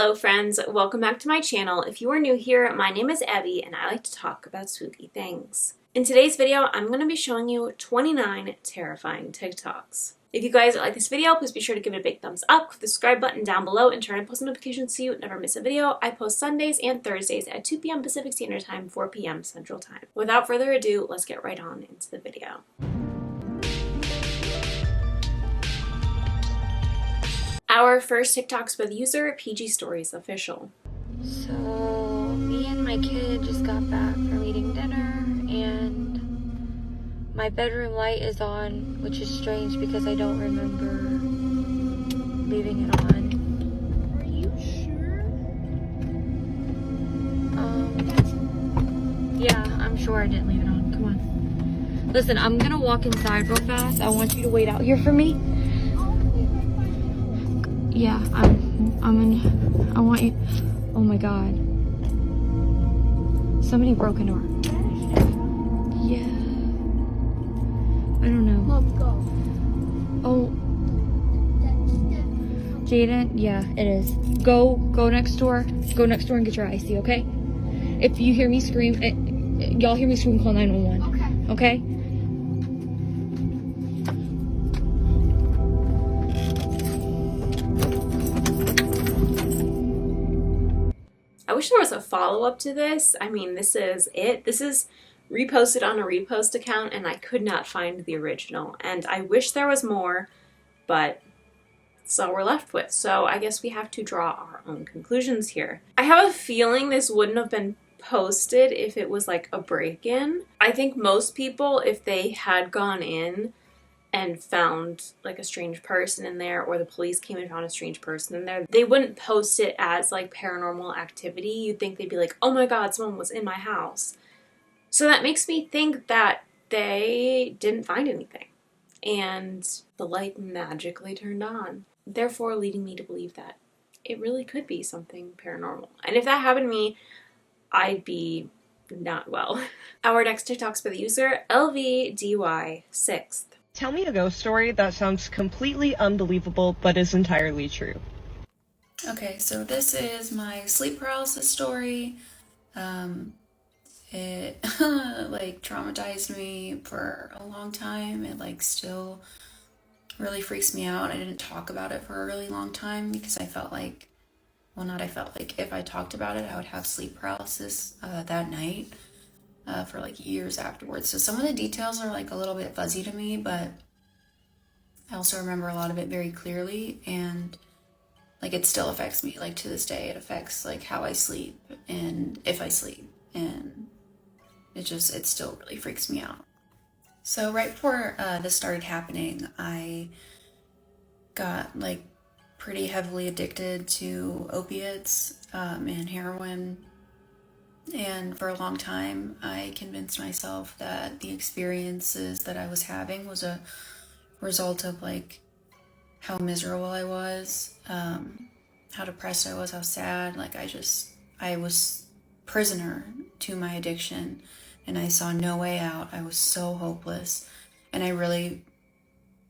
Hello friends, welcome back to my channel. If you are new here, my name is Abby and I like to talk about spooky things. In today's video, I'm going to be showing you 29 terrifying TikToks. If you guys like this video, please be sure to give it a big thumbs up, click the subscribe button down below, and turn on post notifications so you never miss a video. I post Sundays and Thursdays at 2 p.m. Pacific Standard Time, 4 p.m. Central Time. Without further ado, let's get right on into the video. Our first TikTok's with user PG Stories Official. So, me and my kid just got back from eating dinner, and my bedroom light is on, which is strange because I don't remember leaving it on. Are you sure? Yeah, I'm sure I didn't leave it on. Come on. Listen, I'm gonna walk inside real fast. I want you to wait out here for me. Yeah, I want you. Oh my God. Somebody broke into our. Yeah. I don't know. Mom, go. Oh. Jaden, yeah, it is. Go next door. Go next door and get your icy, okay? If you hear me scream, y'all hear me scream, call 911. Okay? I wish there was a follow-up to this. I mean, this is it. This is reposted on a repost account, and I could not find the original. And I wish there was more, but that's all we're left with. So I guess we have to draw our own conclusions here. I have a feeling this wouldn't have been posted if it was like a break-in. I think most people, if they had gone in and found like a strange person in there, or the police came and found a strange person in there, they wouldn't post it as like paranormal activity. You'd think they'd be like, oh my God, someone was in my house. So that makes me think that they didn't find anything and the light magically turned on, therefore leading me to believe that it really could be something paranormal. And if that happened to me, I'd be not well. Our next TikTok's by the user LVDY6th. Tell me a ghost story that sounds completely unbelievable but is entirely true. Okay, so this is my sleep paralysis story. It like traumatized me for a long time. It like still really freaks me out. I didn't talk about it for a really long time because I felt like, well, not I felt like if I talked about it, I would have sleep paralysis that night. For like years afterwards. So some of the details are like a little bit fuzzy to me, but I also remember a lot of it very clearly, and like it still affects me. Like to this day, it affects like how I sleep and if I sleep, and it still really freaks me out. So right before this started happening, I got like pretty heavily addicted to opiates and heroin. And for a long time, I convinced myself that the experiences that I was having was a result of like how miserable I was, how depressed I was, how sad. Like I was prisoner to my addiction, and I saw no way out. I was so hopeless, and I really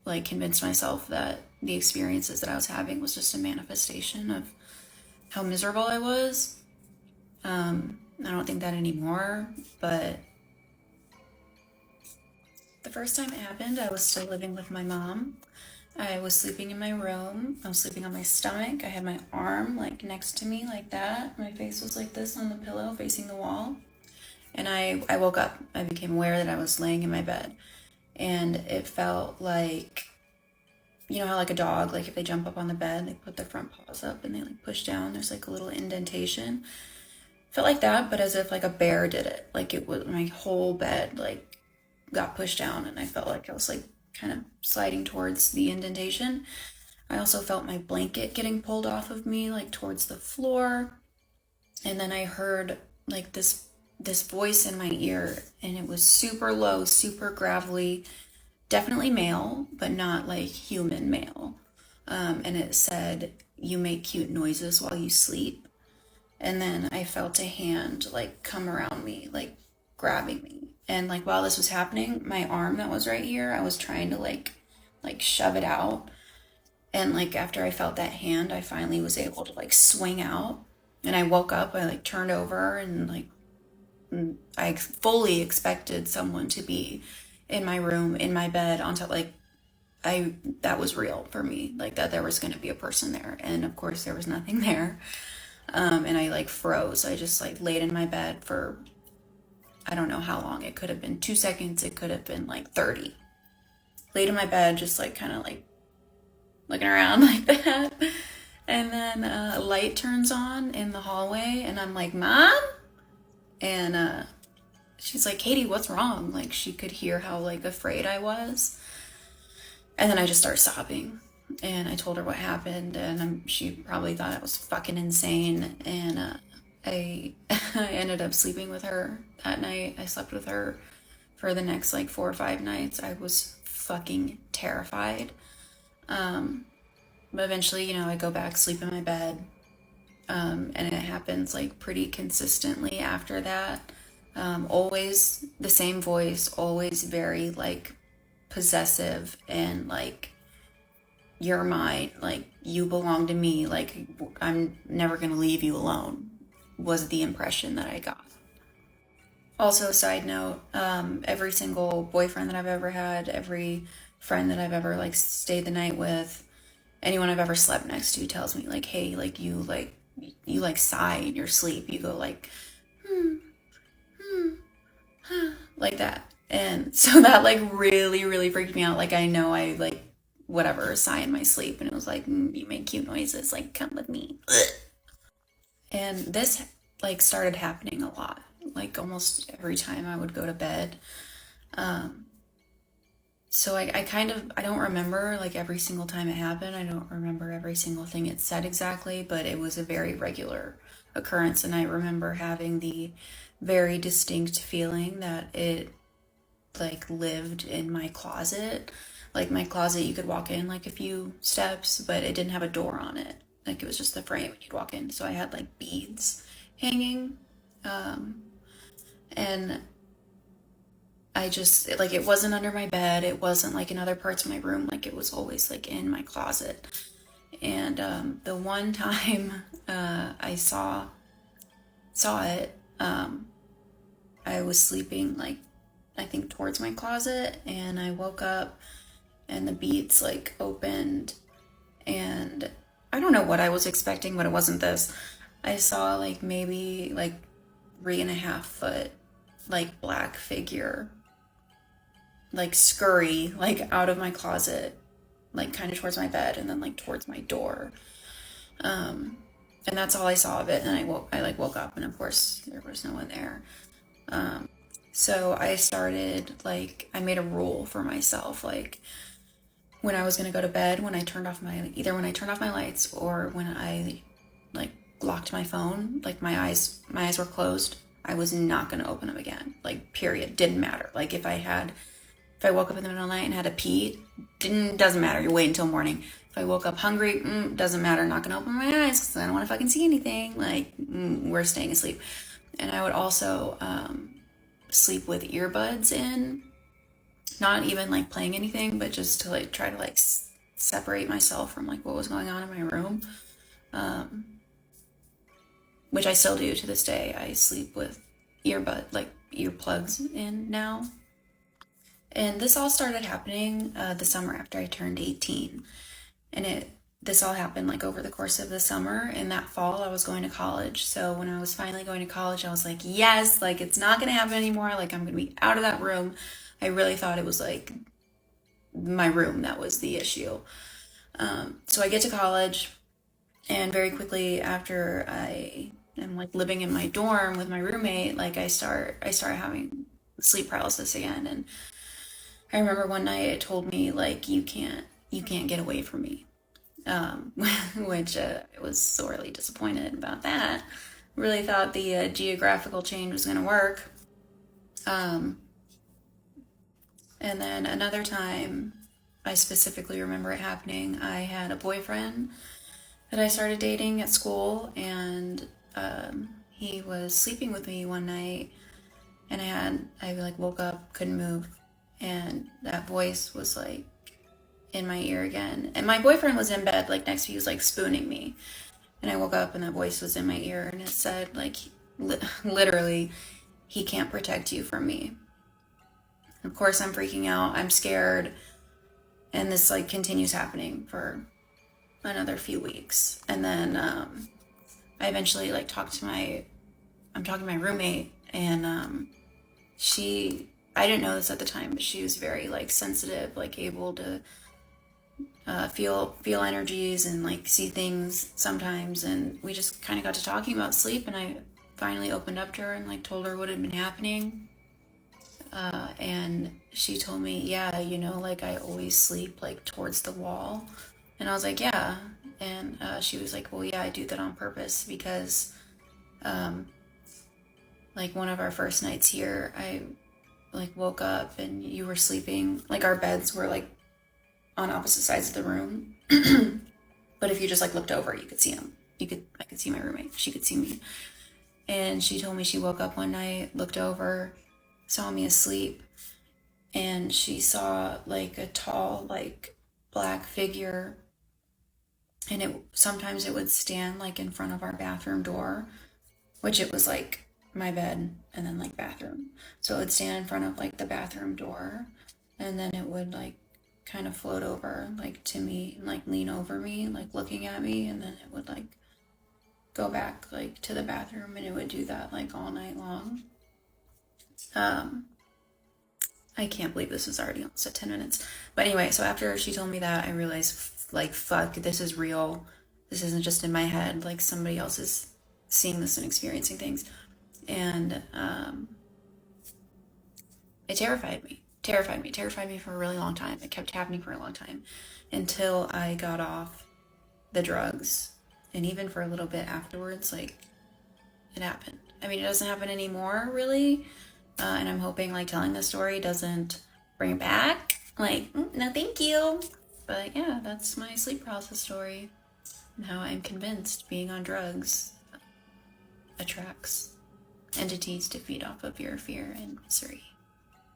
like convinced myself that the experiences that I was having was just a manifestation of how miserable I was. I don't think that anymore, but the first time it happened, I was still living with my mom. I was sleeping in my room. I was sleeping on my stomach. I had my arm like next to me like that. My face was like this on the pillow facing the wall. And I woke up. I became aware that I was laying in my bed. And it felt like, you know how like a dog, like if they jump up on the bed, they put their front paws up and they like push down. There's like a little indentation. Felt like that, but as if like a bear did it. Like it was, my whole bed like got pushed down, and I felt like I was like kind of sliding towards the indentation. I also felt my blanket getting pulled off of me like towards the floor. And then I heard like this voice in my ear, and it was super low, super gravelly, definitely male, but not like human male. And it said, "You make cute noises while you sleep." And then I felt a hand like come around me, like grabbing me. And like while this was happening, my arm that was right here, I was trying to like shove it out. And like after I felt that hand, I finally was able to like swing out, and I woke up. I like turned over, and like I fully expected someone to be in my room, in my bed, on top. Like that was real for me, like that there was going to be a person there, and of course there was nothing there. And I like froze. I just like laid in my bed for, I don't know how long. It could have been 2 seconds. It could have been like 30. Laid in my bed, just like kind of like looking around like that. And then a light turns on in the hallway, and I'm like, Mom? And she's like, Katie, what's wrong? Like she could hear how like afraid I was. And then I just start sobbing, and I told her what happened, and she probably thought I was fucking insane. And I ended up sleeping with her that night. I slept with her for the next like 4 or 5 nights. I was fucking terrified. But eventually, you know, I go back, sleep in my bed, and it happens like pretty consistently after that. Always the same voice, always very like possessive, and like, you're mine, like you belong to me, like I'm never gonna leave you alone, was the impression that I got. Also, a side note, every single boyfriend that I've ever had, every friend that I've ever like stayed the night with, anyone I've ever slept next to tells me like, hey, like you sigh in your sleep, you go like like that. And so that like really, really freaked me out. Like I know I like whatever sigh in my sleep, and it was like, you make cute noises, like come with me. And this like started happening a lot, like almost every time I would go to bed. So I don't remember like every single time it happened. I don't remember every single thing it said exactly, but it was a very regular occurrence. And I remember having the very distinct feeling that it like lived in my closet. Like my closet, you could walk in like a few steps, but it didn't have a door on it. Like it was just the frame you'd walk in. So I had like beads hanging. And I just, like, it wasn't under my bed. It wasn't like in other parts of my room. Like it was always like in my closet. And the one time I saw it, I was sleeping like, I think towards my closet, and I woke up and the beads like opened, and I don't know what I was expecting, but it wasn't this. I saw like maybe like 3.5 foot like black figure like scurry like out of my closet, like kind of towards my bed, and then like towards my door. And that's all I saw of it. And I woke up, and of course there was no one there. So I started like, I made a rule for myself, like when I was gonna go to bed, when I turned off my lights, or when I like locked my phone, like my eyes were closed, I was not gonna open them again. Like period, didn't matter. Like if I woke up in the middle of the night and had to pee, doesn't matter. You wait until morning. If I woke up hungry, doesn't matter. Not gonna open my eyes because I don't want to fucking see anything. Like we're staying asleep. And I would also sleep with earbuds in, not even like playing anything, but just to like try to like separate myself from like what was going on in my room, which I still do to this day. I sleep with earplugs in now. And this all started happening the summer after I turned 18, and this all happened like over the course of the summer. And that fall I was going to college. So when I was finally going to college, I was like, yes, like it's not going to happen anymore. Like I'm going to be out of that room. I really thought it was like my room that was the issue. So I get to college, and very quickly after I am like living in my dorm with my roommate, like I start having sleep paralysis again. And I remember one night it told me like, you can't get away from me. Which I was sorely disappointed about that. Really thought the geographical change was going to work. And then another time, I specifically remember it happening. I had a boyfriend that I started dating at school, and he was sleeping with me one night, and I like woke up, couldn't move, and that voice was like in my ear again. And my boyfriend was in bed, like, next to me. He was, like, spooning me. And I woke up, and that voice was in my ear, and it said, like, literally, he can't protect you from me. Of course, I'm freaking out. I'm scared. And this, like, continues happening for another few weeks. And then I eventually, like, I'm talking to my roommate, and I didn't know this at the time, but she was very, like, sensitive, like, able to feel energies and, like, see things sometimes. And we just kind of got to talking about sleep, and I finally opened up to her and, like, told her what had been happening. And she told me, yeah, you know, like, I always sleep, like, towards the wall. And I was like, yeah. And she was like, well, yeah, I do that on purpose because, like, one of our first nights here, I, like, woke up and you were sleeping. Like, our beds were, like, on opposite sides of the room. But if you just, like, looked over, you could see them. I could see my roommate. She could see me. And she told me she woke up one night, looked over, saw me asleep, and she saw, like, a tall, like, black figure, and sometimes it would stand, like, in front of our bathroom door, which it was, like, my bed and then, like, bathroom. So it would stand in front of, like, the bathroom door, and then it would, like, kind of float over, like, to me, and, like, lean over me, like, looking at me, and then it would, like, go back, like, to the bathroom, and it would do that, like, all night long. I can't believe this is already almost at 10 minutes. But anyway, so after she told me that, I realized, like, fuck, this is real. This isn't just in my head. Like, somebody else is seeing this and experiencing things. And it terrified me for a really long time. It kept happening for a long time until I got off the drugs. And even for a little bit afterwards, like, it happened. I mean, it doesn't happen anymore, really. And I'm hoping, like, telling this story doesn't bring it back. Like, no, thank you. But yeah, that's my sleep paralysis story. And how I'm convinced being on drugs attracts entities to feed off of your fear and misery.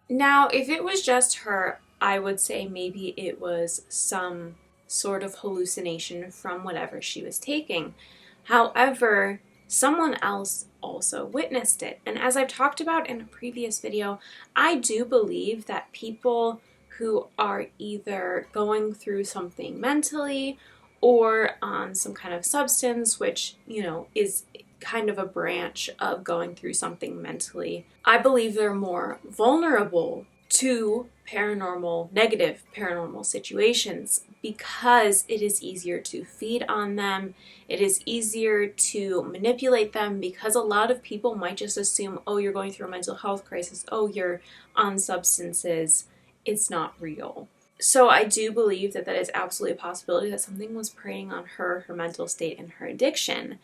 Now, if it was just her, I would say maybe it was some sort of hallucination from whatever she was taking. However, someone else also witnessed it. And as I've talked about in a previous video, I do believe that people who are either going through something mentally or on some kind of substance, which, you know, is kind of a branch of going through something mentally, I believe they're more vulnerable to negative paranormal situations because it is easier to feed on them. It is easier to manipulate them because a lot of people might just assume, oh, you're going through a mental health crisis. Oh, you're on substances. It's not real. So I do believe that that is absolutely a possibility that something was preying on her mental state, and her addiction.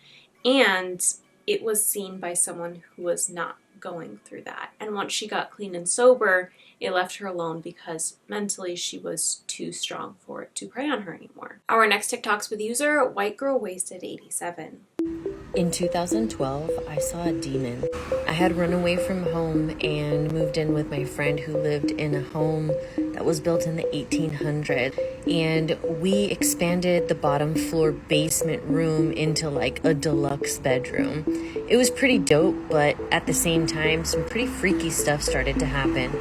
And it was seen by someone who was not going through that. And once she got clean and sober, it left her alone because mentally she was too strong for it to prey on her anymore. Our next TikToks with user, White Girl Wasted 87. In 2012, I saw a demon. I had run away from home and moved in with my friend who lived in a home that was built in the 1800s. And we expanded the bottom floor basement room into like a deluxe bedroom. It was pretty dope, but at the same time, some pretty freaky stuff started to happen.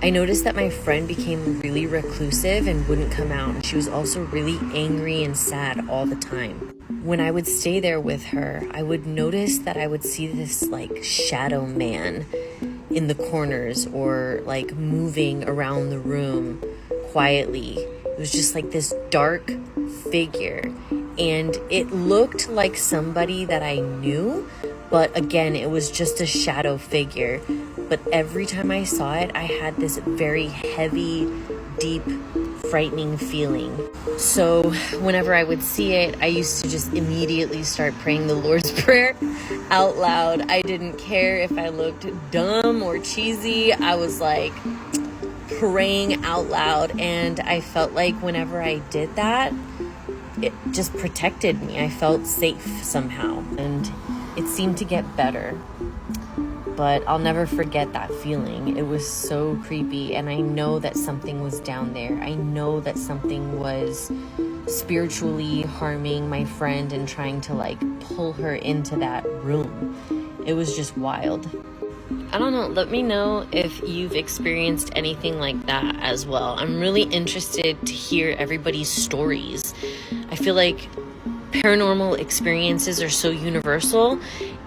I noticed that my friend became really reclusive and wouldn't come out. And she was also really angry and sad all the time. When I would stay there with her, I would notice that I would see this like shadow man in the corners or like moving around the room quietly. It was just like this dark figure, and it looked like somebody that I knew, but again, it was just a shadow figure. But every time I saw it, I had this very heavy, deep, frightening feeling. So whenever I would see it, I used to just immediately start praying the Lord's Prayer out loud. I didn't care if I looked dumb or cheesy. I was like praying out loud, and I felt like whenever I did that, it just protected me. I felt safe somehow, and it seemed to get better. but I'll never forget that feeling. It was so creepy, and I know that something was down there. I know that something was spiritually harming my friend and trying to like pull her into that room. It was just wild. I don't know, let me know if you've experienced anything like that as well. I'm really interested to hear everybody's stories. I feel like paranormal experiences are so universal,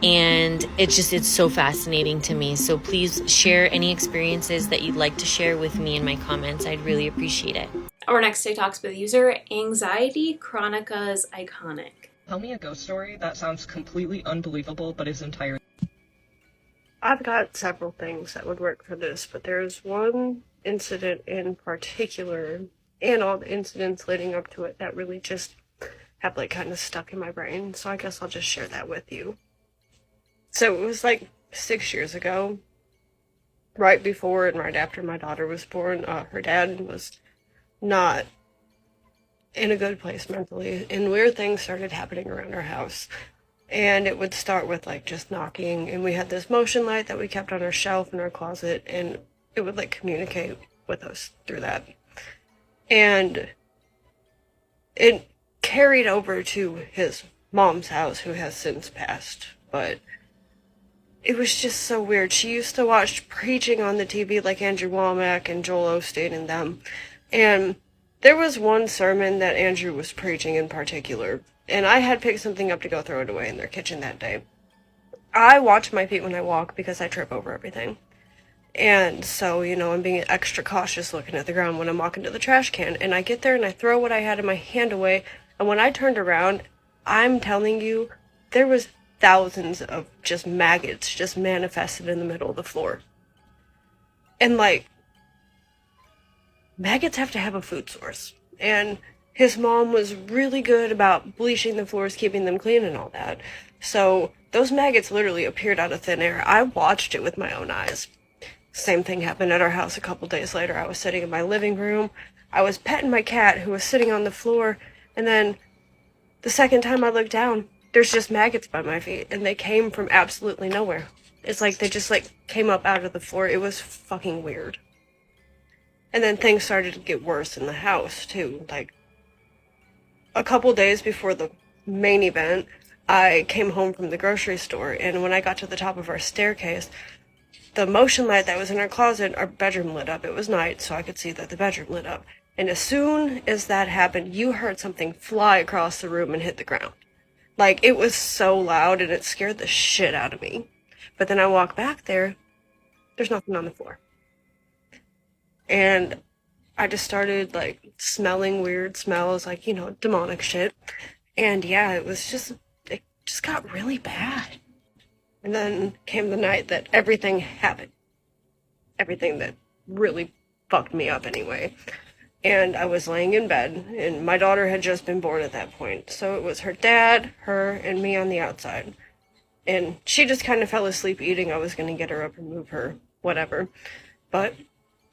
and it's so fascinating to me. So please share any experiences that you'd like to share with me in my comments. I'd really appreciate it. Our next day talks with user Anxiety Chronica's Iconic. Tell me a ghost story that sounds completely unbelievable but is entirely... I've got several things that would work for this, but there's one incident in particular, and all the incidents leading up to it, that really just have like kind of stuck in my brain, so I guess I'll just share that with you. So it was like 6 years ago, right before and right after my daughter was born. Her dad was not in a good place mentally, and weird things started happening around our house. And it would start with like just knocking, and we had this motion light that we kept on our shelf in our closet, and it would like communicate with us through that. And it carried over to his mom's house, who has since passed, but it was just so weird. She used to watch preaching on the TV like Andrew Womack and Joel Osteen and them, and there was one sermon that Andrew was preaching in particular, and I had picked something up to go throw it away in their kitchen that day. I watch my feet when I walk because I trip over everything. And so, you know, I'm being extra cautious looking at the ground when I'm walking to the trash can. And I get there and I throw what I had in my hand away. And when I turned around, I'm telling you, there was thousands of just maggots just manifested in the middle of the floor. And like, maggots have to have a food source. And his mom was really good about bleaching the floors, keeping them clean and all that. So those maggots literally appeared out of thin air. I watched it with my own eyes. Same thing happened at our house a couple days later. I was sitting in my living room. I was petting my cat who was sitting on the floor. And then the second time I looked down, there's just maggots by my feet. And they came from absolutely nowhere. It's like they just like came up out of the floor. It was fucking weird. And then things started to get worse in the house too. Like, a couple days before the main event, I came home from the grocery store, and when I got to the top of our staircase, the motion light that was in our closet, our bedroom lit up. It was night, so I could see that the bedroom lit up. And as soon as that happened, you heard something fly across the room and hit the ground. Like, it was so loud, and it scared the shit out of me. But then I walk back there, there's nothing on the floor. And I just started, like, smelling weird smells, like, you know, demonic shit. And yeah, it just got really bad. And then came the night that everything happened. Everything that really fucked me up anyway. And I was laying in bed, and my daughter had just been born at that point. So it was her dad, her, and me on the outside. And she just kind of fell asleep eating. I was going to get her up and move her, whatever. But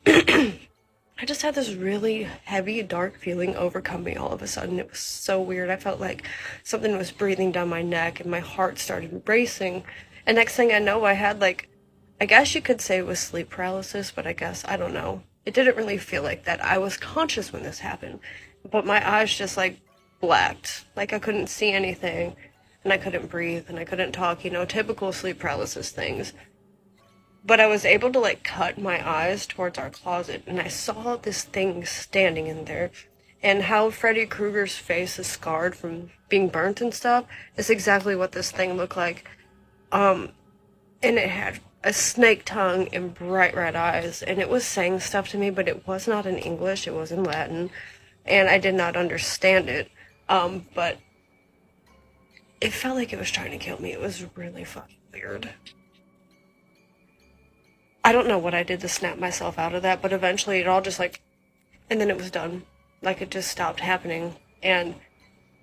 I just had this really heavy, dark feeling overcome me all of a sudden. It was so weird. I felt like something was breathing down my neck, and my heart started racing. And next thing I know, I had, like, I guess you could say it was sleep paralysis, but I don't know. It didn't really feel like that. I was conscious when this happened, but my eyes just, like, blacked. Like, I couldn't see anything, and I couldn't breathe, and I couldn't talk, you know, typical sleep paralysis things. But I was able to, like, cut my eyes towards our closet, and I saw this thing standing in there. And how Freddy Krueger's face is scarred from being burnt and stuff is exactly what this thing looked like. And it had a snake tongue and bright red eyes, and it was saying stuff to me, but it was not in English, it was in Latin, and I did not understand it. But it felt like it was trying to kill me. It was really fucking weird. I don't know what I did to snap myself out of that, but eventually it all just like, and then it was done. Like, it just stopped happening. And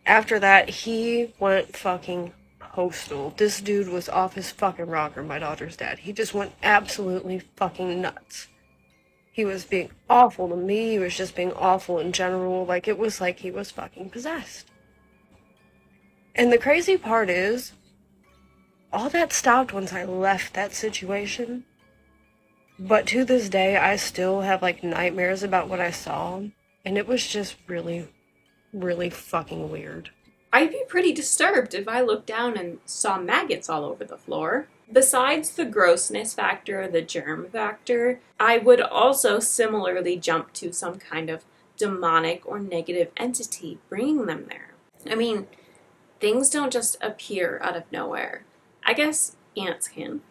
after that, he went fucking postal. This dude was off his fucking rocker, my daughter's dad. He just went absolutely fucking nuts. He was being awful to me. He was just being awful in general. Like, it was like he was fucking possessed. And the crazy part is, all that stopped once I left that situation. But to this day, I still have like nightmares about what I saw. And it was just really, really fucking weird. I'd be pretty disturbed if I looked down and saw maggots all over the floor. Besides the grossness factor, the germ factor, I would also similarly jump to some kind of demonic or negative entity bringing them there. I mean, things don't just appear out of nowhere. I guess ants can.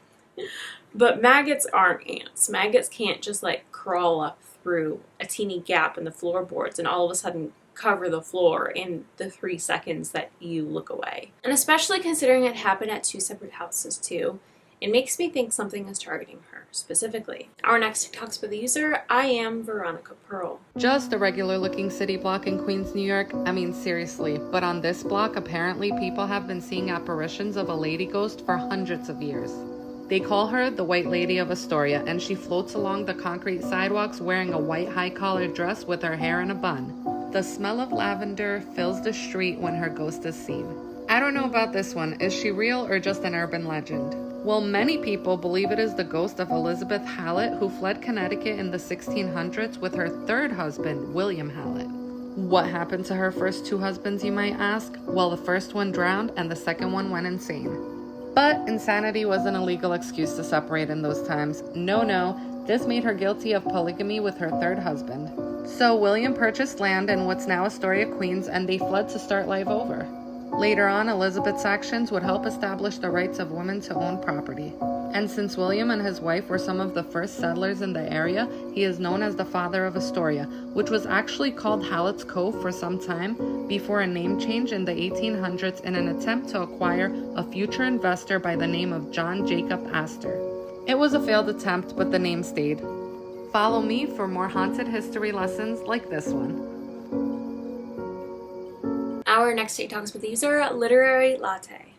But maggots aren't ants. Maggots can't just like crawl up through a teeny gap in the floorboards and all of a sudden cover the floor in the 3 seconds that you look away. And especially considering it happened at 2 separate houses too, it makes me think something is targeting her specifically. Our next TikTok's for the user, I am Veronica Pearl. Just a regular looking city block in Queens, New York. I mean, seriously. But on this block, apparently people have been seeing apparitions of a lady ghost for hundreds of years. They call her the White Lady of Astoria, and she floats along the concrete sidewalks wearing a white high-collared dress with her hair in a bun. The smell of lavender fills the street when her ghost is seen. I don't know about this one. Is she real or just an urban legend? Well, many people believe it is the ghost of Elizabeth Hallett, who fled Connecticut in the 1600s with her third husband, William Hallett. What happened to her first 2 husbands, you might ask? Well, the first one drowned and the second one went insane. But insanity wasn't a legal excuse to separate in those times. No, this made her guilty of polygamy with her third husband. So William purchased land in what's now Astoria, Queens, and they fled to start life over. Later on, Elizabeth's actions would help establish the rights of women to own property. And since William and his wife were some of the first settlers in the area, he is known as the father of Astoria, which was actually called Hallett's Cove for some time before a name change in the 1800s in an attempt to acquire a future investor by the name of John Jacob Astor. It was a failed attempt, but the name stayed. Follow me for more haunted history lessons like this one. Our next TikTok's with the user, Literary Latte.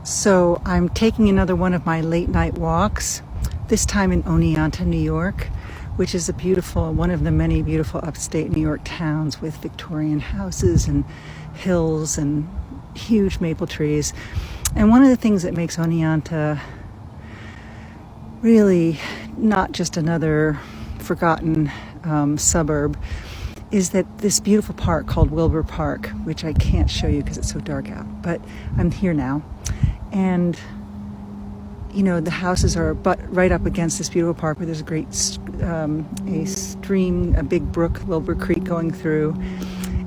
So I'm taking another one of my late night walks, this time in Oneonta, New York, which is one of the many beautiful upstate New York towns with Victorian houses and hills and huge maple trees. And one of the things that makes Oneonta really not just another forgotten suburb is that this beautiful park called Wilbur Park, which I can't show you because it's so dark out, but I'm here now. And, you know, the houses are right up against this beautiful park where there's a great a stream, a big brook, Wilbur Creek going through.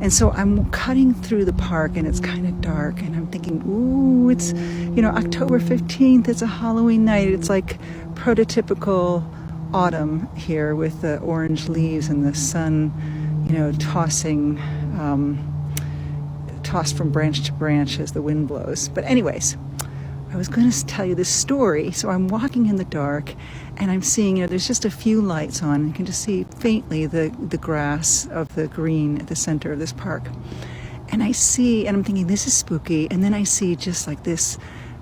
And so I'm cutting through the park and it's kind of dark and I'm thinking, ooh, it's, you know, October 15th, it's a Halloween night. It's like prototypical autumn here with the orange leaves and the sun, you know, tossed from branch to branch as the wind blows. But anyways, I was going to tell you this story. So I'm walking in the dark and I'm seeing, you know, there's just a few lights on. You can just see faintly the grass of the green at the center of this park. And I see, and I'm thinking, this is spooky. And then I see just like this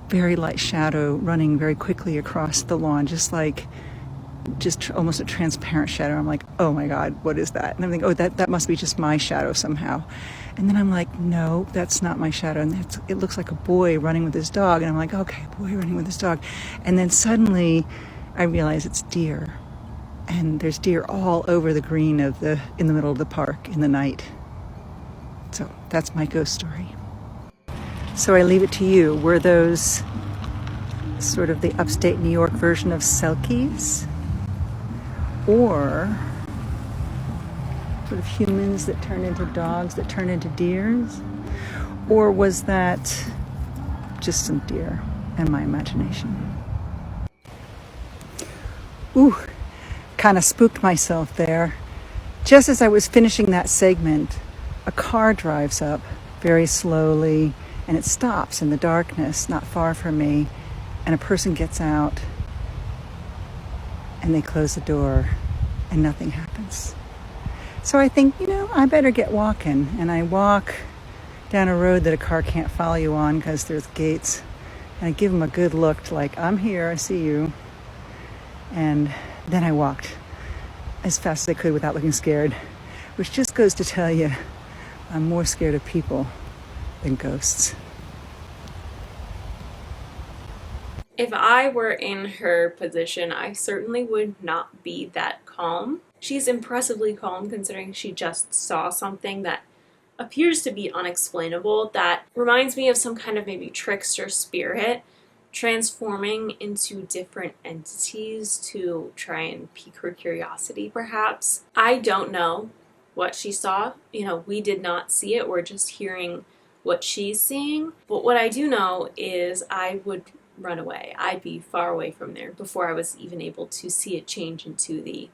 very light shadow running very quickly across the lawn, just almost a transparent shadow. I'm like, oh my God, what is that? And I'm thinking, oh, that must be just my shadow somehow. And then I'm like, no, that's not my shadow. And it looks like a boy running with his dog. And I'm like, okay, a boy running with his dog. And then suddenly I realize it's deer. And there's deer all over the green in the middle of the park in the night. So that's my ghost story. So I leave it to you. Were those sort of the upstate New York version of Selkies? Or sort of humans that turn into dogs that turn into deers? Or was that just some deer and my imagination? Ooh, kind of spooked myself there. Just as I was finishing that segment, a car drives up very slowly and it stops in the darkness not far from me, and a person gets out and they close the door and nothing happens. So I think, you know, I better get walking. And I walk down a road that a car can't follow you on because there's gates. And I give them a good look like, I'm here, I see you. And then I walked as fast as I could without looking scared, which just goes to tell you I'm more scared of people than ghosts. If I were in her position, I certainly would not be that calm. She's impressively calm considering she just saw something that appears to be unexplainable, that reminds me of some kind of maybe trickster spirit transforming into different entities to try and pique her curiosity, perhaps. I don't know what she saw. We did not see it. We're just hearing what she's seeing. But what I do know is I would run away. I'd be far away from there before I was even able to see it change into the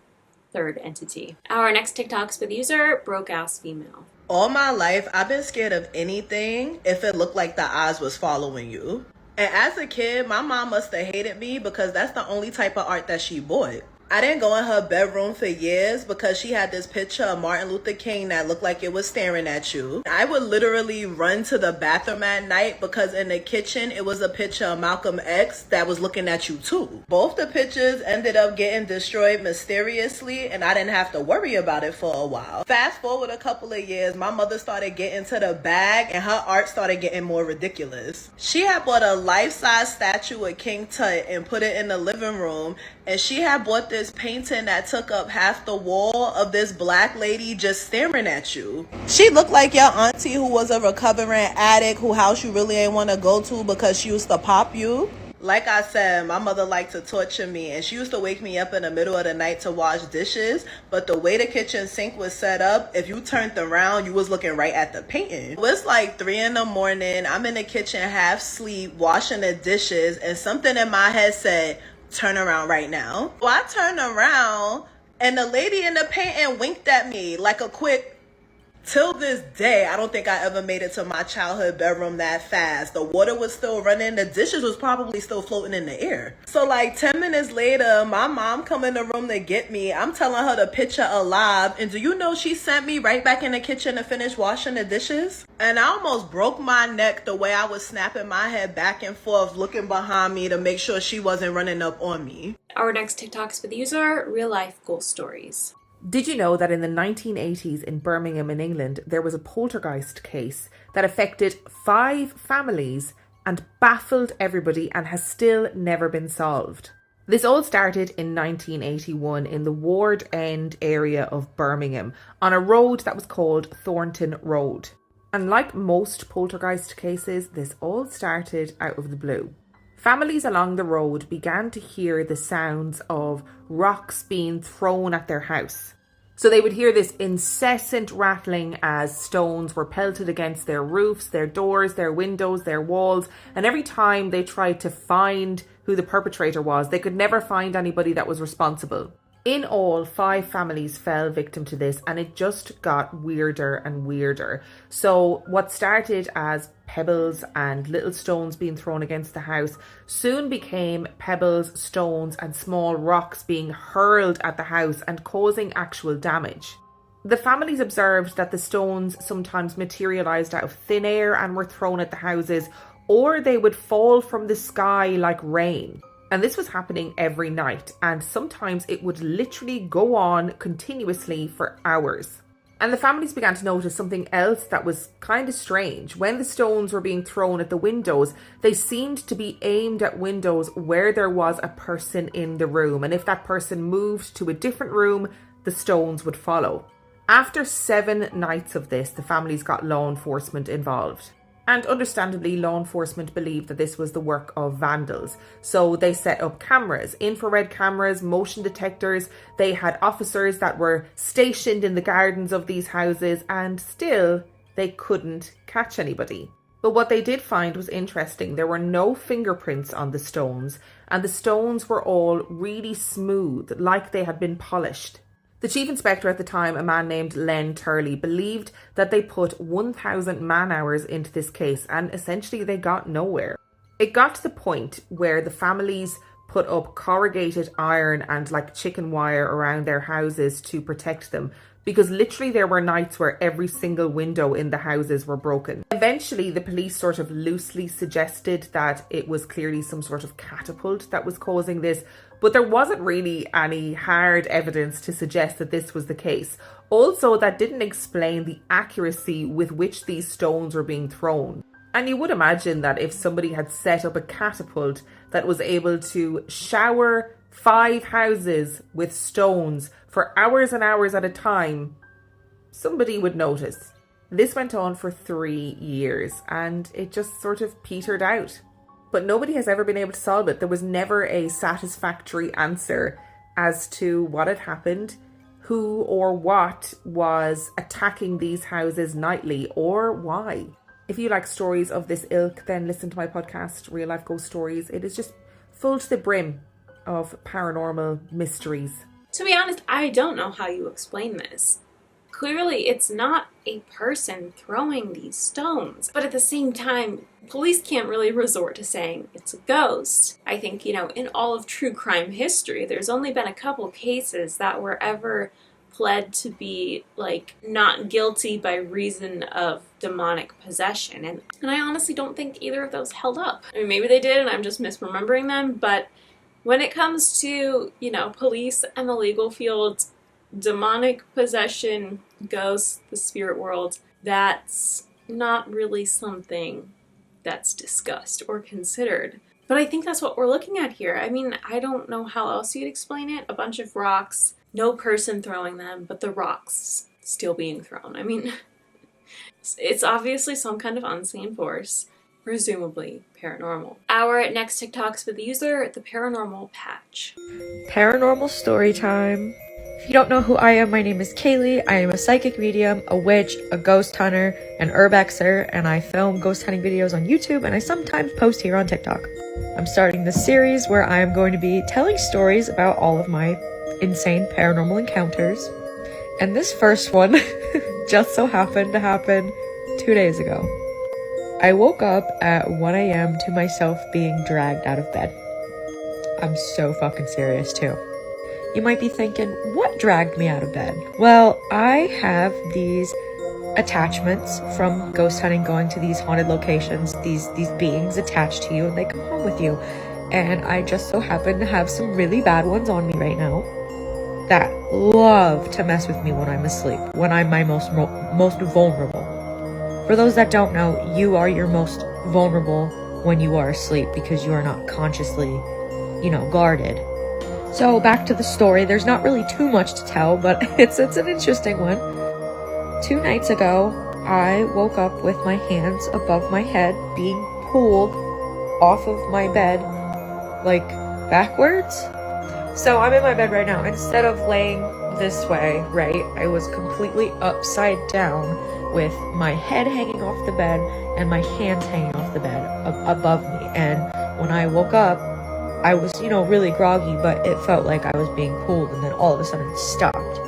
third entity. Our next TikTok with user, broke ass female. All my life, I've been scared of anything if it looked like the eyes was following you. And as a kid, my mom must have hated me because that's the only type of art that she bought. I didn't go in her bedroom for years because she had this picture of Martin Luther King that looked like it was staring at you. I would literally run to the bathroom at night because in the kitchen, it was a picture of Malcolm X that was looking at you too. Both the pictures ended up getting destroyed mysteriously and I didn't have to worry about it for a while. Fast forward a couple of years, my mother started getting to the bag and her art started getting more ridiculous. She had bought a life-size statue of King Tut and put it in the living room, and she had bought this painting that took up half the wall of this black lady just staring at you. She looked like your auntie who was a recovering addict whose house you really ain't want to go to because she used to pop you. Like I said, my mother liked to torture me and she used to wake me up in the middle of the night to wash dishes, but the way the kitchen sink was set up, if you turned around, you was looking right at the painting. It was like 3 in the morning, I'm in the kitchen half asleep, washing the dishes, and something in my head said, turn around right now. Well, I turned around and the lady in the painting winked at me like a quick. Till this day, I don't think I ever made it to my childhood bedroom that fast. The water was still running. The dishes was probably still floating in the air. So like 10 minutes later, my mom come in the room to get me. I'm telling her the picture alive. And do you know she sent me right back in the kitchen to finish washing the dishes? And I almost broke my neck the way I was snapping my head back and forth, looking behind me to make sure she wasn't running up on me. Our next TikToks with the user, real life ghost stories. Did you know that in the 1980s in Birmingham in England, there was a poltergeist case that affected 5 families and baffled everybody and has still never been solved? This all started in 1981 in the Ward End area of Birmingham on a road that was called Thornton Road. And like most poltergeist cases, this all started out of the blue. Families along the road began to hear the sounds of rocks being thrown at their house. So they would hear this incessant rattling as stones were pelted against their roofs, their doors, their windows, their walls. And every time they tried to find who the perpetrator was, they could never find anybody that was responsible. In all, 5 families fell victim to this, and it just got weirder and weirder. So what started as pebbles and little stones being thrown against the house soon became pebbles, stones and small rocks being hurled at the house and causing actual damage. The families observed that the stones sometimes materialised out of thin air and were thrown at the houses, or they would fall from the sky like rain. And this was happening every night, and sometimes it would literally go on continuously for hours. And the families began to notice something else that was kind of strange. When the stones were being thrown at the windows, they seemed to be aimed at windows where there was a person in the room. And if that person moved to a different room, the stones would follow. After 7 nights of this, the families got law enforcement involved. And understandably, law enforcement believed that this was the work of vandals. So they set up cameras, infrared cameras, motion detectors. They had officers that were stationed in the gardens of these houses, and still they couldn't catch anybody. But what they did find was interesting. There were no fingerprints on the stones, and the stones were all really smooth, like they had been polished. The chief inspector at the time, a man named Len Turley, believed that they put 1,000 man-hours into this case and essentially they got nowhere. It got to the point where the families put up corrugated iron and like chicken wire around their houses to protect them, because literally there were nights where every single window in the houses were broken. Eventually, the police sort of loosely suggested that it was clearly some sort of catapult that was causing this, but there wasn't really any hard evidence to suggest that this was the case. Also, that didn't explain the accuracy with which these stones were being thrown. And you would imagine that if somebody had set up a catapult that was able to shower 5 houses with stones for hours and hours at a time, somebody would notice. This went on for 3 years and it just sort of petered out. But nobody has ever been able to solve it. There was never a satisfactory answer as to what had happened, who or what was attacking these houses nightly, or why. If you like stories of this ilk, then listen to my podcast, Real Life Ghost Stories. It is just full to the brim of paranormal mysteries. To be honest, I don't know how you explain this. Clearly, it's not a person throwing these stones. But at the same time, police can't really resort to saying it's a ghost. I think, in all of true crime history, there's only been a couple cases that were ever pled to be, not guilty by reason of demonic possession. And I honestly don't think either of those held up. I mean, maybe they did and I'm just misremembering them, but when it comes to, police and the legal field, demonic possession, ghosts, the spirit world, that's not really something that's discussed or considered. But I think that's what we're looking at here. I mean, I don't know how else you'd explain it. A bunch of rocks, no person throwing them, but the rocks still being thrown. I mean, it's obviously some kind of unseen force, presumably paranormal. Our next TikTok's with the user, the Paranormal Patch. Paranormal story time. If you don't know who I am, my name is Kaylee. I am a psychic medium, a witch, a ghost hunter, an urbexer, and I film ghost hunting videos on YouTube, and I sometimes post here on TikTok. I'm starting this series where I am going to be telling stories about all of my insane paranormal encounters. And this first one just so happened to happen 2 days ago. I woke up at 1 a.m. to myself being dragged out of bed. I'm so fucking serious too. You might be thinking, what dragged me out of bed? Well, I have these attachments from ghost hunting, going to these haunted locations, these beings attached to you, and they come home with you. And I just so happen to have some really bad ones on me right now that love to mess with me when I'm asleep, when I'm my most vulnerable. For those that don't know, you are your most vulnerable when you are asleep because you are not consciously, guarded. So back to the story. There's not really too much to tell, but it's an interesting one. 2 nights ago, I woke up with my hands above my head being pulled off of my bed, backwards. So I'm in my bed right now. Instead of laying this way, right, I was completely upside down with my head hanging off the bed and my hands hanging off the bed above me. And when I woke up, I was, really groggy, but it felt like I was being pulled, and then all of a sudden it stopped.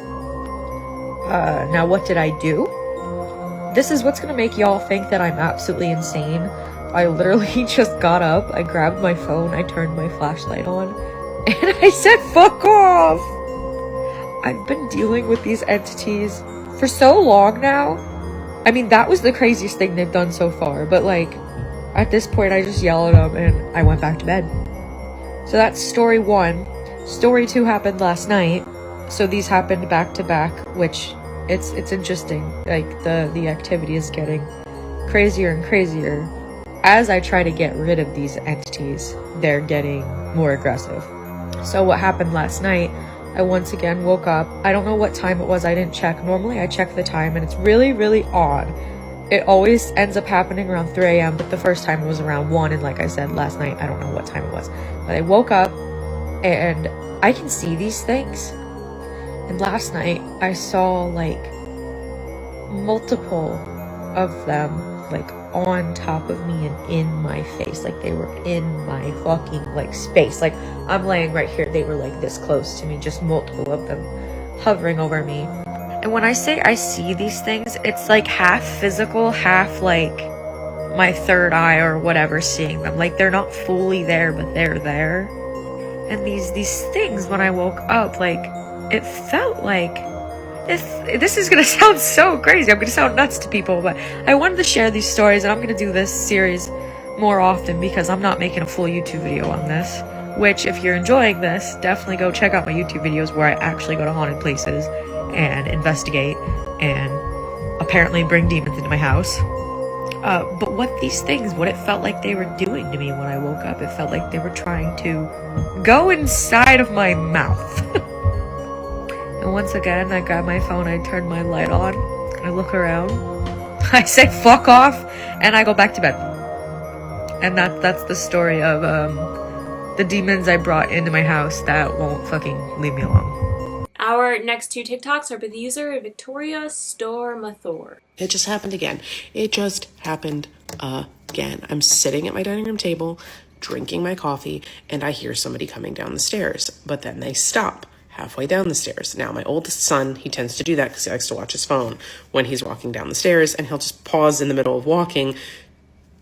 Now what did I do? This is what's gonna make y'all think that I'm absolutely insane. I literally just got up, I grabbed my phone, I turned my flashlight on, and I said, fuck off! I've been dealing with these entities for so long now. I mean, that was the craziest thing they've done so far, but at this point I just yelled at them and I went back to bed. So that's story 1. Story 2 happened last night. So these happened back to back, which it's interesting. The activity is getting crazier and crazier. As I try to get rid of these entities, they're getting more aggressive. So what happened last night, I once again woke up. I don't know what time it was. I didn't check. Normally I check the time, and it's really, really odd. It always ends up happening around 3 a.m., but the first time it was around 1, and like I said, last night, I don't know what time it was. But I woke up, and I can see these things. And last night, I saw, multiple of them, on top of me and in my face. They were in my fucking, space. I'm laying right here. They were, this close to me, just multiple of them hovering over me. And when I say I see these things, it's half physical, half my third eye or whatever seeing them. They're not fully there, but they're there. And these things, when I woke up, it felt this is gonna sound so crazy. I'm gonna sound nuts to people, but I wanted to share these stories, and I'm gonna do this series more often because I'm not making a full YouTube video on this. Which, if you're enjoying this, definitely go check out my YouTube videos where I actually go to haunted places and investigate and apparently bring demons into my house. But what it felt like they were doing to me when I woke up, it felt like they were trying to go inside of my mouth. And once again, I grab my phone, I turn my light on, I look around, I say fuck off, and I go back to bed. And that's the story of the demons I brought into my house that won't fucking leave me alone. Our next two TikToks are by the user Victoria Stormathor. It just happened again. It just happened again. I'm sitting at my dining room table, drinking my coffee, and I hear somebody coming down the stairs. But then they stop halfway down the stairs. Now, my oldest son, he tends to do that because he likes to watch his phone when he's walking down the stairs, and he'll just pause in the middle of walking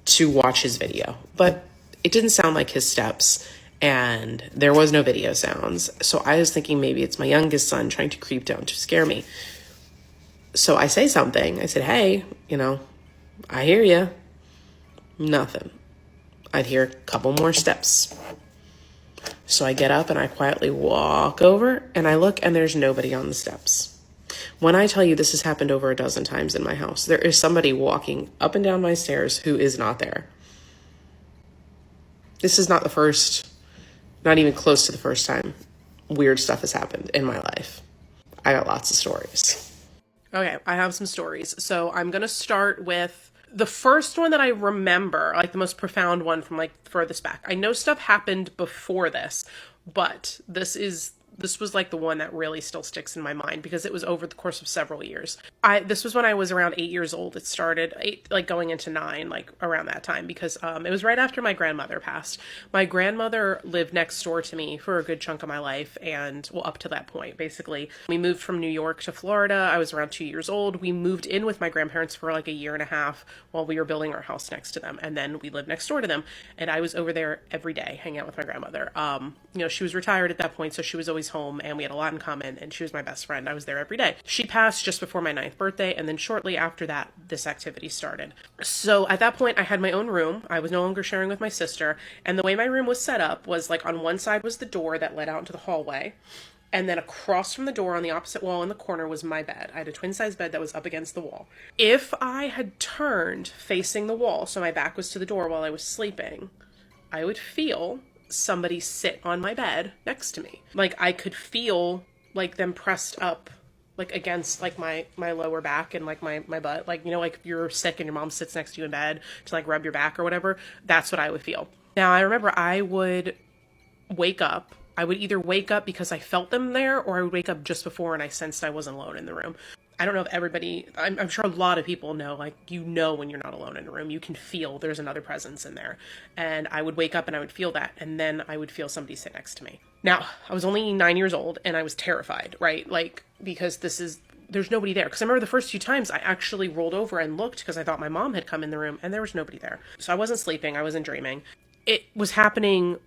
to watch his video. But it didn't sound like his steps, and there was no video sounds. So I was thinking maybe it's my youngest son trying to creep down to scare me. So I say something. I said, hey, I hear you. Nothing. I'd hear a couple more steps. So I get up and I quietly walk over and I look and there's nobody on the steps. When I tell you this has happened over a dozen times in my house, there is somebody walking up and down my stairs who is not there. This is not the first, not even close to the first time weird stuff has happened in my life. I got lots of stories. Okay, I have some stories. So I'm going to start with the first one that I remember, like the most profound one from like furthest back. I know stuff happened before this, but this was like the one that really still sticks in my mind because it was over the course of several years. This was when I was around 8 years old. It started going into 9, like around that time, because it was right after my grandmother passed. My grandmother lived next door to me for a good chunk of my life, and well, up to that point, basically. We moved from New York to Florida. I was around 2 years old. We moved in with my grandparents for like a year and a half while we were building our house next to them, and then we lived next door to them. And I was over there every day hanging out with my grandmother. She was retired at that point, so she was always home, and we had a lot in common, and she was my best friend. I was there every day. She passed just before my 9th birthday, and then shortly after that, this activity started. So at that point, I had my own room. I was no longer sharing with my sister, and the way my room was set up was like on one side was the door that led out into the hallway, and then across from the door on the opposite wall in the corner was my bed. I had a twin-size bed that was up against the wall. If I had turned facing the wall, so my back was to the door while I was sleeping, I would feel somebody sit on my bed next to me. Like I could feel like them pressed up like against like my lower back and like my butt. Like, like if you're sick and your mom sits next to you in bed to like rub your back or whatever, that's what I would feel. Now I remember I would wake up. I would either wake up because I felt them there, or I would wake up just before and I sensed I wasn't alone in the room. I don't know if everybody, I'm sure a lot of people know, like, when you're not alone in a room, you can feel there's another presence in there. And I would wake up and I would feel that. And then I would feel somebody sit next to me. Now, I was only 9 years old and I was terrified, right? Like, because there's nobody there. Because I remember the first few times I actually rolled over and looked because I thought my mom had come in the room and there was nobody there. So I wasn't sleeping. I wasn't dreaming. It was happening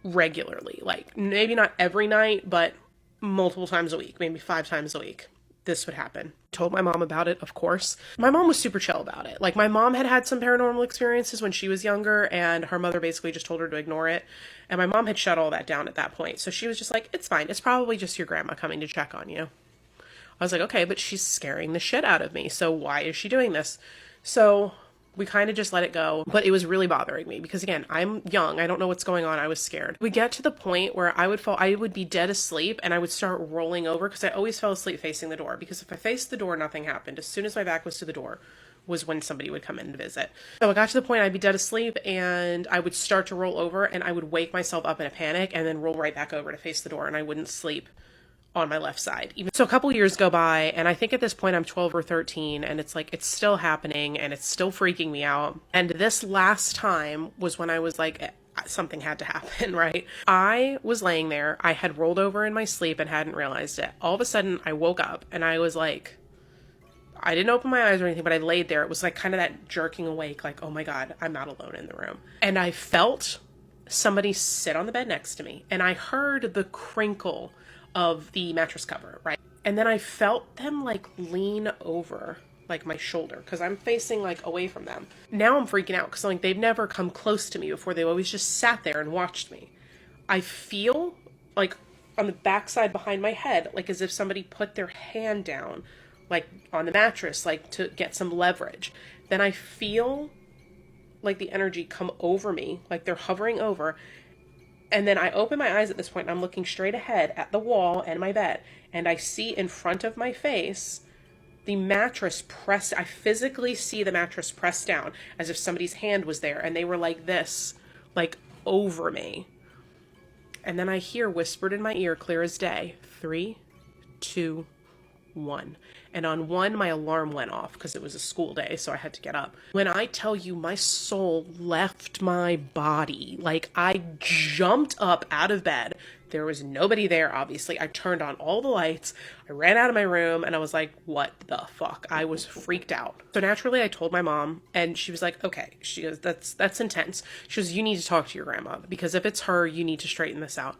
regularly, like maybe not every night, but multiple times a week, maybe 5 times a week. This would happen. Told my mom about it, of course. My mom was super chill about it. Like my mom had some paranormal experiences when she was younger, and her mother basically just told her to ignore it. And my mom had shut all that down at that point. So she was just like, it's fine. It's probably just your grandma coming to check on you. I was like, okay, but she's scaring the shit out of me. So why is she doing this? So we kind of just let it go, but it was really bothering me because again, I'm young. I don't know what's going on. I was scared. We get to the point where I would be dead asleep and I would start rolling over because I always fell asleep facing the door, because if I faced the door, nothing happened. As soon as my back was to the door was when somebody would come in to visit. So I got to the point I'd be dead asleep and I would start to roll over and I would wake myself up in a panic and then roll right back over to face the door, and I wouldn't sleep on my left side. So a couple years go by, and I think at this point I'm 12 or 13, and it's like, it's still happening and it's still freaking me out. And this last time was when I was like, something had to happen, right? I was laying there. I had rolled over in my sleep and hadn't realized it. All of a sudden I woke up and I was like, I didn't open my eyes or anything, but I laid there. It was like kind of that jerking awake, like, oh my God, I'm not alone in the room. And I felt somebody sit on the bed next to me, and I heard the crinkle of the mattress cover, right? And then I felt them like lean over like my shoulder because I'm facing like away from them. Now I'm freaking out because like they've never come close to me before. They always just sat there and watched me. I feel like on the backside behind my head, like as if somebody put their hand down like on the mattress, like to get some leverage. Then I feel like the energy come over me, like they're hovering over. And then I open my eyes at this point, and I'm looking straight ahead at the wall and my bed. And I see in front of my face the mattress pressed. I physically see the mattress pressed down as if somebody's hand was there. And they were like this, like over me. And then I hear whispered in my ear, clear as day, 3, 2, 1. And on 1, my alarm went off because it was a school day, so I had to get up. When I tell you my soul left my body, like I jumped up out of bed. There was nobody there, obviously. I turned on all the lights. I ran out of my room and I was like, what the fuck? I was freaked out. So naturally I told my mom, and she was like, okay. She goes, that's intense. She goes, you need to talk to your grandma, because if it's her, you need to straighten this out.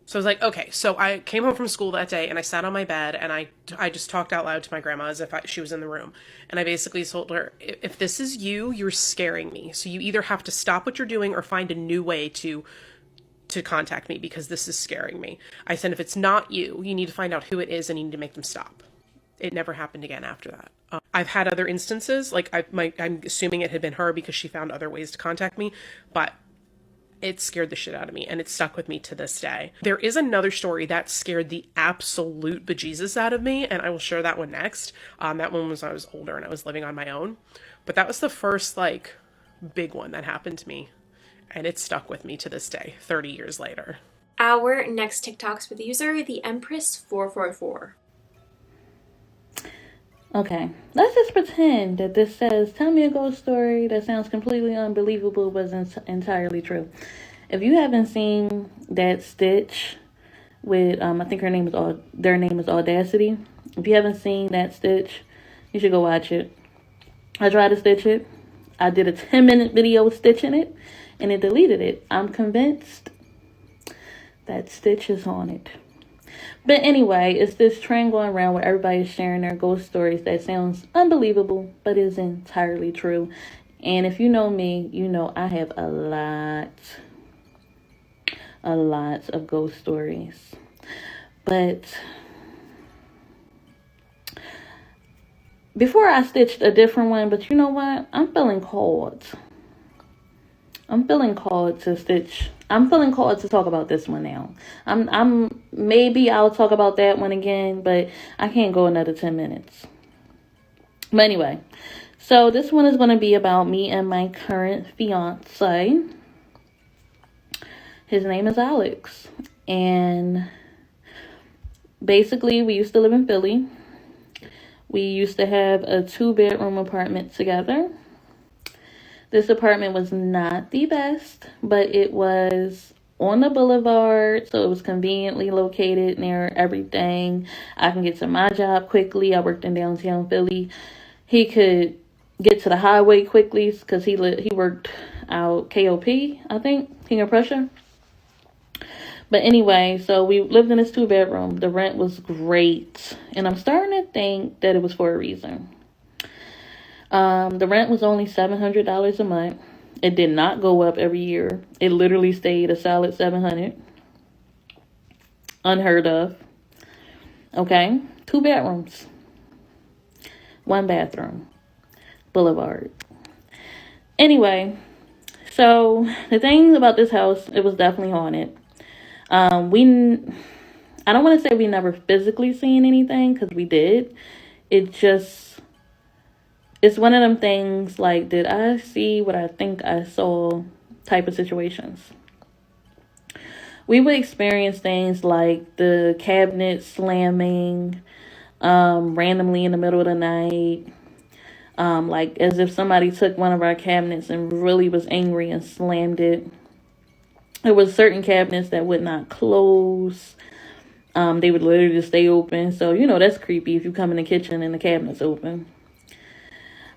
So I was like, okay. So I came home from school that day and I sat on my bed and I just talked out loud to my grandma as if she was in the room. And I basically told her, if this is you, you're scaring me. So you either have to stop what you're doing or find a new way to contact me, because this is scaring me. I said, if it's not you, you need to find out who it is and you need to make them stop. It never happened again after that. I've had other instances, like I'm assuming it had been her because she found other ways to contact me, but it scared the shit out of me, and it stuck with me to this day. There is another story that scared the absolute bejesus out of me, and I will share that one next. That one was when I was older and I was living on my own. But that was the first, like, big one that happened to me, and it stuck with me to this day, 30 years later. Our next TikToks with user, the Empress444. Okay, let's just pretend that this says, tell me a ghost story that sounds completely unbelievable but is entirely true. If you haven't seen that Stitch with, I think their name is Audacity. If you haven't seen that Stitch, you should go watch it. I tried to stitch it. I did a 10-minute video stitching it, and it deleted it. I'm convinced that Stitch is haunted. But anyway, it's this trend going around where everybody's sharing their ghost stories that sounds unbelievable, but is entirely true. And if you know me, you know I have a lot of ghost stories. But before I stitched a different one, but you know what? I'm feeling called to stitch. I'm feeling called to talk about this one now. Maybe I'll talk about that one again, but I can't go another 10 minutes. But anyway, so this one is going to be about me and my current fiance. His name is Alex. And basically, we used to live in Philly. We used to have a 2-bedroom apartment together. This apartment was not the best, but it was on the boulevard, so it was conveniently located near everything. I can get to my job quickly. I worked in downtown Philly. He could get to the highway quickly because he worked out KOP, I think, King of Prussia. But anyway, so we lived in this 2-bedroom. The rent was great, and I'm starting to think that it was for a reason. The rent was only $700 a month. It did not go up every year. It literally stayed a solid $700. Unheard of. Okay. 2 bedrooms. 1 bathroom. Boulevard. Anyway, so the thing about this house, it was definitely haunted. I don't want to say we never physically seen anything, because we did. It's one of them things like, did I see what I think I saw type of situations. We would experience things like the cabinet slamming randomly in the middle of the night. Like as if somebody took one of our cabinets and really was angry and slammed it. There was certain cabinets that would not close. They would literally just stay open. So, that's creepy if you come in the kitchen and the cabinet's open.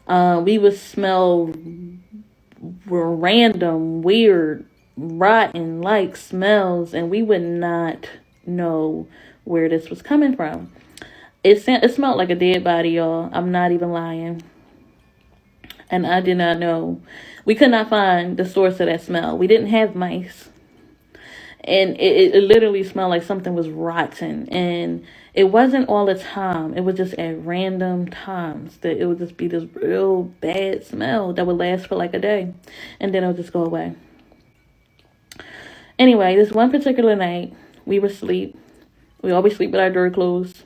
We would smell random, weird, rotten like smells, and we would not know where this was coming from. It smelled like a dead body, y'all. I'm not even lying. And I did not know. We could not find the source of that smell. We didn't have mice. And it literally smelled like something was rotten. And it wasn't all the time. It was just at random times that it would just be this real bad smell that would last for like a day. And then it would just go away. Anyway, this one particular night, we were asleep. We always sleep with our door closed.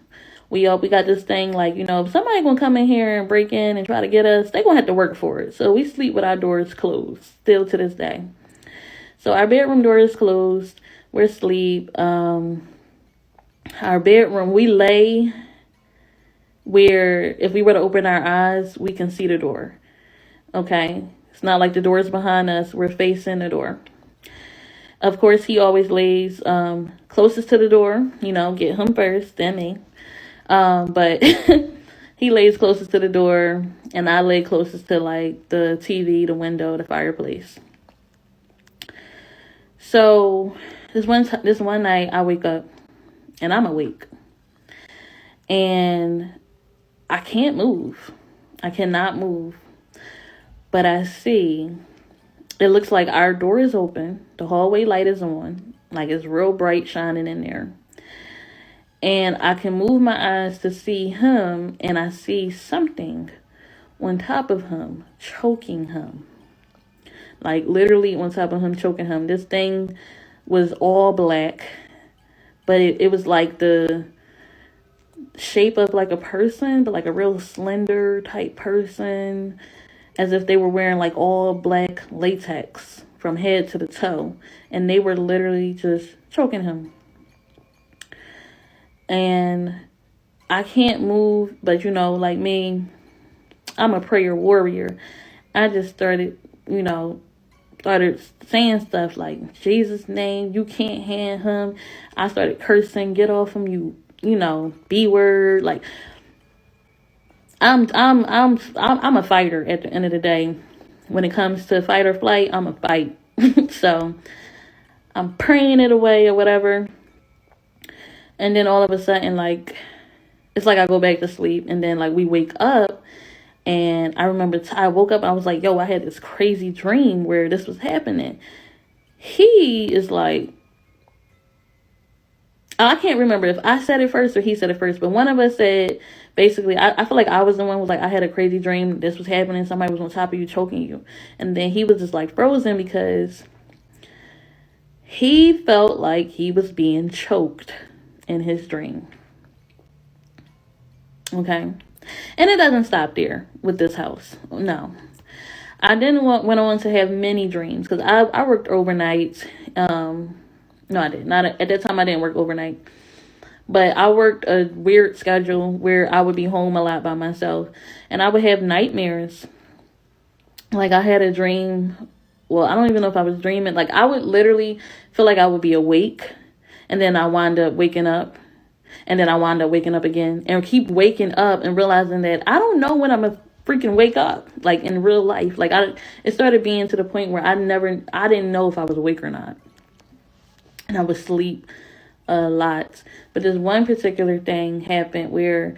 We got this thing like, you know, if somebody gonna come in here and break in and try to get us, they gonna have to work for it. So we sleep with our doors closed, still to this day. So our bedroom door is closed. We're asleep. Our bedroom, we lay where if we were to open our eyes, we can see the door. Okay? It's not like the door is behind us. We're facing the door. Of course, he always lays closest to the door. You know, get him first, then me. But he lays closest to the door, and I lay closest to like the TV, the window, the fireplace. So this one night I wake up and I'm awake and I can't move. I cannot move. But I see it looks like our door is open. The hallway light is on. Like it's real bright shining in there. And I can move my eyes to see him, and I see something on top of him, choking him. Like literally on top of him, choking him. This thing was all black, but it was like the shape of like a person, but like a real slender type person, as if they were wearing like all black latex from head to the toe, and they were literally just choking him. And I can't move, but you know, like me, I'm a prayer warrior. I just started saying stuff like, Jesus' name, you can't hand him. I started cursing, get off him, you know, B word. Like I'm a fighter at the end of the day. When it comes to fight or flight, I'm a fight. So I'm praying it away or whatever. And then all of a sudden, like, it's like I go back to sleep, and then like we wake up. And I remember I woke up and I was like, yo, I had this crazy dream where this was happening. He is like, I can't remember if I said it first or he said it first, but one of us said, basically, I feel like I was the one who was like, I had a crazy dream. This was happening. Somebody was on top of you, choking you. And then he was just like frozen because he felt like he was being choked in his dream. Okay. And it doesn't stop there with this house. No. I went on to have many dreams because I worked overnight. No, I didn't. Not at that time. I didn't work overnight, but I worked a weird schedule where I would be home a lot by myself, and I would have nightmares. Like I had a dream. Well, I don't even know if I was dreaming. Like I would literally feel like I would be awake, and then I wind up waking up. And then I wound up waking up again and keep waking up and realizing that I don't know when I'm a freaking wake up, like in real life. Like it started being to the point where I didn't know if I was awake or not. And I would sleep a lot. But this one particular thing happened where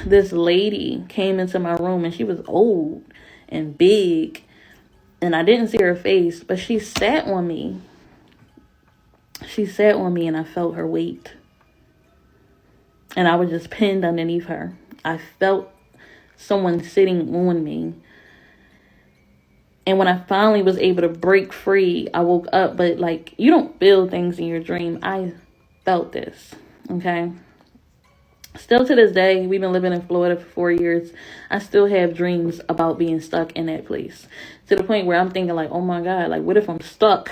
this lady came into my room and she was old and big. And I didn't see her face, but she sat on me. She sat on me and I felt her weight. And I was just pinned underneath her. I felt someone sitting on me. And when I finally was able to break free, I woke up. But like, you don't feel things in your dream. I felt this. Okay. Still to this day, we've been living in Florida for 4 years. I still have dreams about being stuck in that place. To the point where I'm thinking like, oh my God, like what if I'm stuck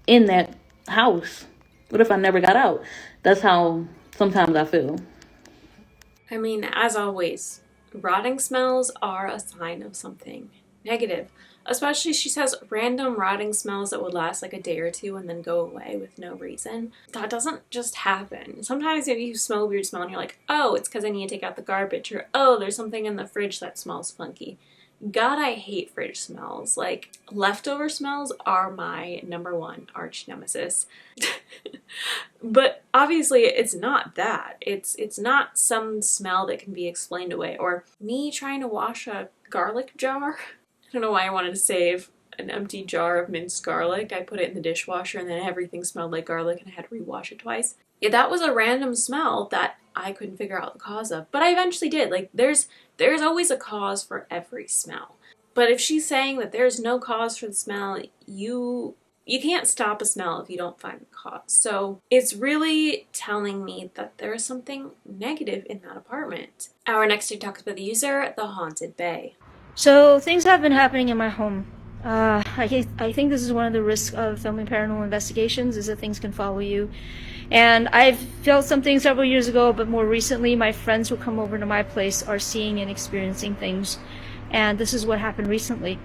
in that house? What if I never got out? That's how sometimes I feel. I mean, as always, rotting smells are a sign of something negative. Especially, she says, random rotting smells that would last like a day or two and then go away with no reason. That doesn't just happen. Sometimes if you smell a weird smell and you're like, oh, it's because I need to take out the garbage, or oh, there's something in the fridge that smells funky. God, I hate fridge smells. Like, leftover smells are my #1 arch nemesis. But obviously it's not that. It's not some smell that can be explained away. Or me trying to wash a garlic jar. I don't know why I wanted to save an empty jar of minced garlic. I put it in the dishwasher and then everything smelled like garlic and I had to rewash it twice. Yeah, that was a random smell that I couldn't figure out the cause of, but I eventually did. Like, there's always a cause for every smell. But if she's saying that there's no cause for the smell, you can't stop a smell if you don't find the cause. So it's really telling me that there is something negative in that apartment. Our next TikTok is by the user, The Haunted Bay. So things have been happening in my home. I think this is one of the risks of filming paranormal investigations, is that things can follow you. And I've felt something several years ago, but more recently my friends who come over to my place are seeing and experiencing things. And this is what happened recently.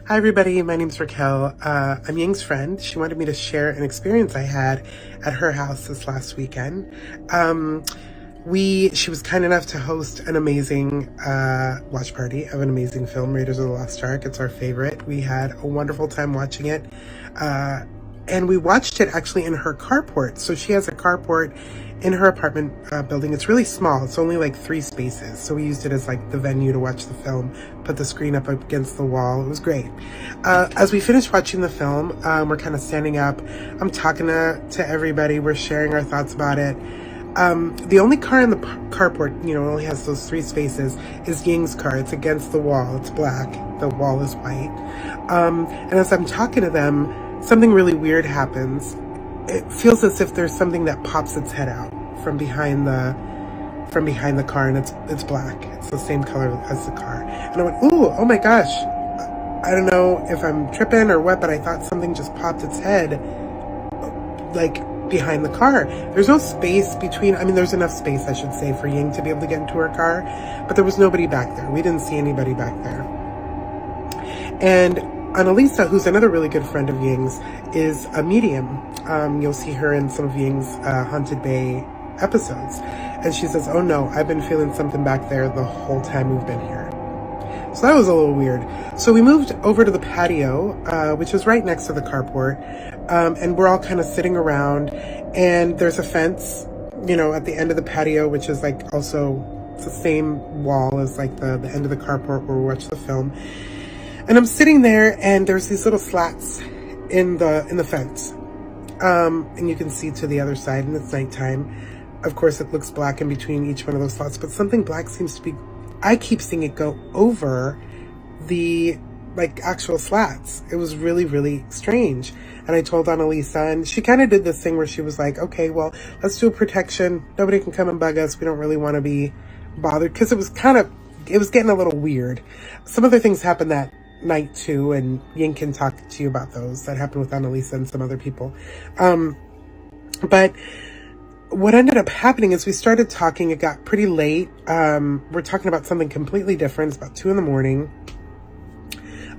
Hi everybody, my name's Raquel. I'm Ying's friend. She wanted me to share an experience I had at her house this last weekend. She was kind enough to host an amazing watch party of an amazing film, Raiders of the Lost Ark. It's our favorite. We had a wonderful time watching it. And we watched it actually in her carport. So she has a carport in her apartment building. It's really small. It's only like 3 spaces. So we used it as like the venue to watch the film, put the screen up against the wall. It was great. As we finished watching the film, we're kind of standing up. I'm talking to everybody. We're sharing our thoughts about it. The only car in the carport, only has those 3 spaces, is Ying's car. It's against the wall. It's black. The wall is white. And as I'm talking to them, something really weird happens. It feels as if there's something that pops its head out from behind the car, and it's black. It's the same color as the car. And I went, ooh, oh my gosh. I don't know if I'm tripping or what, but I thought something just popped its head, like, behind the car. There's no space between, there's enough space, I should say, for Ying to be able to get into her car, but there was nobody back there. We didn't see anybody back there. And Annalisa, who's another really good friend of Ying's, is a medium. You'll see her in some of Ying's Haunted Bay episodes. And she says, oh no, I've been feeling something back there the whole time we've been here. So that was a little weird. So we moved over to the patio, which is right next to the carport. And we're all kind of sitting around, and there's a fence, at the end of the patio, which is like also, it's the same wall as like the end of the carport where we watch the film. And I'm sitting there, and there's these little slats in the fence. And you can see to the other side, and it's nighttime. Of course, it looks black in between each one of those slats, but something black seems to be, I keep seeing it go over the, like, actual slats. It was really, really strange. And I told Annalisa, and she kind of did this thing where she was like, okay, well, let's do a protection. Nobody can come and bug us. We don't really want to be bothered, because it was getting a little weird. Some other things happened that night too, and Ying can talk to you about those that happened with Annalisa and some other people. But what ended up happening is we started talking. It got pretty late. We're talking about something completely different. It's about 2 a.m.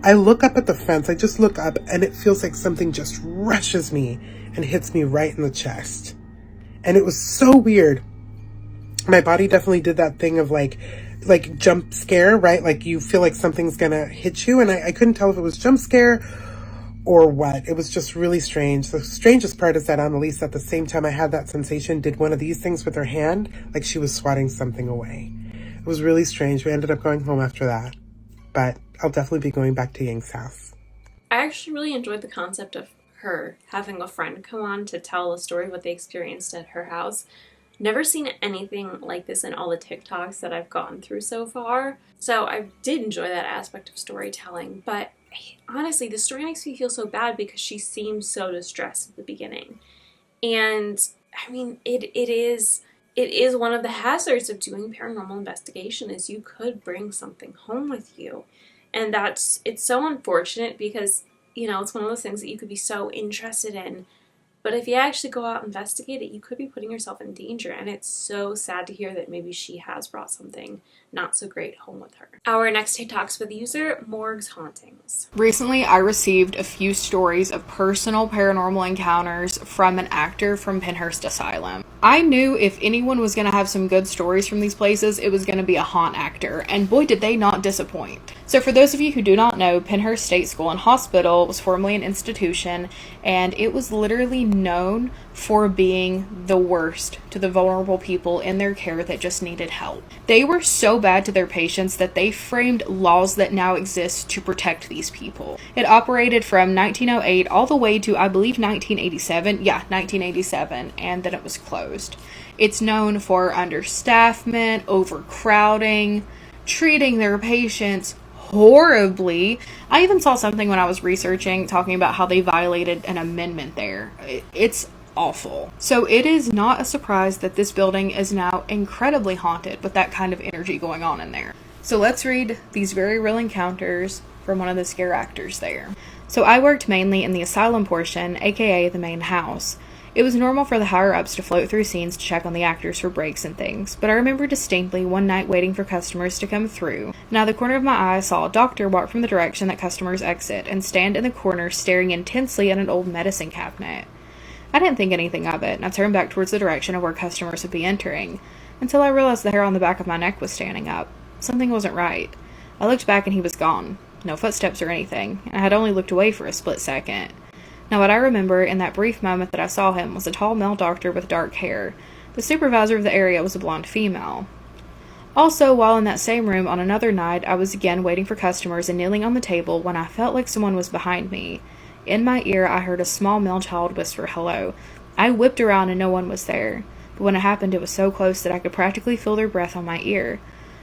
I look up at the fence. I just look up, and it feels like something just rushes me and hits me right in the chest. And it was so weird. My body definitely did that thing of like jump scare, right? Like you feel like something's gonna hit you, and I couldn't tell if it was jump scare or what. It was just really strange. The strangest part is that Annalisa, at the same time I had that sensation, did one of these things with her hand, like she was swatting something away. It was really strange. We ended up going home after that, but I'll definitely be going back to Ying's house. I actually really enjoyed the concept of her having a friend come on to tell a story of what they experienced at her house. Never seen anything like this in all the TikToks that I've gone through so far. So I did enjoy that aspect of storytelling, but honestly, the story makes me feel so bad because she seemed so distressed at the beginning. And it is one of the hazards of doing paranormal investigation is you could bring something home with you. And it's so unfortunate because, it's one of those things that you could be so interested in. But if you actually go out and investigate it, you could be putting yourself in danger. And it's so sad to hear that maybe she has brought something not so great home with her. Our next TikTok's with the user, Morgue's Hauntings. Recently, I received a few stories of personal paranormal encounters from an actor from Pennhurst Asylum. I knew if anyone was going to have some good stories from these places, it was going to be a haunt actor, and boy did they not disappoint. So for those of you who do not know, Pennhurst State School and Hospital was formerly an institution, and it was literally known for being the worst to the vulnerable people in their care that just needed help. They were so bad to their patients that they framed laws that now exist to protect these people. It operated from 1908 all the way to, I believe, 1987. Yeah, 1987, and then it was closed. It's known for understaffment, overcrowding, treating their patients horribly. I even saw something when I was researching talking about how they violated an amendment there. It's awful. So it is not a surprise that this building is now incredibly haunted with that kind of energy going on in there. So let's read these very real encounters from one of the scare actors there. So I worked mainly in the asylum portion, aka the main house. It was normal for the higher-ups to float through scenes to check on the actors for breaks and things, but I remember distinctly one night waiting for customers to come through, and out of the corner of my eye I saw a doctor walk from the direction that customers exit and stand in the corner staring intensely at an old medicine cabinet. I didn't think anything of it, and I turned back towards the direction of where customers would be entering, until I realized the hair on the back of my neck was standing up. Something wasn't right. I looked back and he was gone. No footsteps or anything, and I had only looked away for a split second. Now what I remember in that brief moment that I saw him was a tall male doctor with dark hair. The supervisor of the area was a blonde female. Also, while in that same room on another night, I was again waiting for customers and kneeling on the table when I felt like someone was behind me. In my ear, I heard a small male child whisper hello. I whipped around and no one was there, but when it happened it was so close that I could practically feel their breath on my ear.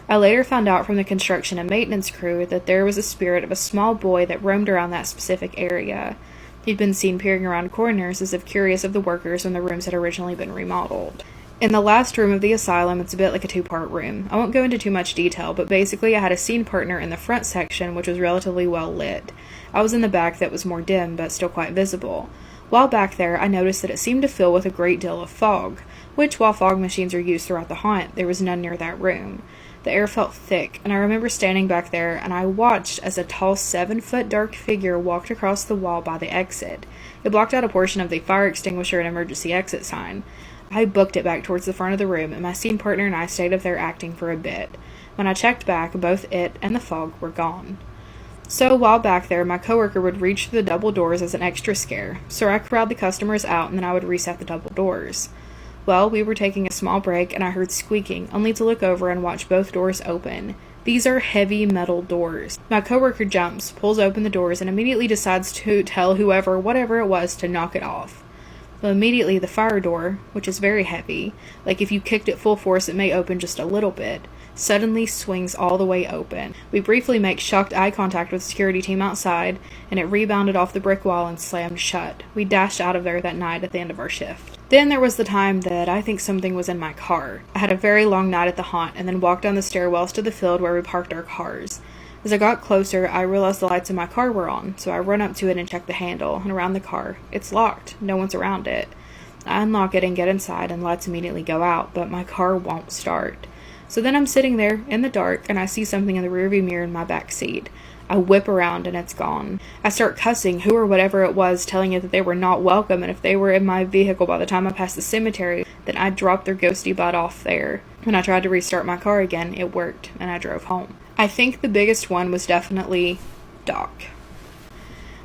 I later found out from the construction and maintenance crew that there was a spirit of a small boy that roamed around that specific area. He'd been seen peering around corners as if curious of the workers when the rooms had originally been remodeled. In the last room of the asylum, it's a bit like a two-part room. I won't go into too much detail, but basically I had a scene partner in the front section, which was relatively well lit. I was in the back that was more dim, but still quite visible. While back there, I noticed that it seemed to fill with a great deal of fog, which, while fog machines are used throughout the haunt, there was none near that room. The air felt thick, and I remember standing back there, and I watched as a tall 7-foot dark figure walked across the wall by the exit. It blocked out a portion of the fire extinguisher and emergency exit sign. I booked it back towards the front of the room, and my scene partner and I stayed up there acting for a bit. When I checked back, both it and the fog were gone. So, while back there, my coworker would reach for the double doors as an extra scare, so I corralled the customers out and then I would reset the double doors. Well, we were taking a small break and I heard squeaking, only to look over and watch both doors open. These are heavy metal doors. My coworker jumps, pulls open the doors, and immediately decides to tell whatever it was, to knock it off. Well, immediately the fire door, which is very heavy, like if you kicked it full force it may open just a little bit, suddenly swings all the way open. We briefly make shocked eye contact with the security team outside, and it rebounded off the brick wall and slammed shut. We dashed out of there that night at the end of our shift. Then there was the time that I think something was in my car. I had a very long night at the haunt and then walked down the stairwells to the field where we parked our cars. As I got closer, I realized the lights in my car were on, so I run up to it and check the handle, and around the car. It's locked. No one's around it. I unlock it and get inside, and lights immediately go out, but my car won't start. So then I'm sitting there in the dark, and I see something in the rearview mirror in my back seat. I whip around and it's gone. I start cussing who or whatever it was, telling it that they were not welcome, and if they were in my vehicle by the time I passed the cemetery, then I'd drop their ghosty butt off there. When I tried to restart my car again, it worked, and I drove home. I think the biggest one was definitely Doc.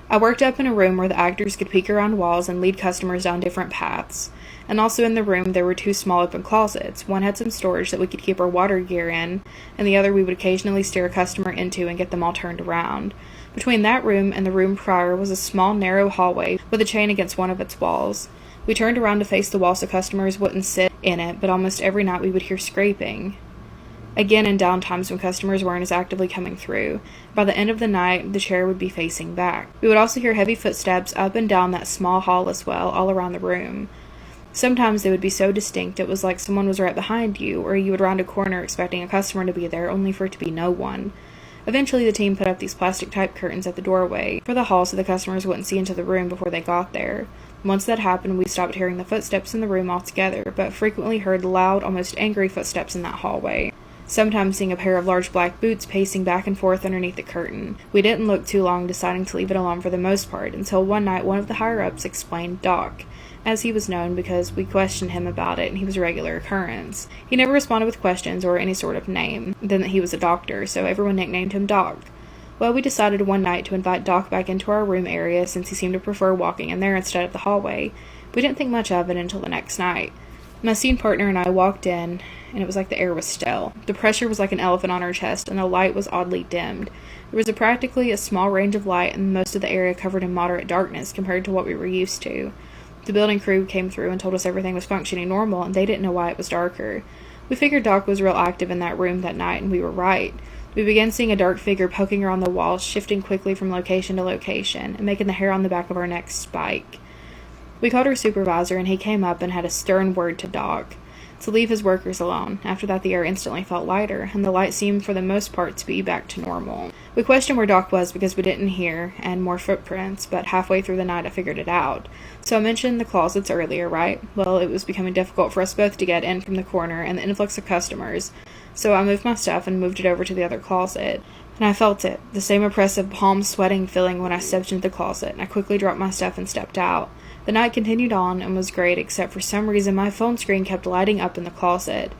I worked up in a room where the actors could peek around walls and lead customers down different paths. And also in the room there were two small open closets. One had some storage that we could keep our water gear in, and the other we would occasionally steer a customer into and get them all turned around. Between that room and the room prior was a small narrow hallway with a chain against one of its walls. We turned around to face the wall so customers wouldn't sit in it, but almost every night we would hear scraping. Again, in downtimes when customers weren't as actively coming through. By the end of the night, the chair would be facing back. We would also hear heavy footsteps up and down that small hall as well, all around the room. Sometimes they would be so distinct it was like someone was right behind you, or you would round a corner expecting a customer to be there, only for it to be no one. Eventually the team put up these plastic type curtains at the doorway for the hall so the customers wouldn't see into the room before they got there. Once that happened, we stopped hearing the footsteps in the room altogether, but frequently heard loud, almost angry footsteps in that hallway. Sometimes seeing a pair of large black boots pacing back and forth underneath the curtain. We didn't look too long, deciding to leave it alone for the most part, until one night one of the higher-ups explained Doc, as he was known because we questioned him about it and he was a regular occurrence. He never responded with questions or any sort of name, then that he was a doctor, so everyone nicknamed him Doc. Well, we decided one night to invite Doc back into our room area since he seemed to prefer walking in there instead of the hallway, We didn't think much of it until the next night. My scene partner and I walked in, and it was like the air was still. The pressure was like an elephant on our chest, and the light was oddly dimmed. There was practically a small range of light, and most of the area covered in moderate darkness compared to what we were used to. The building crew came through and told us everything was functioning normal, and they didn't know why it was darker. We figured Doc was real active in that room that night, and we were right. We began seeing a dark figure poking around the walls, shifting quickly from location to location, and making the hair on the back of our necks spike. We called our supervisor, and he came up and had a stern word to Doc to leave his workers alone. After that, the air instantly felt lighter, and the light seemed for the most part to be back to normal. We questioned where Doc was because we didn't hear, and more footprints, but halfway through the night I figured it out. So I mentioned the closets earlier, right? Well, it was becoming difficult for us both to get in from the corner and the influx of customers, so I moved my stuff and moved it over to the other closet. And I felt it, the same oppressive palm-sweating feeling when I stepped into the closet, and I quickly dropped my stuff and stepped out. The night continued on and was great, except for some reason my phone screen kept lighting up in the closet.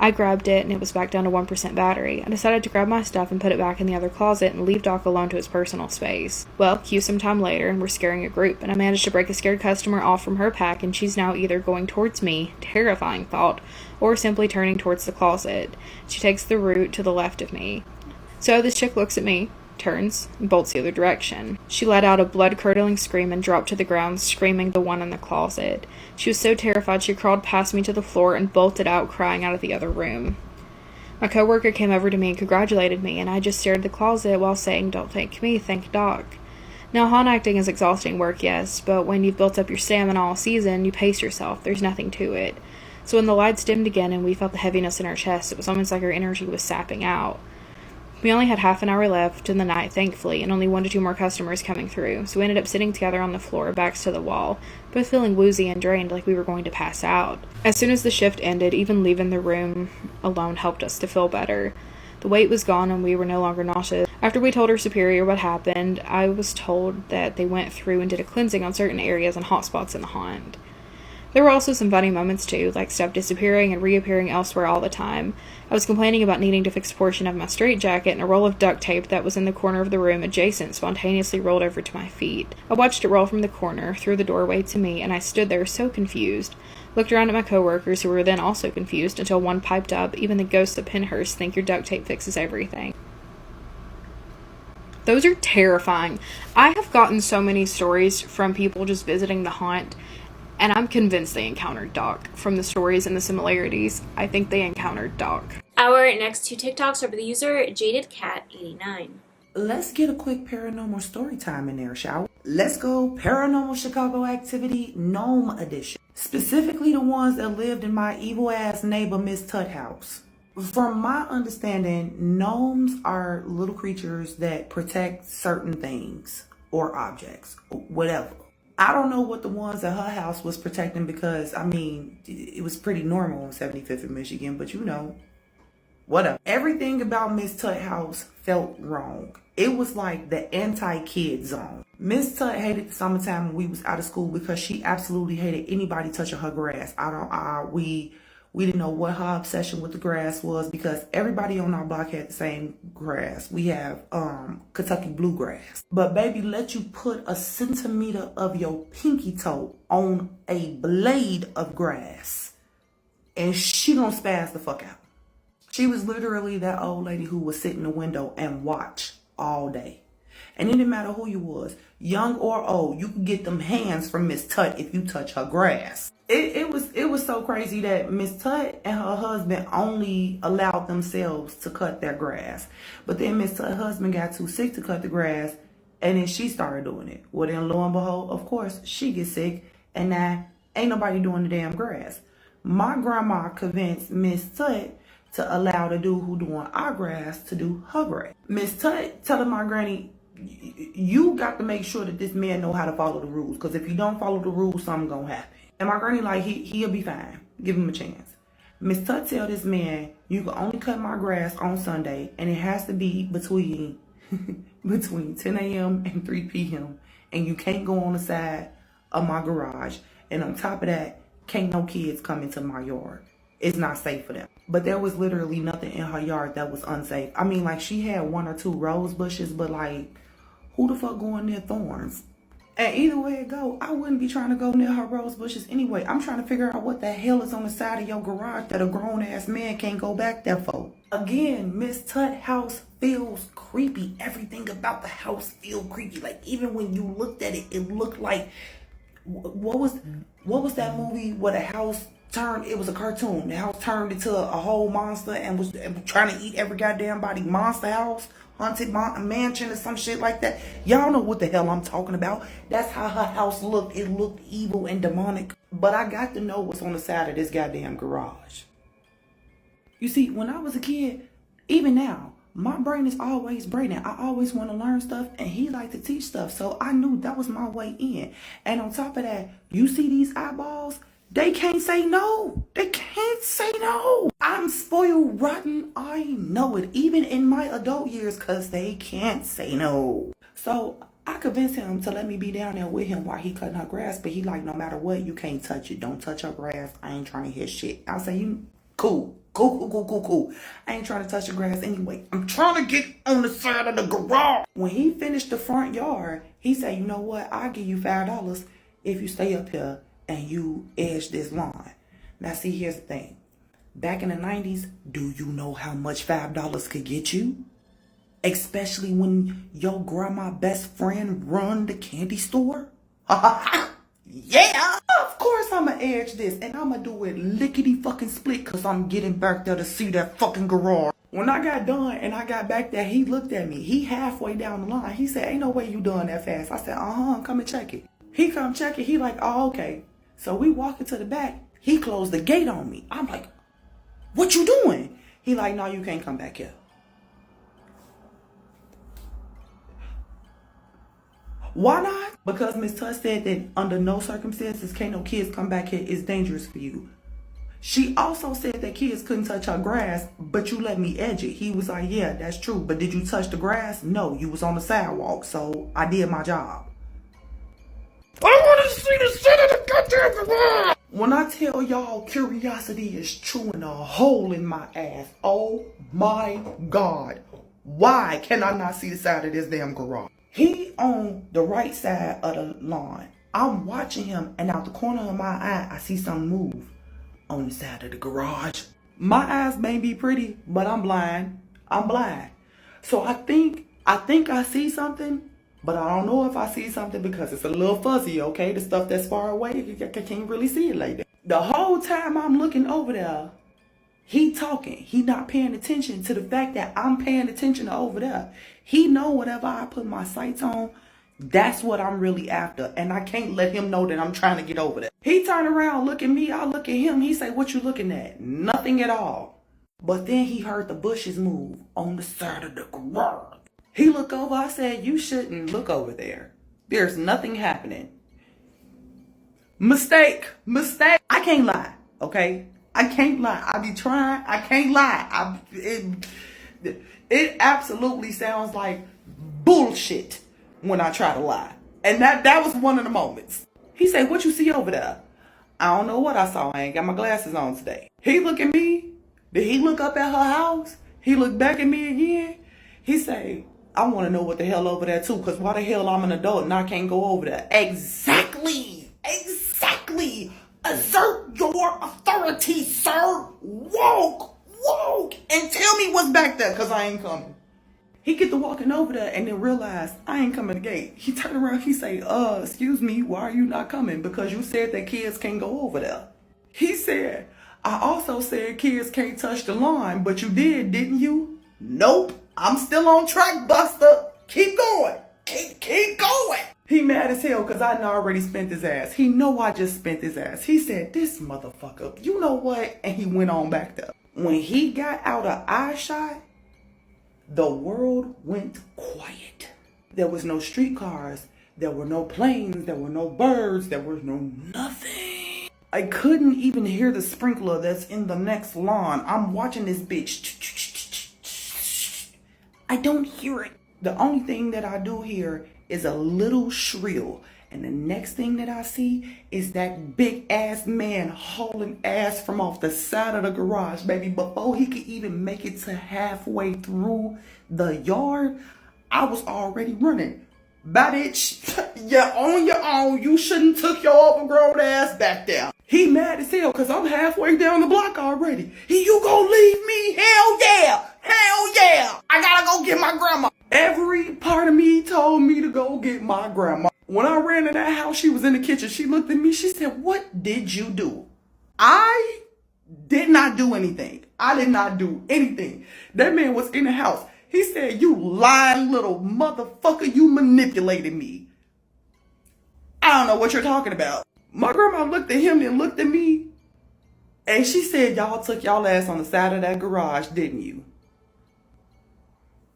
I grabbed it, and it was back down to 1% battery. I decided to grab my stuff and put it back in the other closet and leave Doc alone to his personal space. Well, cue some time later, and we're scaring a group, and I managed to break a scared customer off from her pack, and she's now either going towards me, terrifying thought, or simply turning towards the closet. She takes the route to the left of me. So this chick looks at me, turns, and bolts the other direction. She let out a blood-curdling scream and dropped to the ground, screaming the one in the closet. She was so terrified she crawled past me to the floor and bolted out, crying out of the other room. My coworker came over to me and congratulated me, and I just stared at the closet while saying, "Don't thank me, thank Doc." Now, haunt acting is exhausting work, yes, but when you've built up your stamina all season, you pace yourself. There's nothing to it. So when the lights dimmed again and we felt the heaviness in our chest, it was almost like our energy was sapping out. We only had half an hour left in the night, thankfully, and only 1 to 2 more customers coming through, so we ended up sitting together on the floor, backs to the wall, both feeling woozy and drained like we were going to pass out. As soon as the shift ended, even leaving the room alone helped us to feel better. The weight was gone and we were no longer nauseous. After we told our superior what happened, I was told that they went through and did a cleansing on certain areas and hot spots in the haunt. There were also some funny moments too, like stuff disappearing and reappearing elsewhere all the time. I was complaining about needing to fix a portion of my straitjacket, and a roll of duct tape that was in the corner of the room adjacent spontaneously rolled over to my feet. I watched it roll from the corner, through the doorway to me, and I stood there so confused. Looked around at my coworkers, who were then also confused, until one piped up, "Even the ghosts of Pennhurst think your duct tape fixes everything." Those are terrifying. I have gotten so many stories from people just visiting the haunt, and I'm convinced they encountered Doc. From the stories and the similarities, I think they encountered Doc. Our next 2 TikToks are by the user JadedCat89. Let's get a quick paranormal story time in there, shall we? Let's go Paranormal Chicago Activity Gnome Edition. Specifically the ones that lived in my evil-ass neighbor Miss Tut house. From my understanding, gnomes are little creatures that protect certain things or objects, whatever. I don't know what the ones at her house was protecting because, I mean, it was pretty normal in 75th in Michigan, but you know, whatever. Everything about Miss Tut house felt wrong. It was like the anti-kid zone. Miss Tut hated the summertime when we was out of school because she absolutely hated anybody touching her grass. We didn't know what her obsession with the grass was because everybody on our block had the same grass. We have Kentucky bluegrass. But baby, let you put a centimeter of your pinky toe on a blade of grass and she gonna spaz the fuck out. She was literally that old lady who would sit in the window and watch all day. And it didn't matter who you was, young or old, you could get them hands from Miss Tut if you touch her grass. It was so crazy that Miss Tut and her husband only allowed themselves to cut their grass. But then Miss Tut's husband got too sick to cut the grass, and then she started doing it. Well, then lo and behold, of course, she gets sick, and now ain't nobody doing the damn grass. My grandma convinced Miss Tut to allow the dude who doing our grass to do her grass. Miss Tut telling my granny, you got to make sure that this man know how to follow the rules, because if you don't follow the rules, something gonna happen. And my granny like, he'll be fine. Give him a chance. Miss Tut tell this man, you can only cut my grass on Sunday, and it has to be between 10 a.m. and 3 p.m. And you can't go on the side of my garage. And on top of that, can't no kids come into my yard. It's not safe for them. But there was literally nothing in her yard that was unsafe. I mean, like, she had 1 or 2 rose bushes, but like, who the fuck going near thorns? And either way it go, I wouldn't be trying to go near her rose bushes anyway. I'm trying to figure out what the hell is on the side of your garage that a grown-ass man can't go back there for. Again, Miss Tut house feels creepy. Everything about the house feels creepy. Like, even when you looked at it, it looked like... What was that movie where the house turned... It was a cartoon. The house turned into a whole monster and was trying to eat every goddamn body. Monster House? Haunted Mansion or some shit like that. Y'all know what the hell I'm talking about. That's how her house looked. It looked evil and demonic. But I got to know what's on the side of this goddamn garage. You see, when I was a kid, even now, my brain is always braining. I always want to learn stuff, and he liked to teach stuff. So I knew that was my way in. And on top of that, you see these eyeballs? They can't say no. They can't say no. I'm spoiled rotten. I know it. Even in my adult years, because they can't say no. So I convinced him to let me be down there with him while he cutting her grass. But he like, no matter what, you can't touch it. Don't touch her grass. I ain't trying to hear shit. I say, you cool. Cool. I ain't trying to touch the grass anyway. I'm trying to get on the side of the garage. When he finished the front yard, he said, you know what? I'll give you $5 if you stay up here and you edge this lawn. Now see, here's the thing. Back in the 90s, do you know how much $5 could get you? Especially when your grandma best friend run the candy store? Yeah! Of course I'ma edge this, and I'ma do it lickety fucking split because I'm getting back there to see that fucking garage. When I got done and I got back there, he looked at me. He halfway down the line. He said, ain't no way you done that fast. I said, come and check it. He come check it. He like, oh, okay. So we walk into the back. He closed the gate on me. I'm like, what you doing? He like, no, you can't come back here. Why not? Because Miss Tuss said that under no circumstances can't no kids come back here. It's dangerous for you. She also said that kids couldn't touch her grass, but you let me edge it. He was like, yeah, that's true. But did you touch the grass? No, you was on the sidewalk. So I did my job. I want to see the shit of the goddamn garage. When I tell y'all curiosity is chewing a hole in my ass, oh my God. Why can I not see the side of this damn garage? He on the right side of the lawn. I'm watching him, and out the corner of my eye, I see something move on the side of the garage. My eyes may be pretty, but I'm blind. I'm blind. So I think I see something, but I don't know if I see something because it's a little fuzzy, okay? The stuff that's far away, I can't really see it like that. The whole time I'm looking over there, he talking. He not paying attention to the fact that I'm paying attention to over there. He know whatever I put my sights on, that's what I'm really after. And I can't let him know that I'm trying to get over there. He turn around, look at me, I look at him. He say, what you looking at? Nothing at all. But then he heard the bushes move on the side of the garage. He look over, I said, you shouldn't look over there. There's nothing happening. Mistake. I can't lie, okay? I can't lie. I be trying. I can't lie. It absolutely sounds like bullshit when I try to lie. And that was one of the moments. He said, what you see over there? I don't know what I saw. I ain't got my glasses on today. He look at me. Did he look up at her house? He looked back at me again. He say, I want to know what the hell over there too, because why the hell I'm an adult and I can't go over there? Exactly. Assert your authority, sir. Walk, and tell me what's back there, because I ain't coming. He get to walking over there and then realize I ain't coming to the gate. He turn around, he say, excuse me, why are you not coming? Because you said that kids can't go over there. He said, I also said kids can't touch the lawn, but you did, didn't you? Nope, I'm still on track, Buster. Keep going. Keep going. He mad as hell because I already spent his ass. He know I just spent his ass. He said, this motherfucker, you know what? And he went on back there. When he got out of eye shot, the world went quiet. There was no streetcars. There were no planes. There were no birds. There was no nothing. I couldn't even hear the sprinkler that's in the next lawn. I'm watching this bitch. I don't hear it. The only thing that I do hear is a little shrill. And the next thing that I see is that big ass man hauling ass from off the side of the garage, baby. Before he could even make it to halfway through the yard, I was already running. Bye, bitch. You're on your own. You shouldn't took your overgrown ass back there. He mad as hell because I'm halfway down the block already. You gonna leave me? Hell yeah. Hell yeah. I gotta go get my grandma. Every part of me told me to go get my grandma. When I ran in that house, she was in the kitchen. She looked at me. She said, "What did you do?" I did not do anything. I did not do anything. That man was in the house. He said, "You lying little motherfucker, you manipulated me." I don't know what you're talking about. My grandma looked at him and looked at me. And she said, "Y'all took y'all ass on the side of that garage, didn't you?"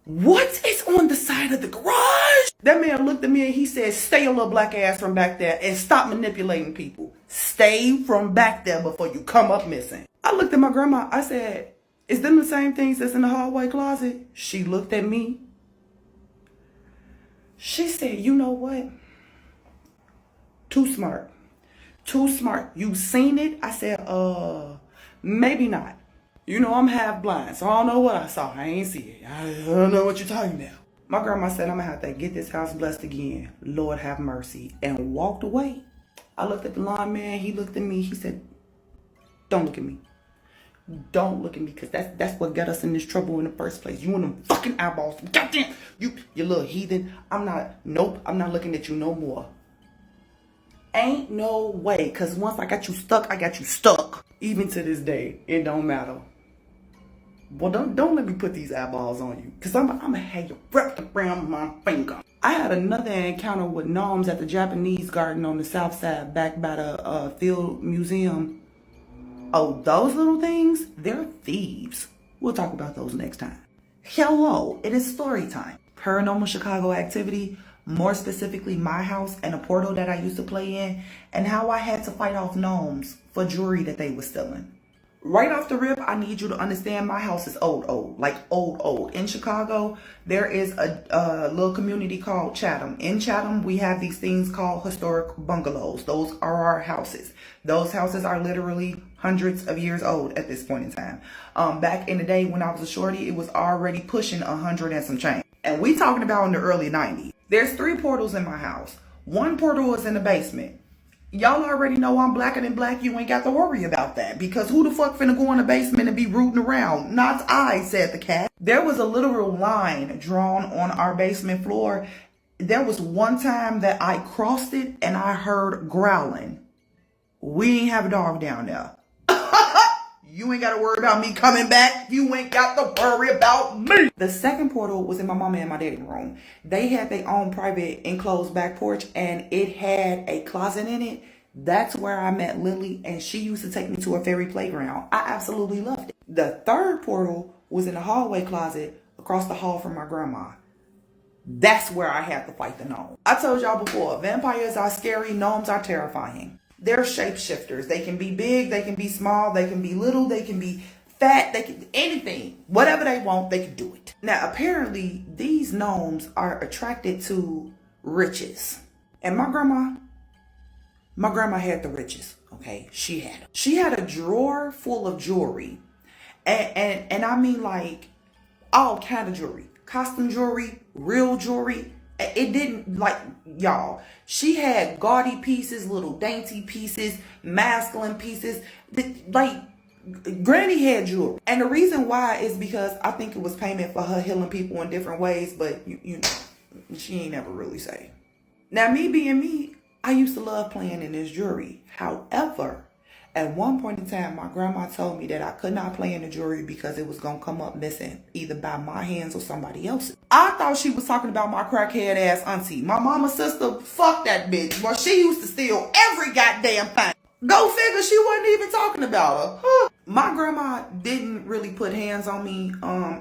What is on the side of the garage? That man looked at me and he said, "Stay your little black ass from back there and stop manipulating people. Stay from back there before you come up missing." I looked at my grandma. I said, "Is them the same things that's in the hallway closet?" She looked at me. She said, "You know what? Too smart. Too smart. You seen it?" I said, maybe not. You know, I'm half blind, so I don't know what I saw. I ain't see it. I don't know what you're talking about. My grandma said, "I'm gonna have to get this house blessed again. Lord have mercy." And walked away. I looked at the lawn man. He looked at me. He said, "Don't look at me. Don't look at me, because that's what got us in this trouble in the first place. You and them fucking eyeballs. Goddamn, you little heathen. I'm not looking at you no more." Ain't no way, because once I got you stuck, I got you stuck. Even to this day, it don't matter. Well, don't let me put these eyeballs on you, because I'm going to have you wrapped around my finger. I had another encounter with gnomes at the Japanese garden on the south side, back by the Field Museum. Oh, those little things, they're thieves. We'll talk about those next time. Hello, it is story time. Paranormal Chicago activity, more specifically my house and a portal that I used to play in, and how I had to fight off gnomes for jewelry that they were stealing. Right off the rip, I need you to understand my house is old. Like old. In Chicago, there is a little community called Chatham. In Chatham, we have these things called historic bungalows. Those are our houses. Those houses are literally hundreds of years old at this point in time. Back in the day when I was a shorty, it was already pushing 100 and some change. And we talking about in the early 90s. There's 3 portals in my house. One portal is in the basement. Y'all already know I'm blacker than black. You ain't got to worry about that, because who the fuck finna go in the basement and be rooting around? Not I, said the cat. There was a literal line drawn on our basement floor. There was one time that I crossed it and I heard growling. We ain't have a dog down there. You ain't got to worry about me coming back. You ain't got to worry about me. The second portal was in my mama and my daddy room. They had their own private enclosed back porch, and it had a closet in it. That's where I met Lily, and she used to take me to a fairy playground. I absolutely loved it. The third portal was in the hallway closet across the hall from my grandma. That's where I had to fight the gnome. I told y'all before, vampires are scary, gnomes are terrifying. They're shapeshifters. They can be big, they can be small, they can be little, they can be fat, they can anything. Whatever they want, they can do it. Now, apparently, these gnomes are attracted to riches. And my grandma had the riches, okay? She had them. She had a drawer full of jewelry. And I mean, like, all kind of jewelry. Costume jewelry, real jewelry. It didn't, like, y'all, she had gaudy pieces, little dainty pieces, masculine pieces, like, Granny had jewelry. And the reason why is because I think it was payment for her healing people in different ways, but, you know, she ain't never really say. Now, me being me, I used to love playing in this jewelry. However, at one point in time, my grandma told me that I could not play in the jewelry because it was going to come up missing, either by my hands or somebody else's. I thought she was talking about my crackhead ass auntie. My mama's sister, fuck that bitch. Well, she used to steal every goddamn thing. Go figure, she wasn't even talking about her. Huh. My grandma didn't really put hands on me.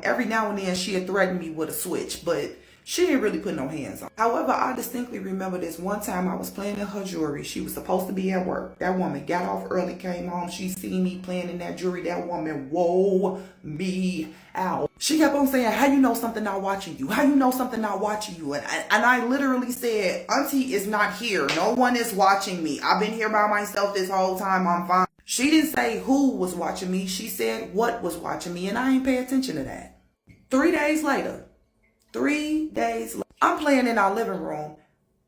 Every now and then she had threatened me with a switch, but she didn't really put no hands on. However, I distinctly remember this one time I was playing in her jewelry. She was supposed to be at work. That woman got off early, came home. She seen me playing in that jewelry. That woman wore me out. She kept on saying, "How you know something not watching you? How you know something not watching you?" And I literally said, "Auntie is not here. No one is watching me. I've been here by myself this whole time. I'm fine." She didn't say who was watching me. She said what was watching me, and I ain't pay attention to that. 3 days later, I'm playing in our living room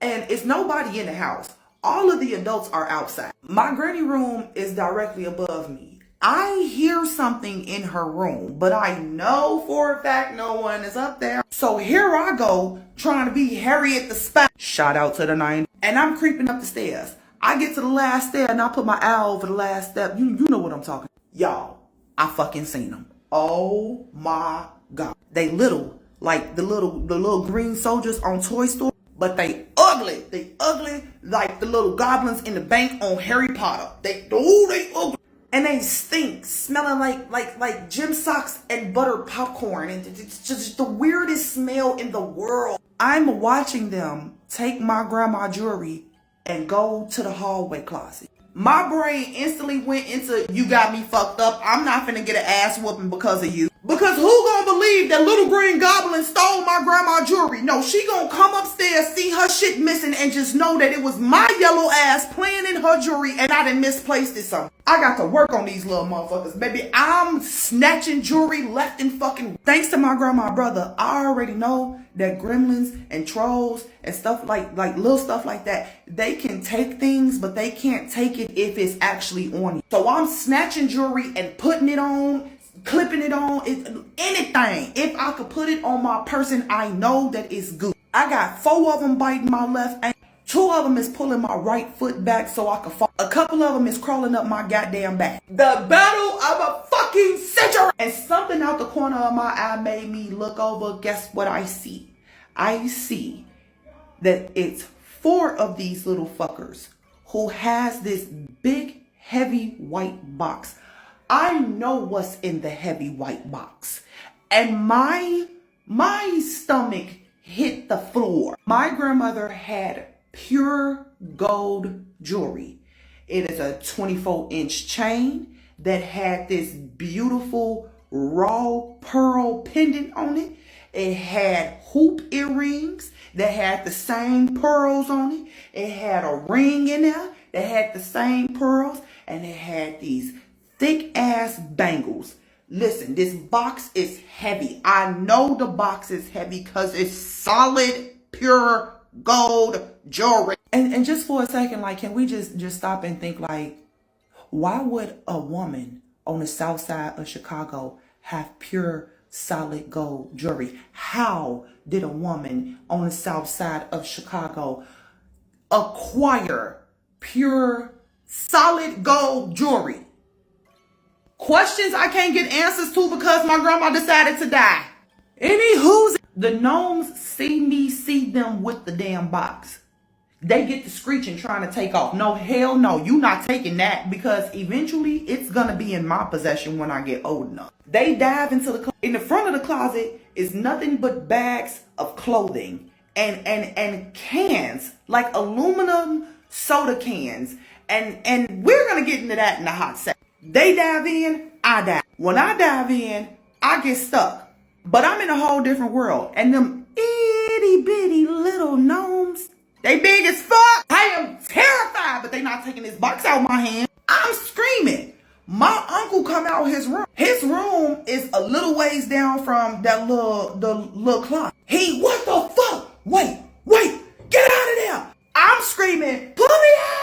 and it's nobody in the house. All of the adults are outside. My granny room is directly above me. I hear something in her room, but I know for a fact no one is up there. So here I go trying to be Harriet the Spy. Shout out to the 90s. And I'm creeping up the stairs. I get to the last stair and I put my eye over the last step. You know what I'm talking about. Y'all, I fucking seen them. Oh my God. They little, like the little green soldiers on Toy Story, but they ugly. They ugly like the little goblins in the bank on Harry Potter. They ugly. And they stink, smelling like gym socks and buttered popcorn. And it's just the weirdest smell in the world. I'm watching them take my grandma jewelry and go to the hallway closet. My brain instantly went into, you got me fucked up. I'm not finna get an ass whooping because of you. Because who gonna believe that little green goblin stole my grandma jewelry? No, she gonna come upstairs, see her shit missing, and just know that it was my yellow ass playing in her jewelry and I done misplaced it somewhere. I got to work on these little motherfuckers. Baby, I'm snatching jewelry left and fucking. Thanks to my grandma brother, I already know that gremlins and trolls and stuff like little stuff like that, they can take things, but they can't take it if it's actually on you. So I'm snatching jewelry and putting it on, clipping it on, anything. If I could put it on my person, I know that it's good. I got 4 of them biting my left ankle. 2 of them is pulling my right foot back so I can fall. A couple of them is crawling up my goddamn back. The battle of a fucking century. And something out the corner of my eye made me look over. Guess what I see? I see that it's 4 of these little fuckers who has this big, heavy white box. I know what's in the heavy white box. And my stomach hit the floor. My grandmother had pure gold jewelry. It is a 24-inch chain that had this beautiful raw pearl pendant on it. It had hoop earrings that had the same pearls on it. It had a ring in there that had the same pearls. And it had these thick ass bangles. Listen, this box is heavy. I know the box is heavy because it's solid, pure gold jewelry. And just for a second, like, can we just stop and think, like, why would a woman on the south side of Chicago have pure solid gold jewelry? How did a woman on the south side of Chicago acquire pure solid gold jewelry? Questions I can't get answers to because my grandma decided to die. Anywho's, the gnomes see them with the damn box. They get to screeching trying to take off. No, hell no, you not taking that because eventually it's gonna be in my possession when I get old enough. They dive into the in the front of the closet is nothing but bags of clothing and cans, like aluminum soda cans. And we're gonna get into that in a hot second. They dive in, I dive. When I dive in, I get stuck. But I'm in a whole different world. And them itty bitty little gnomes, they big as fuck. I am terrified, but they not taking this box out my hand. I'm screaming. My uncle come out his room. His room is a little ways down from that little closet. He, what the fuck? Wait, get out of there. I'm screaming, pull me out.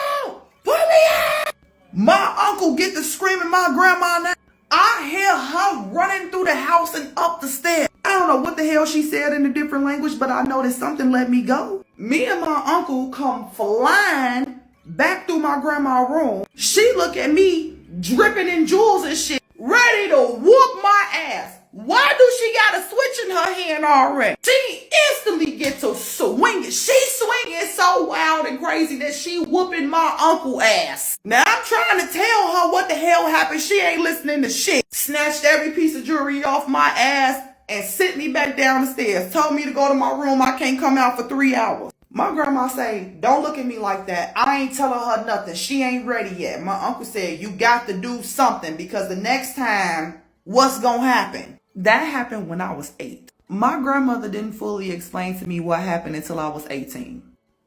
My uncle get to screaming my grandma now. I hear her running through the house and up the stairs. I don't know what the hell she said in a different language, but I know that something let me go. Me and my uncle come flying back through my grandma's room. She look at me dripping in jewels and shit, ready to whoop my ass. Why do she got a switch in her hand already? She instantly gets to swinging. She swinging so wild and crazy that she whooping my uncle ass. Now I'm trying to tell her what the hell happened. She ain't listening to shit. Snatched every piece of jewelry off my ass and sent me back down the stairs. Told me to go to my room. I can't come out for 3 hours. My grandma say, don't look at me like that. I ain't telling her nothing. She ain't ready yet. My uncle said, you got to do something because the next time, what's gonna happen? That happened when I was 8. My grandmother didn't fully explain to me what happened until I was 18.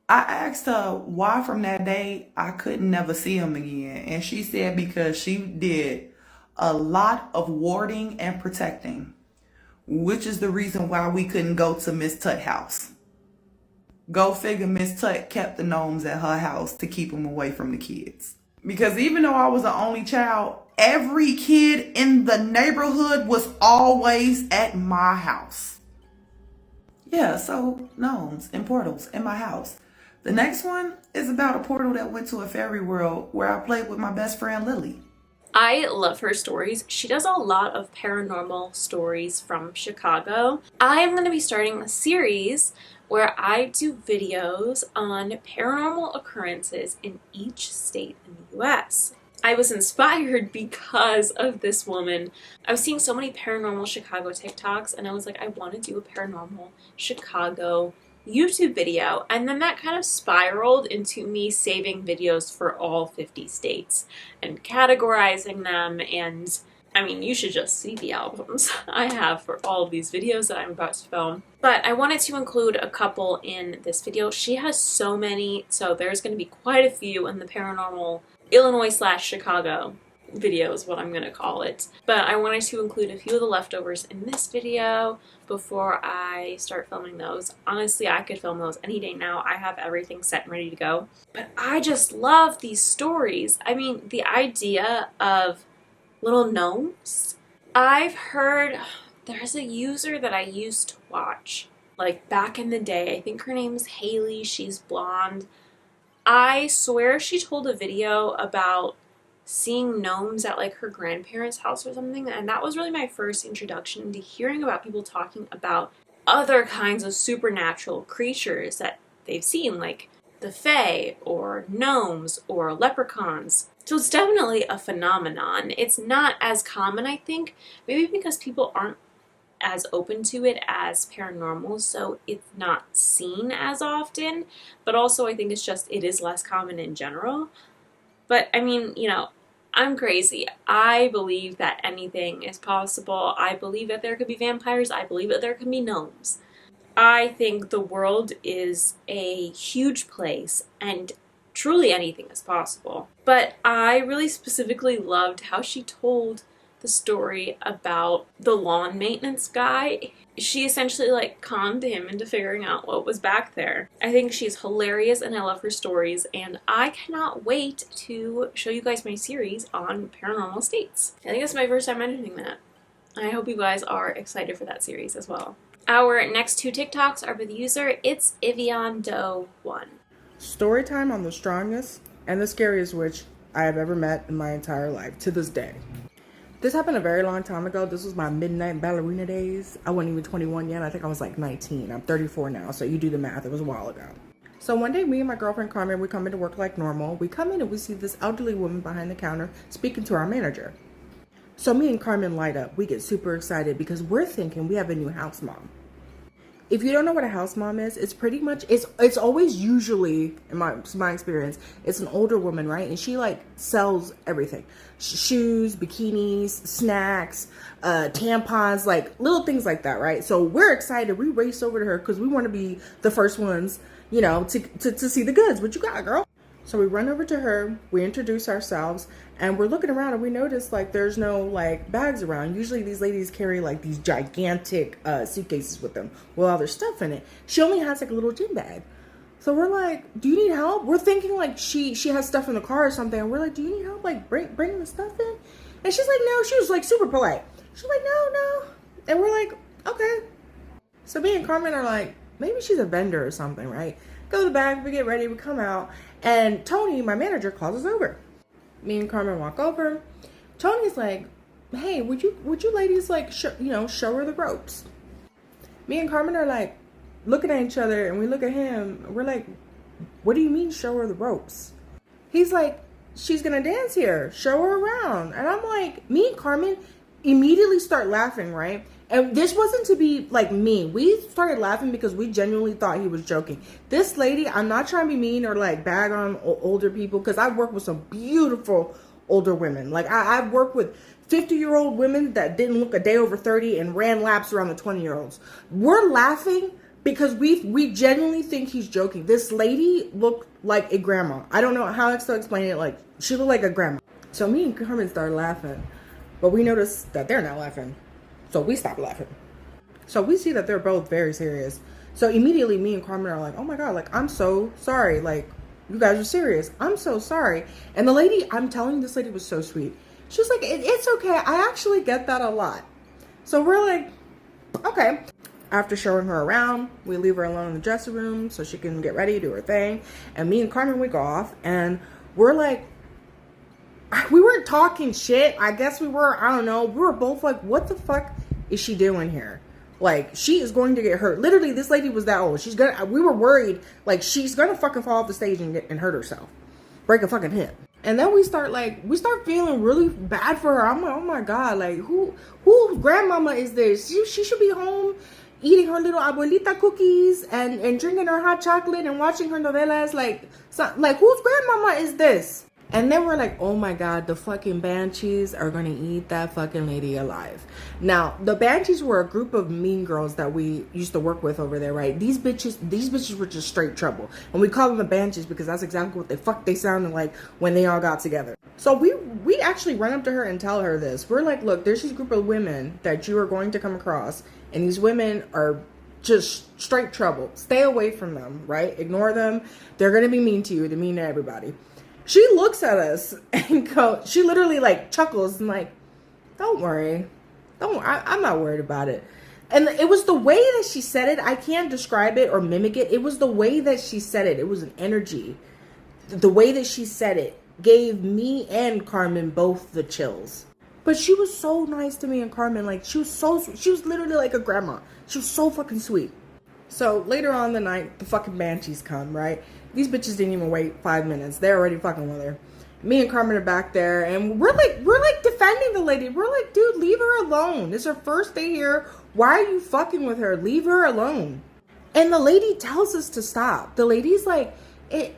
I asked her why from that day I couldn't never see him again. And she said because she did a lot of warding and protecting, which is the reason why we couldn't go to Miss Tut house. Go figure, Miss Tut kept the gnomes at her house to keep them away from the kids. Because even though I was the only child, every kid in the neighborhood was always at my house. Yeah, so gnomes and portals in my house. The next one is about a portal that went to a fairy world where I played with my best friend Lily. I love her stories. She does a lot of paranormal stories from Chicago. I am going to be starting a series where I do videos on paranormal occurrences in each state in the US. I was inspired because of this woman. I was seeing so many paranormal Chicago TikToks and I was like, I want to do a paranormal Chicago YouTube video, and then that kind of spiraled into me saving videos for all 50 states and categorizing them. And I mean, you should just see the albums I have for all of these videos that I'm about to film. But I wanted to include a couple in this video. She has so many, so there's going to be quite a few in the paranormal Illinois/Chicago video is what I'm going to call it. But I wanted to include a few of the leftovers in this video before I start filming those. Honestly, I could film those any day now. I have everything set and ready to go. But I just love these stories. I mean, the idea of little gnomes. I've heard there's a user that I used to watch like back in the day. I think her name's Haley. She's blonde. I swear she told a video about seeing gnomes at like her grandparents' house or something, and that was really my first introduction to hearing about people talking about other kinds of supernatural creatures that they've seen, like the fae or gnomes or leprechauns. So it's definitely a phenomenon. It's not as common, I think, maybe because people aren't as open to it as paranormal, so it's not seen as often, but also I think it's just, it is less common in general. But I mean, you know, I'm crazy. I believe that anything is possible. I believe that there could be vampires. I believe that there could be gnomes. I think the world is a huge place and truly anything is possible. But I really specifically loved how she told the story about the lawn maintenance guy. She essentially like conned him into figuring out what was back there. I think she's hilarious and I love her stories, and I cannot wait to show you guys my series on paranormal states. I think it's my first time mentioning that. I hope you guys are excited for that series as well. Our next two TikToks are with the user It's Ivian Doe 1. Story time on the strongest and the scariest witch I have ever met in my entire life to this day. This happened a very long time ago. This was my midnight ballerina days. I wasn't even 21 yet. I think I was like 19. I'm 34 now, so you do the math. It was a while ago. So one day, me and my girlfriend Carmen, we come into work like normal. We come in and we see this elderly woman behind the counter speaking to our manager. So me and Carmen light up. We get super excited because we're thinking we have a new house mom. If you don't know what a house mom is, it's pretty much, it's always usually, in my experience, it's an older woman, right? And she like sells everything. Shoes, bikinis, snacks, tampons, like little things like that, right? So we're excited. We race over to her because we want to be the first ones, you know, to see the goods. What you got, girl? So we run over to her, we introduce ourselves, and we're looking around and we notice like there's no like bags around. Usually these ladies carry like these gigantic suitcases with them with all their stuff in it. She only has like a little gym bag. So we're like, do you need help? We're thinking like she has stuff in the car or something. And we're like, do you need help like bringing the stuff in? And she's like, no. She was like super polite. She's like, no. And we're like, okay. So me and Carmen are like, maybe she's a vendor or something, right? Go to the back, we get ready, we come out, and Tony, my manager, calls us over. Me and Carmen walk over. Tony's like, hey, would you ladies like show her the ropes? Me and Carmen are like looking at each other, and we look at him. We're like, what do you mean show her the ropes? He's like, she's gonna dance here. Show her around. And I'm like, me and Carmen immediately start laughing, right? And this wasn't to be like mean. We started laughing because we genuinely thought he was joking. This lady, I'm not trying to be mean or like bag on older people, because I've worked with some beautiful older women. Like I've worked with 50-year-old women that didn't look a day over 30 and ran laps around the 20-year-olds. We're laughing because we genuinely think he's joking. This lady looked like a grandma. I don't know how else to explain it. Like she looked like a grandma. So me and Carmen started laughing, but we noticed that they're not laughing. So we stopped laughing. So we see that they're both very serious. So immediately me and Carmen are like, oh my God, like, I'm so sorry. Like, you guys are serious. I'm so sorry. And the lady, I'm telling you, this lady was so sweet. She was like, it's okay. I actually get that a lot. So we're like, okay. After showing her around, we leave her alone in the dressing room so she can get ready, do her thing. And me and Carmen, we go off and we're like, we weren't talking shit. I guess we were, I don't know. We were both like, what the fuck is she doing here? Like, she is going to get hurt. Literally, this lady was that old. We were worried, like, she's gonna fucking fall off the stage and hurt herself. Break a fucking hip. And then we start feeling really bad for her. I'm like, oh my God, like, who grandmama is this? She should be home eating her little abuelita cookies and drinking her hot chocolate and watching her novelas. Like, whose grandmama is this? And then we're like, oh my God, the fucking banshees are gonna eat that fucking lady alive. Now, the banshees were a group of mean girls that we used to work with over there, right? These bitches were just straight trouble. And we call them the banshees because that's exactly what they sounded like when they all got together. So we actually run up to her and tell her this. We're like, look, there's this group of women that you are going to come across, and these women are just straight trouble. Stay away from them, right? Ignore them. They're gonna be mean to you. They're mean to everybody. She looks at us and she literally like chuckles and like, don't worry. I'm not worried about it. And it was the way that she said it. I can't describe it or mimic it. It was the way that she said it. It was an energy. The way that she said it gave me and Carmen both the chills. But she was so nice to me and Carmen. Like, she was so sweet. She was literally like a grandma. She was so fucking sweet. So later on the night, the fucking banshees come, right? These bitches didn't even wait 5 minutes. They're already fucking with her. Me and Carmen are back there, and we're like defending the lady. We're like, dude, leave her alone. It's her first day here. Why are you fucking with her? Leave her alone. And the lady tells us to stop. The lady's like,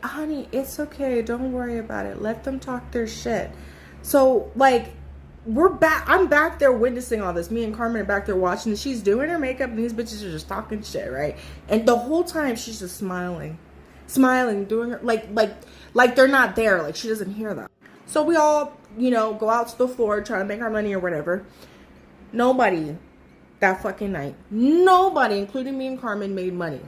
honey, it's okay. Don't worry about it. Let them talk their shit. So, like, I'm back there witnessing all this. Me and Carmen are back there watching. She's doing her makeup, and these bitches are just talking shit, right? And the whole time, she's just smiling, doing her like they're not there, like she doesn't hear them. So we all, go out to the floor, try to make our money or whatever. Nobody that fucking night, nobody, including me and Carmen, made money.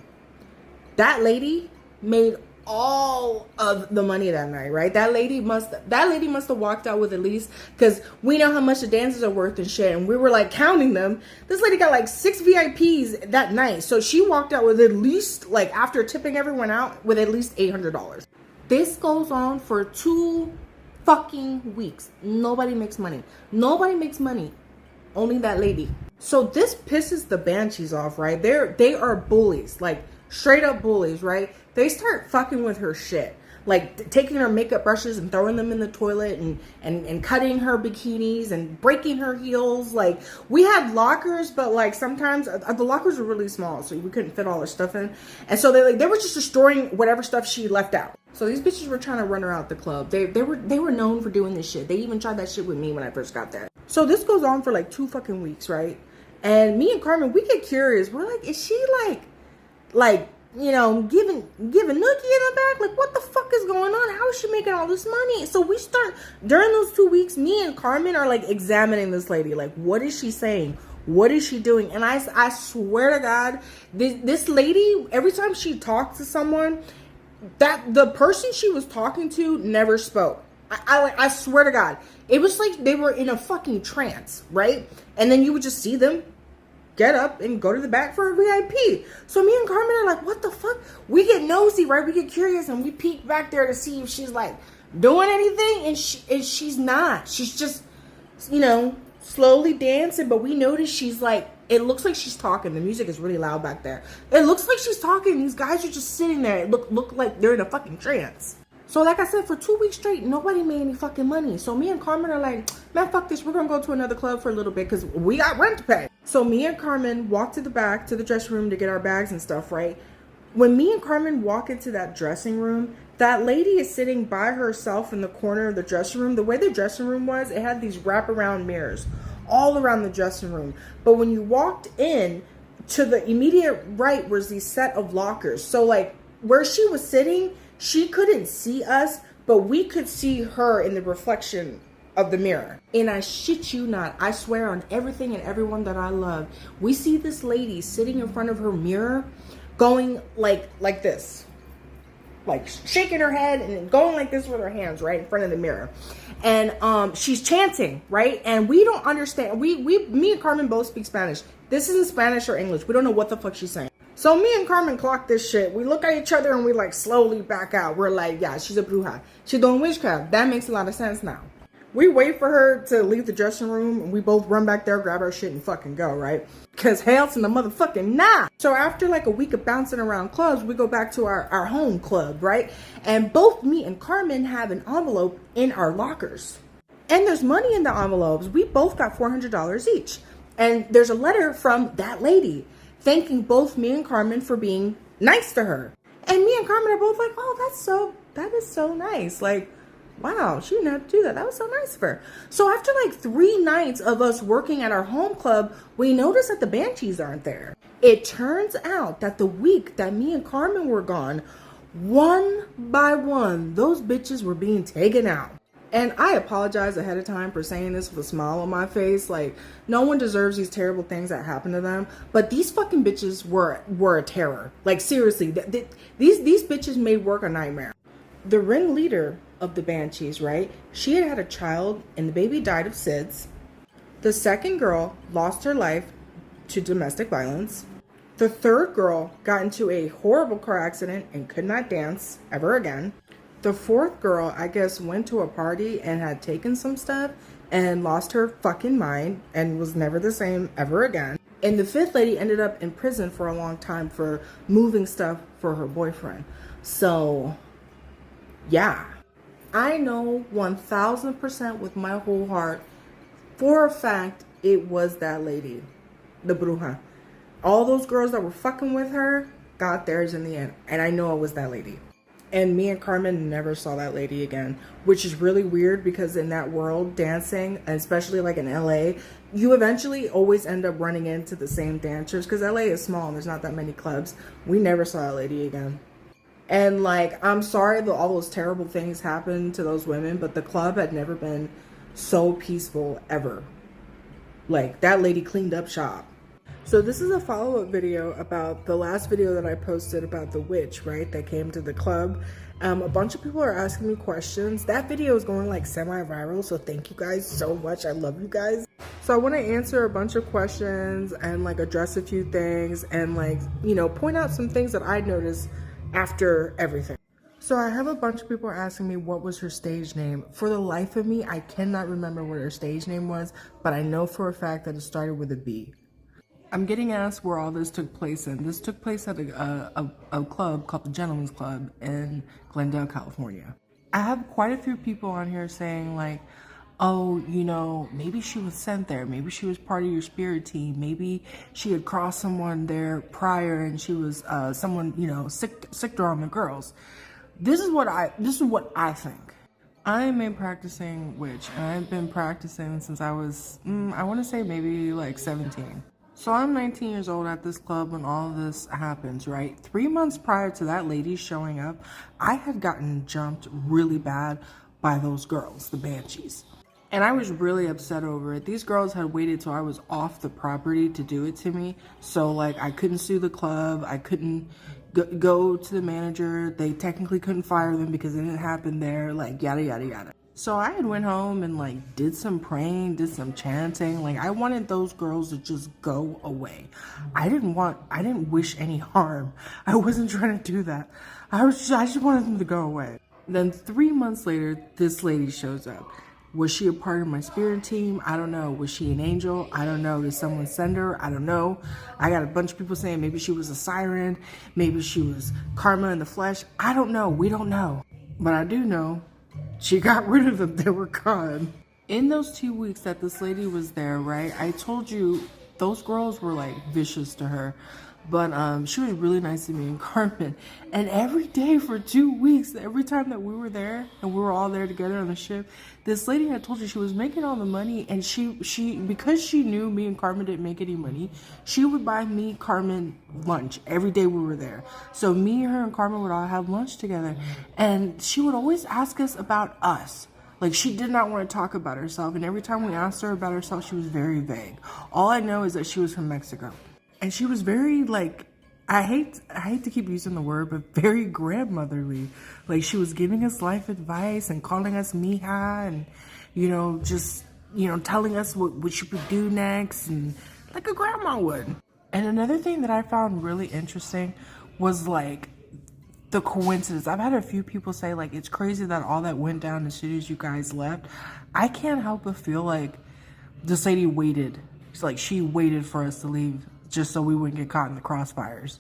That lady made all of the money that night, right? That lady must have walked out with at least, because we know how much the dances are worth and shit, and we were like counting them. This lady got like 6 VIPs that night, so she walked out with at least, like, after tipping everyone out, with at least $800. This goes on for 2 fucking weeks. Nobody makes money. Only that lady. So this pisses the banshees off, right? They are bullies, like straight up bullies, right? They start fucking with her shit, like taking her makeup brushes and throwing them in the toilet and cutting her bikinis and breaking her heels. Like, we had lockers, but like sometimes the lockers were really small, so we couldn't fit all her stuff in. And so they were just destroying whatever stuff she left out. So these bitches were trying to run her out the club. They were known for doing this shit. They even tried that shit with me when I first got there. So this goes on for like 2 fucking weeks, right? And me and Carmen, we get curious. We're like, is she like giving Nookie in the back? Like, what the fuck is going on? How is she making all this money? So we start, during those 2 weeks, me and Carmen are like examining this lady. Like, what is she saying? What is she doing? And I swear to God, this lady, every time she talked to someone, that the person she was talking to never spoke. I swear to God, it was like they were in a fucking trance, right? And then you would just see them get up and go to the back for a VIP. So me and Carmen are like, what the fuck? We get nosy, right? We get curious, and we peek back there to see if she's like doing anything, and she's not. She's just, slowly dancing, but we notice she's like, it looks like she's talking. The music is really loud back there. It looks like she's talking. These guys are just sitting there. It look like they're in a fucking trance. So like I said, for 2 weeks straight, nobody made any fucking money. So me and Carmen are like, man, fuck this. We're going to go to another club for a little bit because we got rent to pay. So me and Carmen walk to the back, to the dressing room to get our bags and stuff, right? When me and Carmen walk into that dressing room, that lady is sitting by herself in the corner of the dressing room. The way the dressing room was, it had these wraparound mirrors all around the dressing room. But when you walked in, to the immediate right was these set of lockers. So like where she was sitting, she couldn't see us, but we could see her in the reflection of the mirror. And I shit you not, I swear on everything and everyone that I love, we see this lady sitting in front of her mirror, going like this, like shaking her head and going like this with her hands right in front of the mirror. And she's chanting, right? And we don't understand. Me and Carmen both speak Spanish. This isn't Spanish or English. We don't know what the fuck she's saying. So me and Carmen clock this shit. We look at each other and we like slowly back out. We're like, yeah, she's a bruja. She's doing witchcraft. That makes a lot of sense now. We wait for her to leave the dressing room and we both run back there, grab our shit and fucking go, right? Because hell's in the motherfucking nah. So after like a week of bouncing around clubs, we go back to our home club, right? And both me and Carmen have an envelope in our lockers. And there's money in the envelopes. We both got $400 each. And there's a letter from that lady thanking both me and Carmen for being nice to her. And me and Carmen are both like, oh, that is so nice. Like, wow, she didn't have to do that. That was so nice of her. So after like 3 nights of us working at our home club, we noticed that the banshees aren't there. It turns out that the week that me and Carmen were gone, one by one, those bitches were being taken out. And I apologize ahead of time for saying this with a smile on my face. Like, no one deserves these terrible things that happen to them. But these fucking bitches were a terror. Like, seriously, these bitches made work a nightmare. The ringleader of the banshees, right? She had a child and the baby died of SIDS. The second girl lost her life to domestic violence. The third girl got into a horrible car accident and could not dance ever again. The fourth girl, I guess, went to a party and had taken some stuff and lost her fucking mind and was never the same ever again. And the fifth lady ended up in prison for a long time for moving stuff for her boyfriend. So, yeah. I know 1000% with my whole heart, for a fact, it was that lady, the bruja. All those girls that were fucking with her got theirs in the end. And I know it was that lady. And me and Carmen never saw that lady again, which is really weird because in that world, dancing, especially like in LA, you eventually always end up running into the same dancers because LA is small and there's not that many clubs. We never saw that lady again. And like, I'm sorry that all those terrible things happened to those women, but the club had never been so peaceful ever. Like, that lady cleaned up shop. So this is a follow-up video about the last video that I posted about the witch, right, that came to the club. A bunch of people are asking me questions. That video is going like semi-viral, so thank you guys so much. I love you guys. So I want to answer a bunch of questions and like address a few things and like, you know, point out some things that I noticed after everything. So I have a bunch of people asking me what was her stage name. For the life of me, I cannot remember what her stage name was, but I know for a fact that it started with a B. I'm getting asked where all this took place in. This took place at a club called the Gentleman's Club in Glendale, California. I have quite a few people on here saying like, oh, you know, maybe she was sent there. Maybe she was part of your spirit team. Maybe she had crossed someone there prior and she was someone, you know, sicked on the girls. This is what I think. I am a practicing witch and I've been practicing since I was, I want to say maybe like 17. So I'm 19 years old at this club when all of this happens, right? 3 months prior to that lady showing up, I had gotten jumped really bad by those girls, the banshees. And I was really upset over it. These girls had waited till I was off the property to do it to me. So like I couldn't sue the club. I couldn't go to the manager. They technically couldn't fire them because it didn't happen there, like yada, yada, yada. So I had went home and like did some praying, did some chanting. Like I wanted those girls to just go away. I didn't wish any harm. I wasn't trying to do that. I just wanted them to go away. Then 3 months later, this lady shows up. Was she a part of my spirit team? I don't know. Was she an angel? I don't know. Did someone send her? I don't know. I got a bunch of people saying maybe she was a siren. Maybe she was karma in the flesh. I don't know. We don't know. But I do know she got rid of them. They were gone. In those 2 weeks that this lady was there, right, I told you those girls were like vicious to her. But she was really nice to me and Carmen. And every day for 2 weeks, every time that we were there and we were all there together on the ship, this lady had told you she was making all the money. And she because she knew me and Carmen didn't make any money, she would buy me, Carmen, lunch every day we were there. So me, her, and Carmen would all have lunch together. And she would always ask us about us. Like, she did not want to talk about herself. And every time we asked her about herself, she was very vague. All I know is that she was from Mexico. And she was very, like, I hate to keep using the word, but very grandmotherly. Like, she was giving us life advice and calling us mija and, just, telling us what we should do next, and like a grandma would. And another thing that I found really interesting was, like, the coincidence. I've had a few people say, like, it's crazy that all that went down as soon as you guys left. I can't help but feel like this lady waited. It's like she waited for us to leave just so we wouldn't get caught in the crossfires.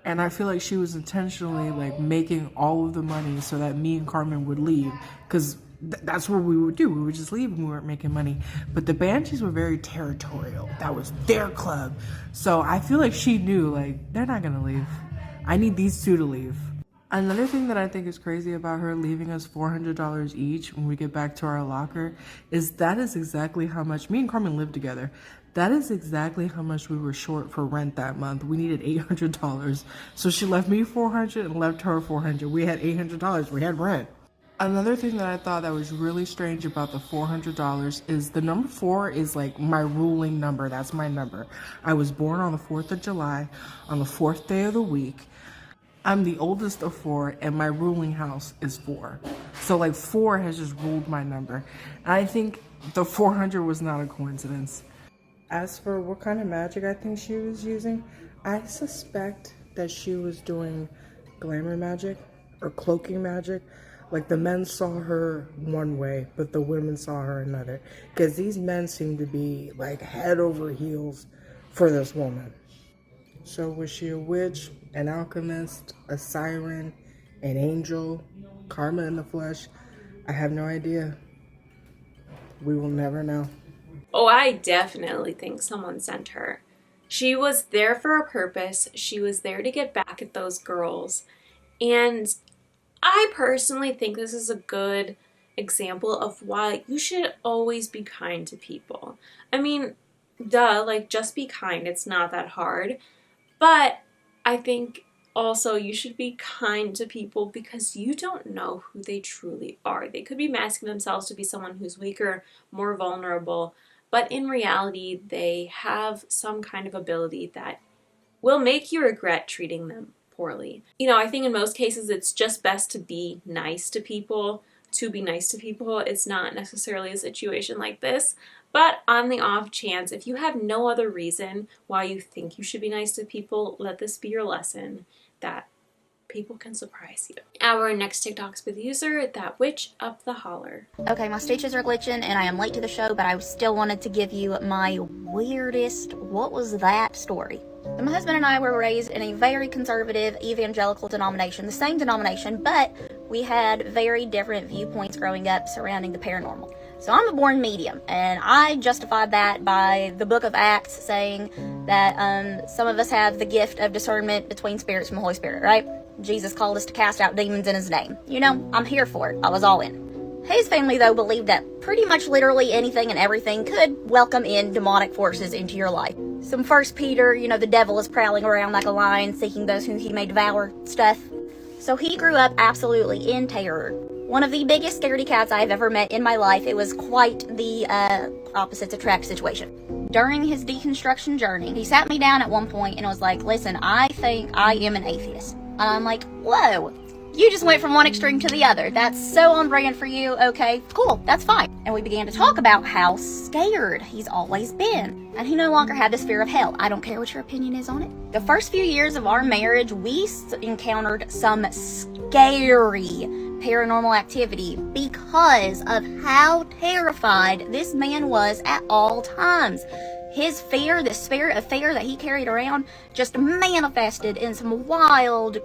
And I feel like she was intentionally, like, making all of the money so that me and Carmen would leave, because that's what we would do. We would just leave when we weren't making money. But the Banshees were very territorial. That was their club. So I feel like she knew, like, they're not gonna leave. I need these two to leave. Another thing that I think is crazy about her leaving us $400 each when we get back to our locker is that is exactly how much, me and Carmen lived together. That is exactly how much we were short for rent that month. We needed $800. So she left me $400 and left her $400. We had $800. We had rent. Another thing that I thought that was really strange about the $400 is the number 4 is like my ruling number. That's my number. I was born on the 4th of July, on the 4th day of the week. I'm the oldest of 4, and my ruling house is 4. So, like, 4 has just ruled my number. And I think the 400 was not a coincidence. As for what kind of magic I think she was using, I suspect that she was doing glamour magic or cloaking magic. Like, the men saw her one way, but the women saw her another. Because these men seem to be, like, head over heels for this woman. So was she a witch, an alchemist, a siren, an angel, karma in the flesh? I have no idea. We will never know. Oh, I definitely think someone sent her. She was there for a purpose. She was there to get back at those girls. And I personally think this is a good example of why you should always be kind to people. I mean, duh, like, just be kind. It's not that hard. But I think also you should be kind to people because you don't know who they truly are. They could be masking themselves to be someone who's weaker, more vulnerable, but in reality, they have some kind of ability that will make you regret treating them poorly. I think in most cases it's just best to be nice to people. It's not necessarily a situation like this. But on the off chance, if you have no other reason why you think you should be nice to people, let this be your lesson that people can surprise you. Our next TikTok's with user, That Witch Up the Holler. Okay, my stitches are glitching and I am late to the show, but I still wanted to give you my weirdest what was that story. My husband and I were raised in a very conservative evangelical denomination, the same denomination, but we had very different viewpoints growing up surrounding the paranormal. So I'm a born medium, and I justified that by the book of Acts saying that some of us have the gift of discernment between spirits from the Holy Spirit, right? Jesus called us to cast out demons in his name. I'm here for it. I was all in. His family, though, believed that pretty much literally anything and everything could welcome in demonic forces into your life. Some 1 Peter, the devil is prowling around like a lion, seeking those whom he may devour stuff. So he grew up absolutely in terror. One of the biggest scaredy cats I've ever met in my life. It was quite the opposites attract situation. During his deconstruction journey, he sat me down at one point and was like, listen, I think I am an atheist. And I'm like, whoa, you just went from one extreme to the other. That's so on brand for you. Okay, cool, that's fine. And we began to talk about how scared he's always been. And he no longer had this fear of hell. I don't care what your opinion is on it. The first few years of our marriage, we encountered some scary paranormal activity because of how terrified this man was at all times. His fear, the spirit of fear that he carried around, just manifested in some wild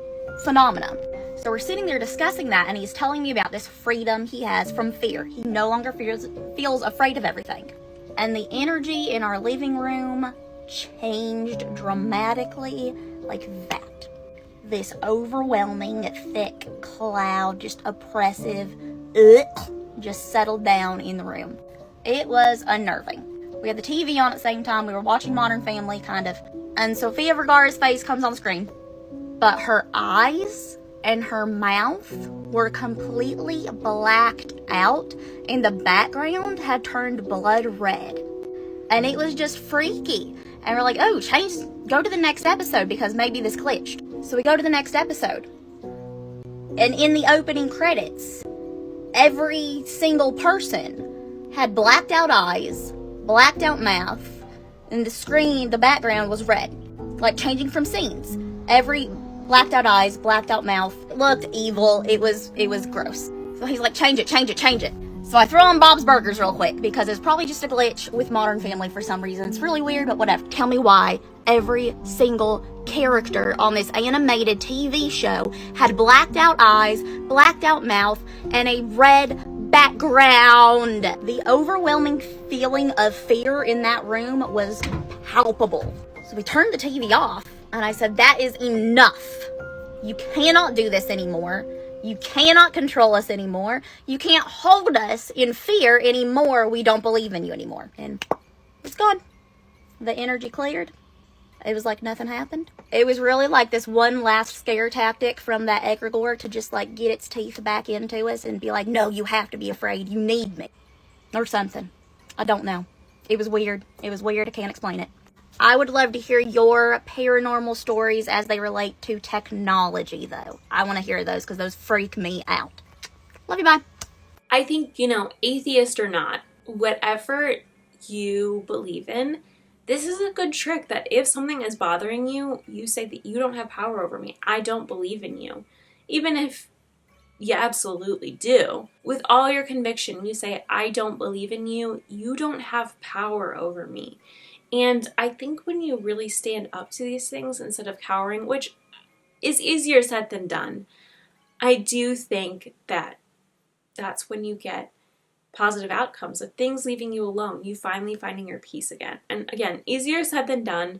phenomena. So we're sitting there discussing that, and he's telling me about this freedom he has from fear. He no longer feels afraid of everything. And the energy in our living room changed dramatically like that. This overwhelming, thick cloud, just oppressive, just settled down in the room. It was unnerving. We had the TV on at the same time. We were watching Modern Family, kind of. And Sofia Vergara's face comes on the screen. But her eyes and her mouth were completely blacked out, and the background had turned blood red. And it was just freaky. And we're like, oh, go to the next episode because maybe this glitched. So we go to the next episode. And in the opening credits, every single person had blacked out eyes, blacked out mouth, and the background was red. Like changing from scenes. Every blacked out eyes, blacked out mouth. It looked evil. It was gross. So he's like, change it. So I throw on Bob's Burgers real quick because it's probably just a glitch with Modern Family for some reason. It's really weird, but whatever. Tell me why every single character on this animated TV show had blacked out eyes, blacked out mouth, and a red background. The overwhelming feeling of fear in that room was palpable. So we turned the TV off, and I said, that is enough. You cannot do this anymore. You cannot control us anymore. You can't hold us in fear anymore. We don't believe in you anymore. And it's gone. The energy cleared. It was like nothing happened. It was really like this one last scare tactic from that egregore to just like get its teeth back into us and be like, no, you have to be afraid. You need me. Or something. I don't know. It was weird. I can't explain it. I would love to hear your paranormal stories as they relate to technology, though. I want to hear those because those freak me out. Love you, bye. I think, atheist or not, whatever you believe in, this is a good trick that if something is bothering you, you say that you don't have power over me. I don't believe in you. Even if you absolutely do. With all your conviction, you say, I don't believe in you. You don't have power over me. And I think when you really stand up to these things instead of cowering, which is easier said than done, I do think that that's when you get positive outcomes of things leaving you alone, you finally finding your peace again. And again, easier said than done,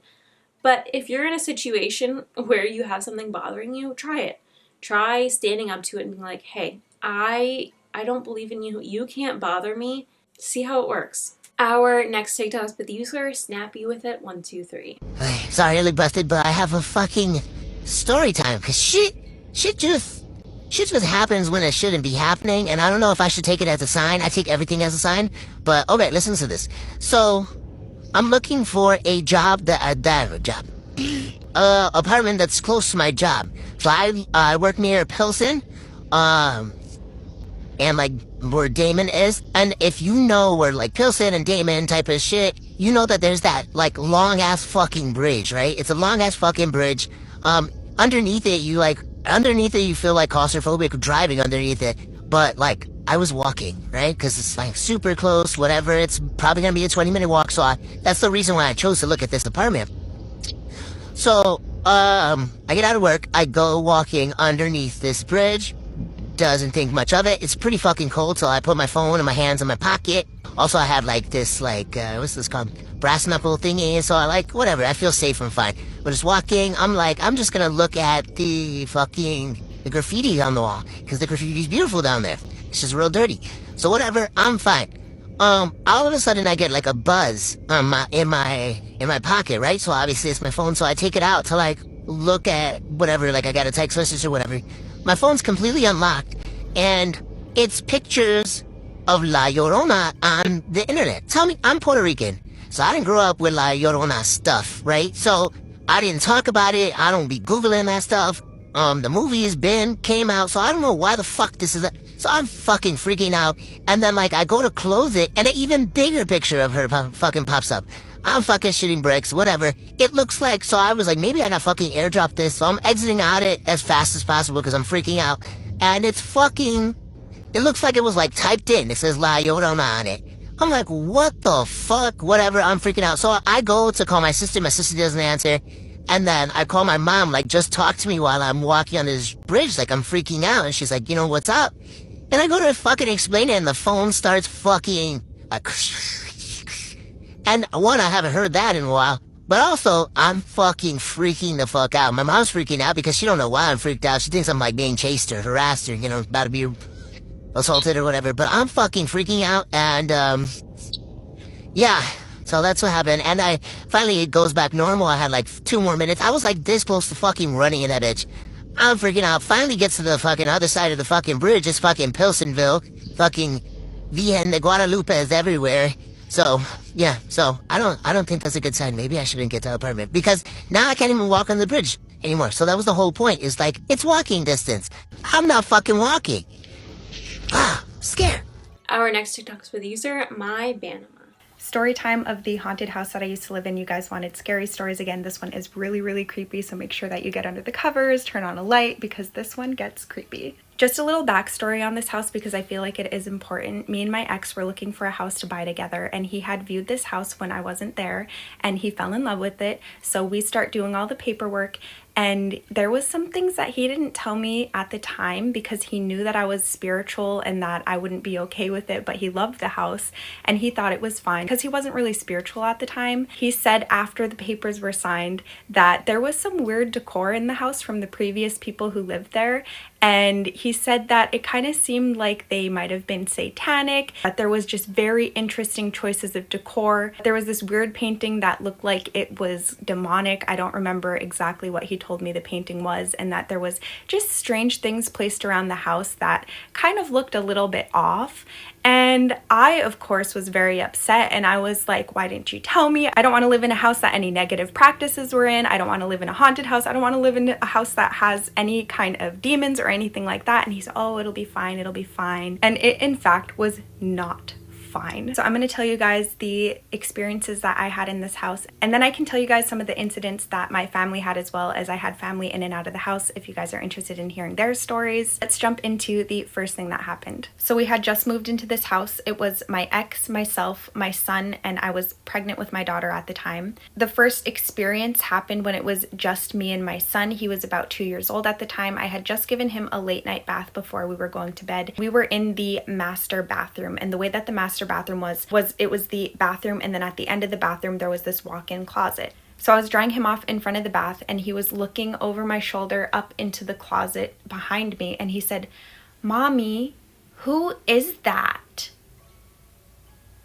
but if you're in a situation where you have something bothering you, try it. Try standing up to it and being like, hey, I don't believe in you. You can't bother me. See how it works. Our next TikTok is with user Snappy with it 123. Sorry I look busted, but I have a fucking story time. Cause shit just happens when it shouldn't be happening, and I don't know if I should take it as a sign. I take everything as a sign, but okay, listen to this. So, I'm looking for a apartment that's close to my job. So I work near Pilsen, and like where Damon is, and if you know where like Pilsen and Damon type of shit, you know that there's that like long ass fucking bridge, right? It's a long ass fucking bridge. Underneath it you feel like claustrophobic driving underneath it, but like I was walking, right? Because it's like super close, whatever. It's probably gonna be a 20-minute walk, so that's the reason why I chose to look at this apartment. So I get out of work, I go walking underneath this bridge. Doesn't think much of it. It's pretty fucking cold, so I put my phone and my hands in my pocket. Also, I have like this, what's this called? Brass knuckle thingy, so I whatever, I feel safe and fine. But just walking, I'm just gonna look at the graffiti on the wall, because the graffiti's beautiful down there. It's just real dirty. So whatever, I'm fine. All of a sudden I get like a buzz in my pocket, right? So obviously it's my phone, so I take it out to look at whatever, I got a text message or whatever. My phone's completely unlocked, and it's pictures of La Llorona on the internet. Tell me, I'm Puerto Rican, so I didn't grow up with La Llorona stuff, right? So I didn't talk about it. I don't be Googling that stuff. The movie's came out, so I don't know why the fuck this is. So I'm fucking freaking out, and then I go to close it, and an even bigger picture of her fucking pops up. I'm fucking shooting bricks, whatever. It looks like, so I was like, maybe I got fucking airdropped this, so I'm exiting out it as fast as possible because I'm freaking out. And it looks like it was typed in. It says La Llorona on it. I'm like, what the fuck? Whatever, I'm freaking out. So I go to call my sister doesn't answer. And then I call my mom, just talk to me while I'm walking on this bridge, I'm freaking out. And she's like, what's up? And I go to fucking explain it, and the phone starts fucking and one, I haven't heard that in a while, but also, I'm fucking freaking the fuck out. My mom's freaking out because she don't know why I'm freaked out. She thinks I'm being chased or harassed or, about to be assaulted or whatever, but I'm fucking freaking out, and, yeah, so that's what happened, and finally it goes back normal. I had 2 more minutes. I was this close to fucking running in that bitch. I'm freaking out. Finally gets to the fucking other side of the fucking bridge. It's fucking Pilsenville. Fucking Virgen de Guadalupe is everywhere. So, yeah, so I don't think that's a good sign. Maybe I shouldn't get the apartment because now I can't even walk on the bridge anymore. So that was the whole point, is like, it's walking distance. I'm not fucking walking. Ah, scared. Our next TikTok is with the user My Banama. Story time of the haunted house that I used to live in. You guys wanted scary stories again. This one is really, really creepy, so make sure that you get under the covers, turn on a light, because this one gets creepy. Just a little backstory on this house because I feel like it is important. Me and my ex were looking for a house to buy together, and he had viewed this house when I wasn't there, and he fell in love with it. So we start doing all the paperwork, and there was some things that he didn't tell me at the time because he knew that I was spiritual and that I wouldn't be okay with it, but he loved the house and he thought it was fine because he wasn't really spiritual at the time. He said after the papers were signed that there was some weird decor in the house from the previous people who lived there, and he said that it kind of seemed like they might have been satanic, that there was just very interesting choices of decor. There was this weird painting that looked like it was demonic. I don't remember exactly what he told me the painting was, and that there was just strange things placed around the house that kind of looked a little bit off. And I, of course, was very upset, and I was like, why didn't you tell me? I don't want to live in a house that any negative practices were in. I don't want to live in a haunted house. I don't want to live in a house that has any kind of demons or anything like that. And he said, oh, it'll be fine, it'll be fine. And it, in fact, was not fine. So I'm going to tell you guys the experiences that I had in this house, and then I can tell you guys some of the incidents that my family had, as well as I had family in and out of the house if you guys are interested in hearing their stories. Let's jump into the first thing that happened. So we had just moved into this house. It was my ex, myself, my son, and I was pregnant with my daughter at the time. The first experience happened when it was just me and my son. He was about 2 years old at the time. I had just given him a late night bath before we were going to bed. We were in the master bathroom, and the way that the master bathroom was it was the bathroom, and then at the end of the bathroom there was this walk-in closet. So I was drying him off in front of the bath, and he was looking over my shoulder up into the closet behind me, and he said, "Mommy, who is that?"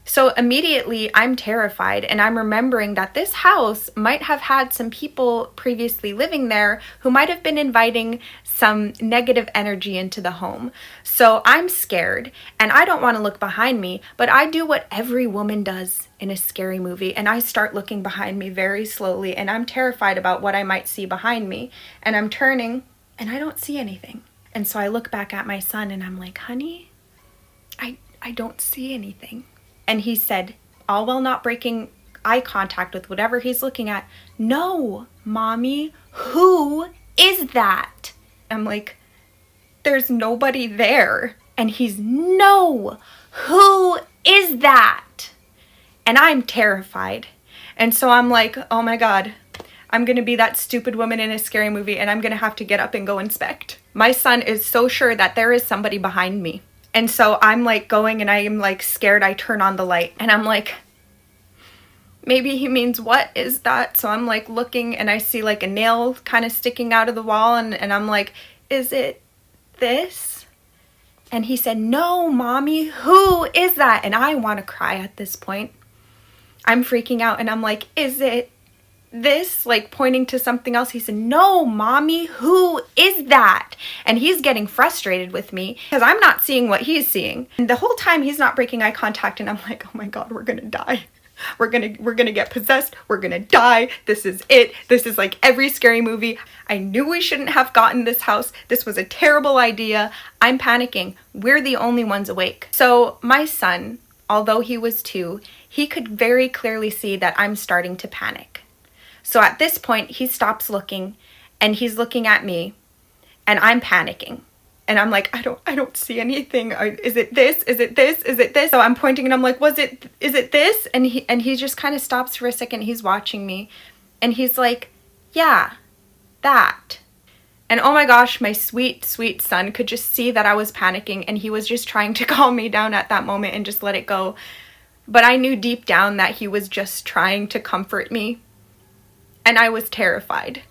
So immediately I'm terrified, and I'm remembering that this house might have had some people previously living there who might have been inviting some negative energy into the home. So I'm scared, and I don't want to look behind me, but I do what every woman does in a scary movie, and I start looking behind me very slowly, and I'm terrified about what I might see behind me, and I'm turning, and I don't see anything. And so I look back at my son, and I'm like, honey, I don't see anything. And he said, all while not breaking eye contact with whatever he's looking at, "No, Mommy, who is that?" I'm like, there's nobody there. And he's, "No, who is that?" And I'm terrified. And so I'm like, oh my God, I'm gonna be that stupid woman in a scary movie, and I'm gonna have to get up and go inspect. My son is so sure that there is somebody behind me. And so I'm like going, and I am like scared. I turn on the light, and I'm like, maybe he means, what is that? So I'm like looking, and I see like a nail kind of sticking out of the wall, and I'm like, is it this? And he said, "No, Mommy, who is that?" And I want to cry at this point. I'm freaking out, and I'm like, is it this? Like pointing to something else. He said, "No, Mommy, who is that?" And he's getting frustrated with me because I'm not seeing what he's seeing. And the whole time he's not breaking eye contact, and I'm like, oh my God, we're gonna die. We're gonna get possessed. We're gonna die. This is it. This is like every scary movie. I knew we shouldn't have gotten this house. This was a terrible idea. I'm panicking. We're the only ones awake. So my son, although he was 2, he could very clearly see that I'm starting to panic. So at this point, he stops looking, and he's looking at me, and I'm panicking. And I'm like, I don't see anything. Is it this? Is it this? Is it this? So I'm pointing, and I'm like, is it this? And he just kind of stops for a second. He's watching me, and he's like, yeah, that. And oh my gosh, my sweet, sweet son could just see that I was panicking, and he was just trying to calm me down at that moment and just let it go. But I knew deep down that he was just trying to comfort me. And I was terrified.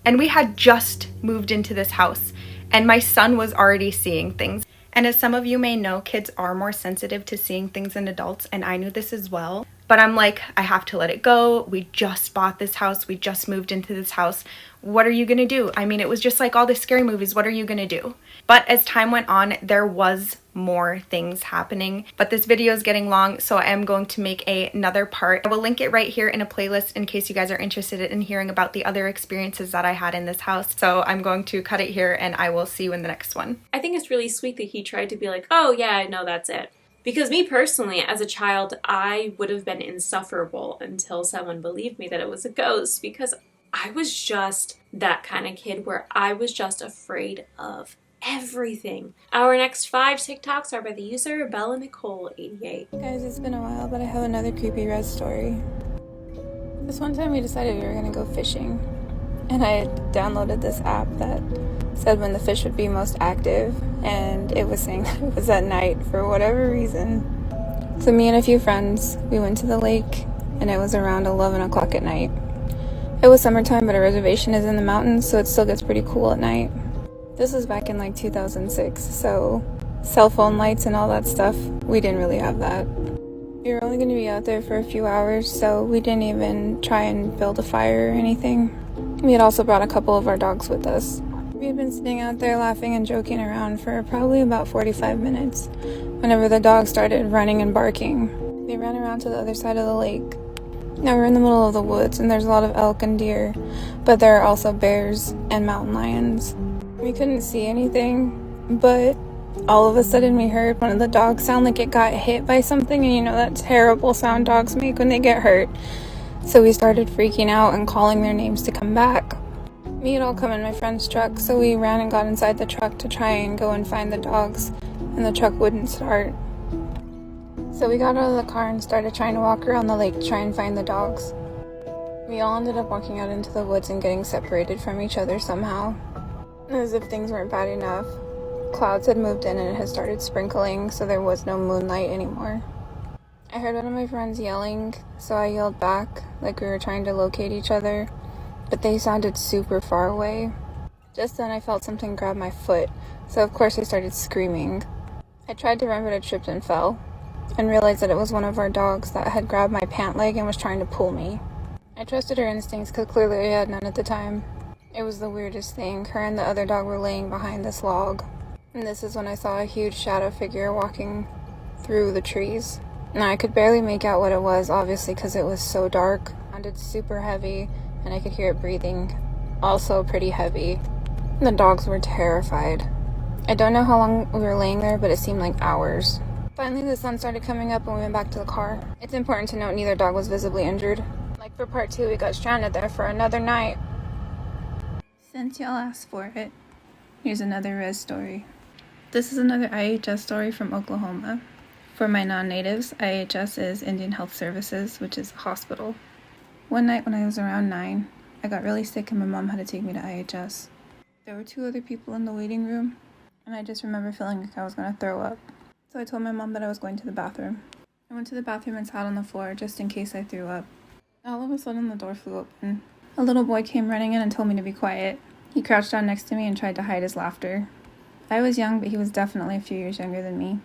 And we had just moved into this house, and my son was already seeing things. And as some of you may know, kids are more sensitive to seeing things than adults, and I knew this as well. But I'm like, I have to let it go. We just bought this house. We just moved into this house. What are you gonna do? I mean, it was just like all the scary movies. What are you gonna do? But as time went on, there was more things happening. But this video is getting long, so I am going to make another part. I will link it right here in a playlist in case you guys are interested in hearing about the other experiences that I had in this house. So I'm going to cut it here and I will see you in the next one. I think it's really sweet that he tried to be like, oh yeah, no, that's it. Because me personally, as a child, I would have been insufferable until someone believed me that it was a ghost, because I was just that kind of kid where I was just afraid of everything. Our next 5 TikToks are by the user Bella Nicole88. Guys, it's been a while, but I have another creepy red story. This one time we decided we were gonna go fishing, and I had downloaded this app that said when the fish would be most active, and it was saying that it was at night for whatever reason. So me and a few friends, we went to the lake, and it was around 11 o'clock at night. It was summertime, but a reservation is in the mountains, so it still gets pretty cool at night. This was back in like 2006, so cell phone lights and all that stuff, we didn't really have that. We were only going to be out there for a few hours, so we didn't even try and build a fire or anything. We had also brought a couple of our dogs with us. We had been sitting out there laughing and joking around for probably about 45 minutes whenever the dogs started running and barking. They ran around to the other side of the lake. Now we're in the middle of the woods and there's a lot of elk and deer, but there are also bears and mountain lions. We couldn't see anything, but all of a sudden we heard one of the dogs sound like it got hit by something, and you know that terrible sound dogs make when they get hurt. So we started freaking out and calling their names to come back. Me had all come in my friend's truck, so we ran and got inside the truck to try and go and find the dogs, and the truck wouldn't start. So we got out of the car and started trying to walk around the lake to try and find the dogs. We all ended up walking out into the woods and getting separated from each other somehow. As if things weren't bad enough, clouds had moved in and it had started sprinkling, so there was no moonlight anymore. I heard one of my friends yelling, so I yelled back like we were trying to locate each other, but they sounded super far away. Just then I felt something grab my foot, so of course I started screaming. I tried to run, but I tripped and fell, and realized that it was one of our dogs that had grabbed my pant leg and was trying to pull me. I trusted her instincts because clearly I had none at the time. It was the weirdest thing. Her and the other dog were laying behind this log, and this is when I saw a huge shadow figure walking through the trees. Now I could barely make out what it was, obviously, because it was so dark. It sounded super heavy, and I could hear it breathing, also pretty heavy. The dogs were terrified. I don't know how long we were laying there, but it seemed like hours. Finally, the sun started coming up and we went back to the car. It's important to note neither dog was visibly injured. Like for part 2, we got stranded there for another night. Since y'all asked for it, here's another res story. This is another IHS story from Oklahoma. For my non-natives, IHS is Indian Health Services, which is a hospital. One night when I was around 9, I got really sick and my mom had to take me to IHS. There were 2 other people in the waiting room, and I just remember feeling like I was going to throw up. So I told my mom that I was going to the bathroom. I went to the bathroom and sat on the floor just in case I threw up. All of a sudden the door flew open. A little boy came running in and told me to be quiet. He crouched down next to me and tried to hide his laughter. I was young, but he was definitely a few years younger than me.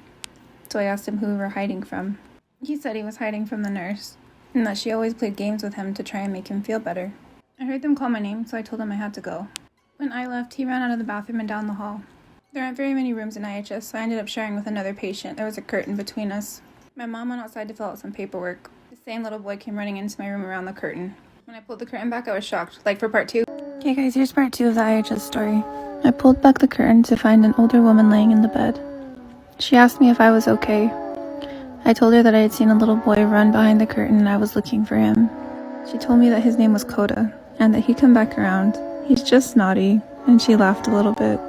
So I asked him who we were hiding from. He said he was hiding from the nurse, and that she always played games with him to try and make him feel better. I heard them call my name, so I told him I had to go. When I left, he ran out of the bathroom and down the hall. There aren't very many rooms in IHS, so I ended up sharing with another patient. There was a curtain between us. My mom went outside to fill out some paperwork. The same little boy came running into my room around the curtain. When I pulled the curtain back, I was shocked. Like for part 2. Okay guys, here's part 2 of the IHS story. I pulled back the curtain to find an older woman laying in the bed. She asked me if I was okay. I told her that I had seen a little boy run behind the curtain and I was looking for him. She told me that his name was Coda, and that he'd come back around. He's just naughty, and she laughed a little bit.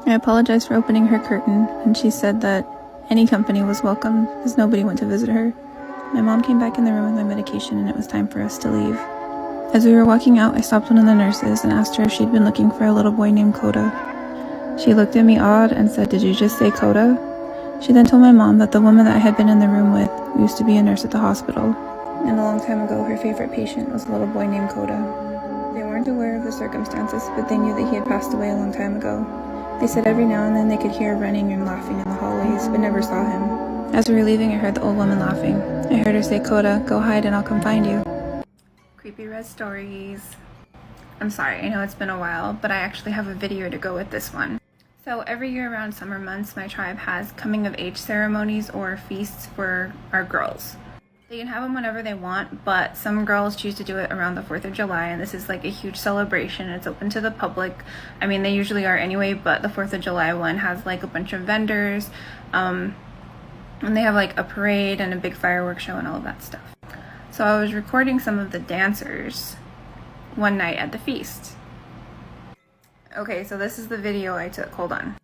I apologized for opening her curtain, and she said that any company was welcome, as nobody went to visit her. My mom came back in the room with my medication, and it was time for us to leave. As we were walking out, I stopped one of the nurses and asked her if she'd been looking for a little boy named Coda. She looked at me odd and said, "Did you just say Coda?" She then told my mom that the woman that I had been in the room with used to be a nurse at the hospital, and a long time ago her favorite patient was a little boy named Coda. They weren't aware of the circumstances, but they knew that he had passed away a long time ago. They said every now and then they could hear running and laughing in the hallways, but never saw him. As we were leaving, I heard the old woman laughing. I heard her say, "Coda, go hide and I'll come find you." Creepy red stories. I'm sorry, I know it's been a while, but I actually have a video to go with this one. So every year around summer months, my tribe has coming of age ceremonies or feasts for our girls. They can have them whenever they want, but some girls choose to do it around the 4th of July, and this is like a huge celebration. It's open to the public. I mean, they usually are anyway, but the 4th of July one has like a bunch of vendors, and they have like a parade and a big fireworks show and all of that stuff. So I was recording some of the dancers one night at the feast. Okay, so this is the video I took. Hold on.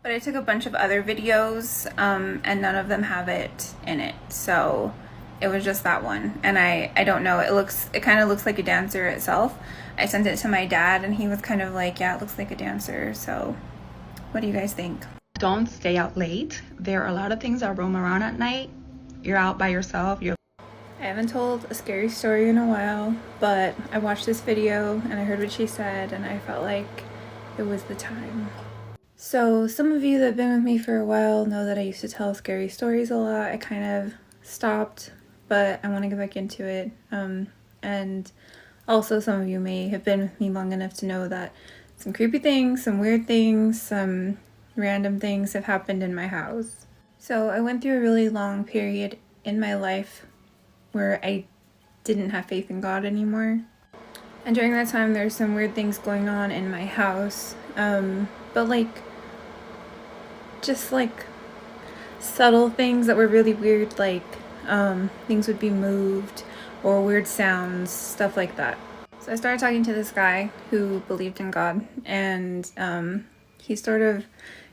But I took a bunch of other videos, and none of them have it in it. So it was just that one. And I don't know, it kind of looks like a dancer itself. I sent it to my dad and he was kind of like, yeah, it looks like a dancer. So what do you guys think? Don't stay out late. There are a lot of things that roam around at night. You're out by yourself. I haven't told a scary story in a while, but I watched this video and I heard what she said and I felt like it was the time. So some of you that have been with me for a while know that I used to tell scary stories a lot. I kind of stopped, but I want to get back into it. And also some of you may have been with me long enough to know that some creepy things, some weird things, some random things have happened in my house. So I went through a really long period in my life where I didn't have faith in God anymore. And during that time, there's some weird things going on in my house. But like, just like subtle things that were really weird, like things would be moved or weird sounds, stuff like that. So I started talking to this guy who believed in God, and he sort of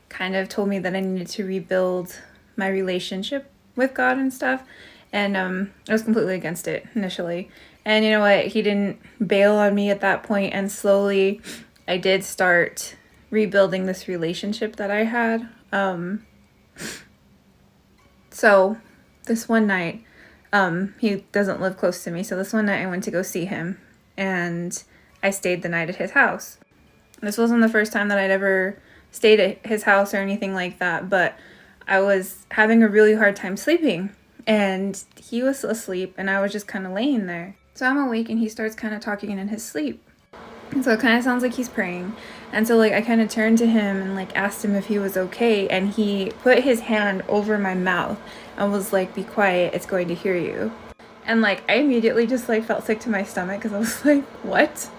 kind of told me that I needed to rebuild my relationship with God and stuff. And I was completely against it initially. And you know what? He didn't bail on me at that point, and slowly I did start rebuilding this relationship that I had. So this one night, he doesn't live close to me, so this one night I went to go see him, and I stayed the night at his house. This wasn't the first time that I'd ever stayed at his house or anything like that, but I was having a really hard time sleeping, and he was asleep, and I was just kind of laying there. So I'm awake, and he starts kind of talking in his sleep. And so it kind of sounds like he's praying. And so like I kind of turned to him and like asked him if he was okay, and he put his hand over my mouth and was like, "Be quiet, it's going to hear you." And like I immediately just like felt sick to my stomach because I was like, what?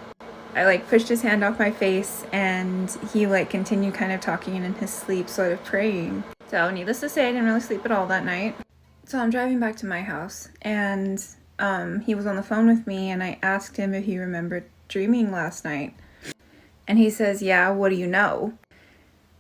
I like pushed his hand off my face, and he like continued kind of talking in his sleep, sort of praying. So needless to say, I didn't really sleep at all that night. So I'm driving back to my house, and he was on the phone with me, and I asked him if he remembered dreaming last night. And he says, "Yeah, what do you know?"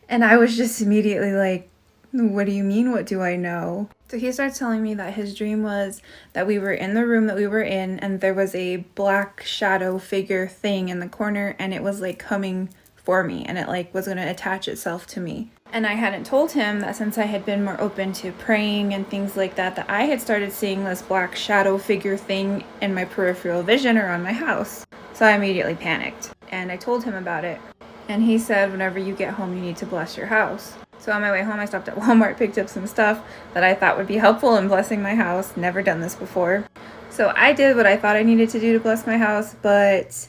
And I was just immediately like, "What do you mean, what do I know?" So he starts telling me that his dream was that we were in the room that we were in, and there was a black shadow figure thing in the corner, and it was like coming for me, and it like was going to attach itself to me. And I hadn't told him that since I had been more open to praying and things like that, that I had started seeing this black shadow figure thing in my peripheral vision around my house. So I immediately panicked, and I told him about it. And he said, "Whenever you get home, you need to bless your house." So on my way home, I stopped at Walmart, picked up some stuff that I thought would be helpful in blessing my house. Never done this before. So I did what I thought I needed to do to bless my house, but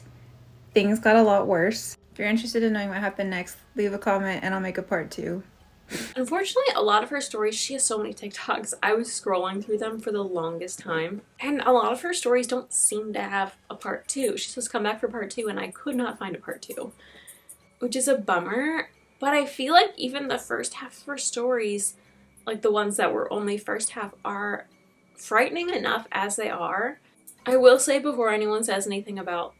things got a lot worse. If you're interested in knowing what happened next, leave a comment and I'll make a part 2. Unfortunately, a lot of her stories, she has so many TikToks. I was scrolling through them for the longest time, and a lot of her stories don't seem to have a part 2. She's supposed to come back for part 2, and I could not find a part 2, which is a bummer. But I feel like even the first half of her stories, like the ones that were only first half, are frightening enough as they are. I will say, before anyone says anything about,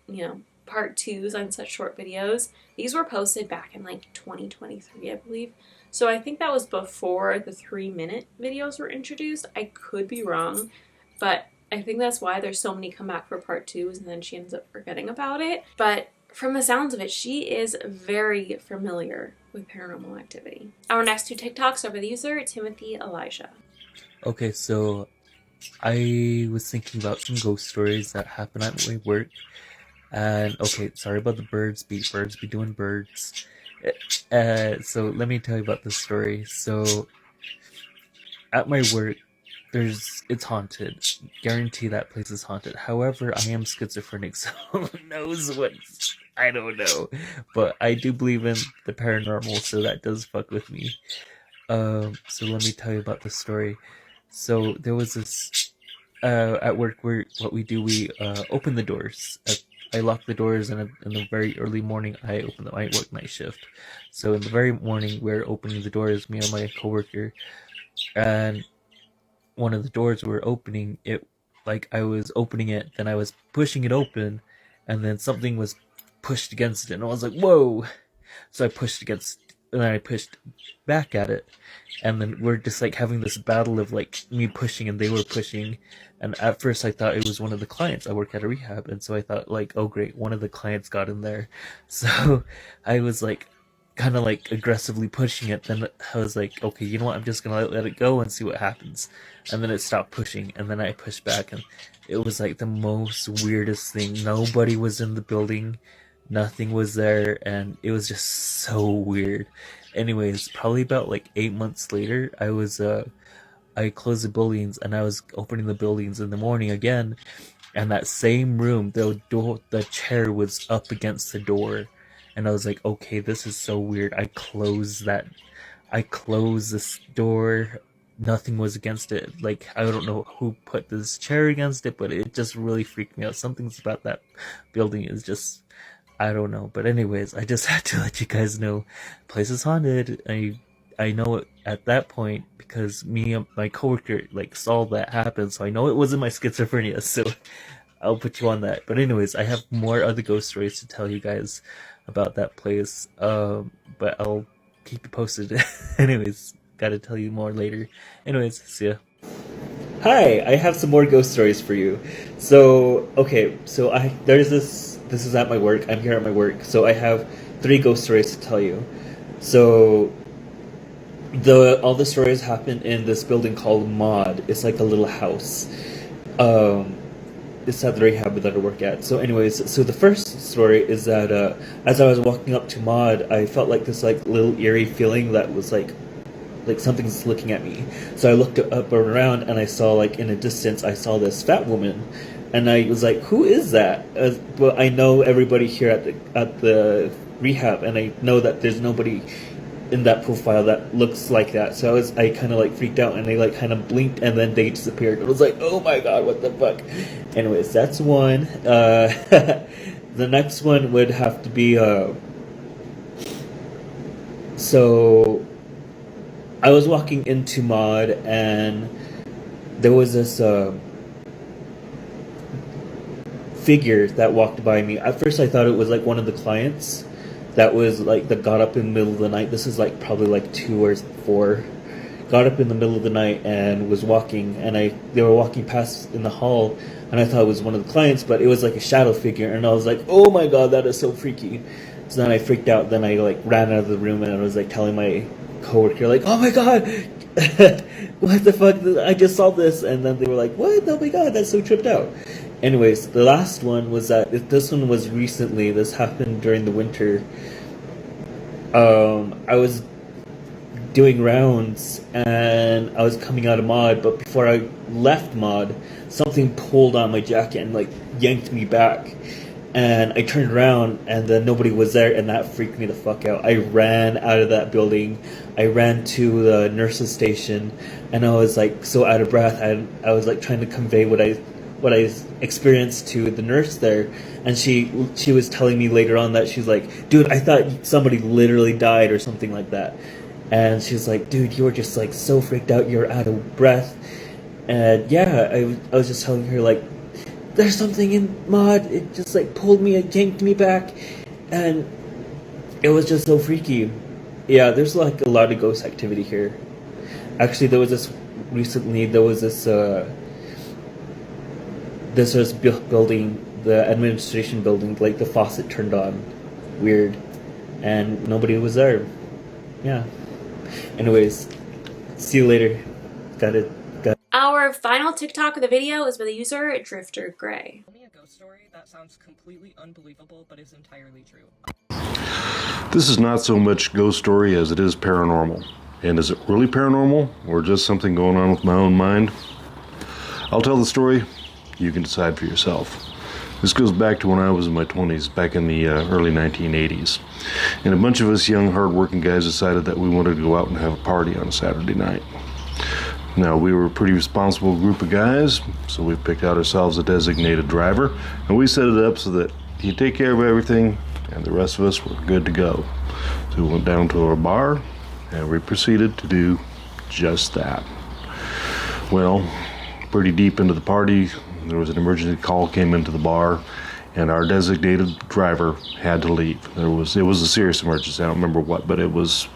part 2s on such short videos, these were posted back in like 2023, I believe. So I think that was before the 3-minute videos were introduced. I could be wrong, but I think that's why there's so many come back for part 2s, and then she ends up forgetting about it. But from the sounds of it, she is very familiar with paranormal activity. Our next 2 TikToks are by the user Timothy Elijah. Okay, so I was thinking about some ghost stories that happen at my work. And okay, sorry about the birds be doing birds. So let me tell you about this story. So at my work, it's haunted. Guarantee that place is haunted. However, I am schizophrenic, so who knows what, I don't know. But I do believe in the paranormal, so that does fuck with me. So let me tell you about the story. So there was this, at work, what we do, we open the doors. I lock the doors, and in the very early morning, I work night shift. So in the very morning, we're opening the doors, me and my coworker, and one of the doors we were opening, I was opening it, then I was pushing it open, and then something was pushed against it, and I was like, whoa! So I pushed against, and then I pushed back at it, and then we're just like having this battle of like me pushing and they were pushing, and at first I thought it was one of the clients. I work at a rehab, and so I thought like, oh great, one of the clients got in there. So I was like, kind of like aggressively pushing it. Then I was like, okay, you know what, I'm just gonna let it go and see what happens. And then it stopped pushing, and then I pushed back, and it was like the most weirdest thing. Nobody was in the building, nothing was there, and it was just so weird. Anyways, probably about like 8 months later, I closed the buildings, and I was opening the buildings in the morning again, and that same room, the chair was up against the door. And I was like, okay, this is so weird. I closed this door. Nothing was against it. Like, I don't know who put this chair against it, but it just really freaked me out. Something's about that building is just, I don't know. But anyways, I just had to let you guys know, the place is haunted. I know it at that point because me and my coworker like saw that happen, so I know it wasn't my schizophrenia. So I'll put you on that. But anyways, I have more other ghost stories to tell you guys about that place, but I'll keep you posted. Anyways, gotta tell you more later. Anyways, see ya. Hi, I have some more ghost stories for you. So, okay, so this is at my work. I'm here at my work, so I have 3 ghost stories to tell you. So, all the stories happen in this building called Maud. It's like a little house. It's at the rehab that I work at. So anyways, so the first story is that as I was walking up to Maud, I felt like this like little eerie feeling that was like something's looking at me. So I looked up around, and I saw like in a distance, I saw this fat woman, and I was like, who is that? But I know everybody here at the rehab, and I know that there's nobody in that profile that looks like that. So I kind of like freaked out, and they like kind of blinked, and then they disappeared. I was like, oh my god, what the fuck? Anyways, that's one. The next one would have to be so I was walking into Maud, and there was this figure that walked by me. At first I thought it was like one of the clients that got up in the middle of the night. This is like probably like 2 or 4. Got up in the middle of the night and was walking, and they were walking past in the hall, and I thought it was one of the clients, but it was like a shadow figure, and I was like, oh my god, that is so freaky. So then I freaked out, then I like ran out of the room, and I was like telling my coworker like, oh my god, what the fuck, I just saw this, and then they were like, what, oh my god, that's so tripped out. Anyways, the last one was that this one was recently. This happened during the winter. I was doing rounds, and I was coming out of Maud, but before I left Maud, something pulled on my jacket and like yanked me back. And I turned around, and then nobody was there, and that freaked me the fuck out. I ran out of that building. I ran to the nurse's station, and I was like so out of breath. I was like trying to convey what I experienced to the nurse there, and she was telling me later on that she's like, dude, I thought somebody literally died or something like that. And she's like, dude, you were just like so freaked out, you're out of breath. And yeah, I was just telling her like, there's something in Maud, it just like pulled me and yanked me back, and it was just so freaky. Yeah, there's like a lot of ghost activity here. Actually, there was this building, the administration building, like the faucet turned on, weird, and nobody was there. Yeah. Anyways, see you later. Got it. Our final TikTok of the video is by the user Drifter Gray. Tell me a ghost story that sounds completely unbelievable but is entirely true. This is not so much ghost story as it is paranormal. And is it really paranormal or just something going on with my own mind? I'll tell the story. You can decide for yourself. This goes back to when I was in my 20s, back in the early 1980s. And a bunch of us young, hard-working guys decided that we wanted to go out and have a party on a Saturday night. Now, we were a pretty responsible group of guys, so we picked out ourselves a designated driver, and we set it up so that he'd take care of everything, and the rest of us were good to go. So we went down to our bar, and we proceeded to do just that. Well, pretty deep into the party, there was an emergency call came into the bar, and our designated driver had to leave. It was a serious emergency. I don't remember what, but there was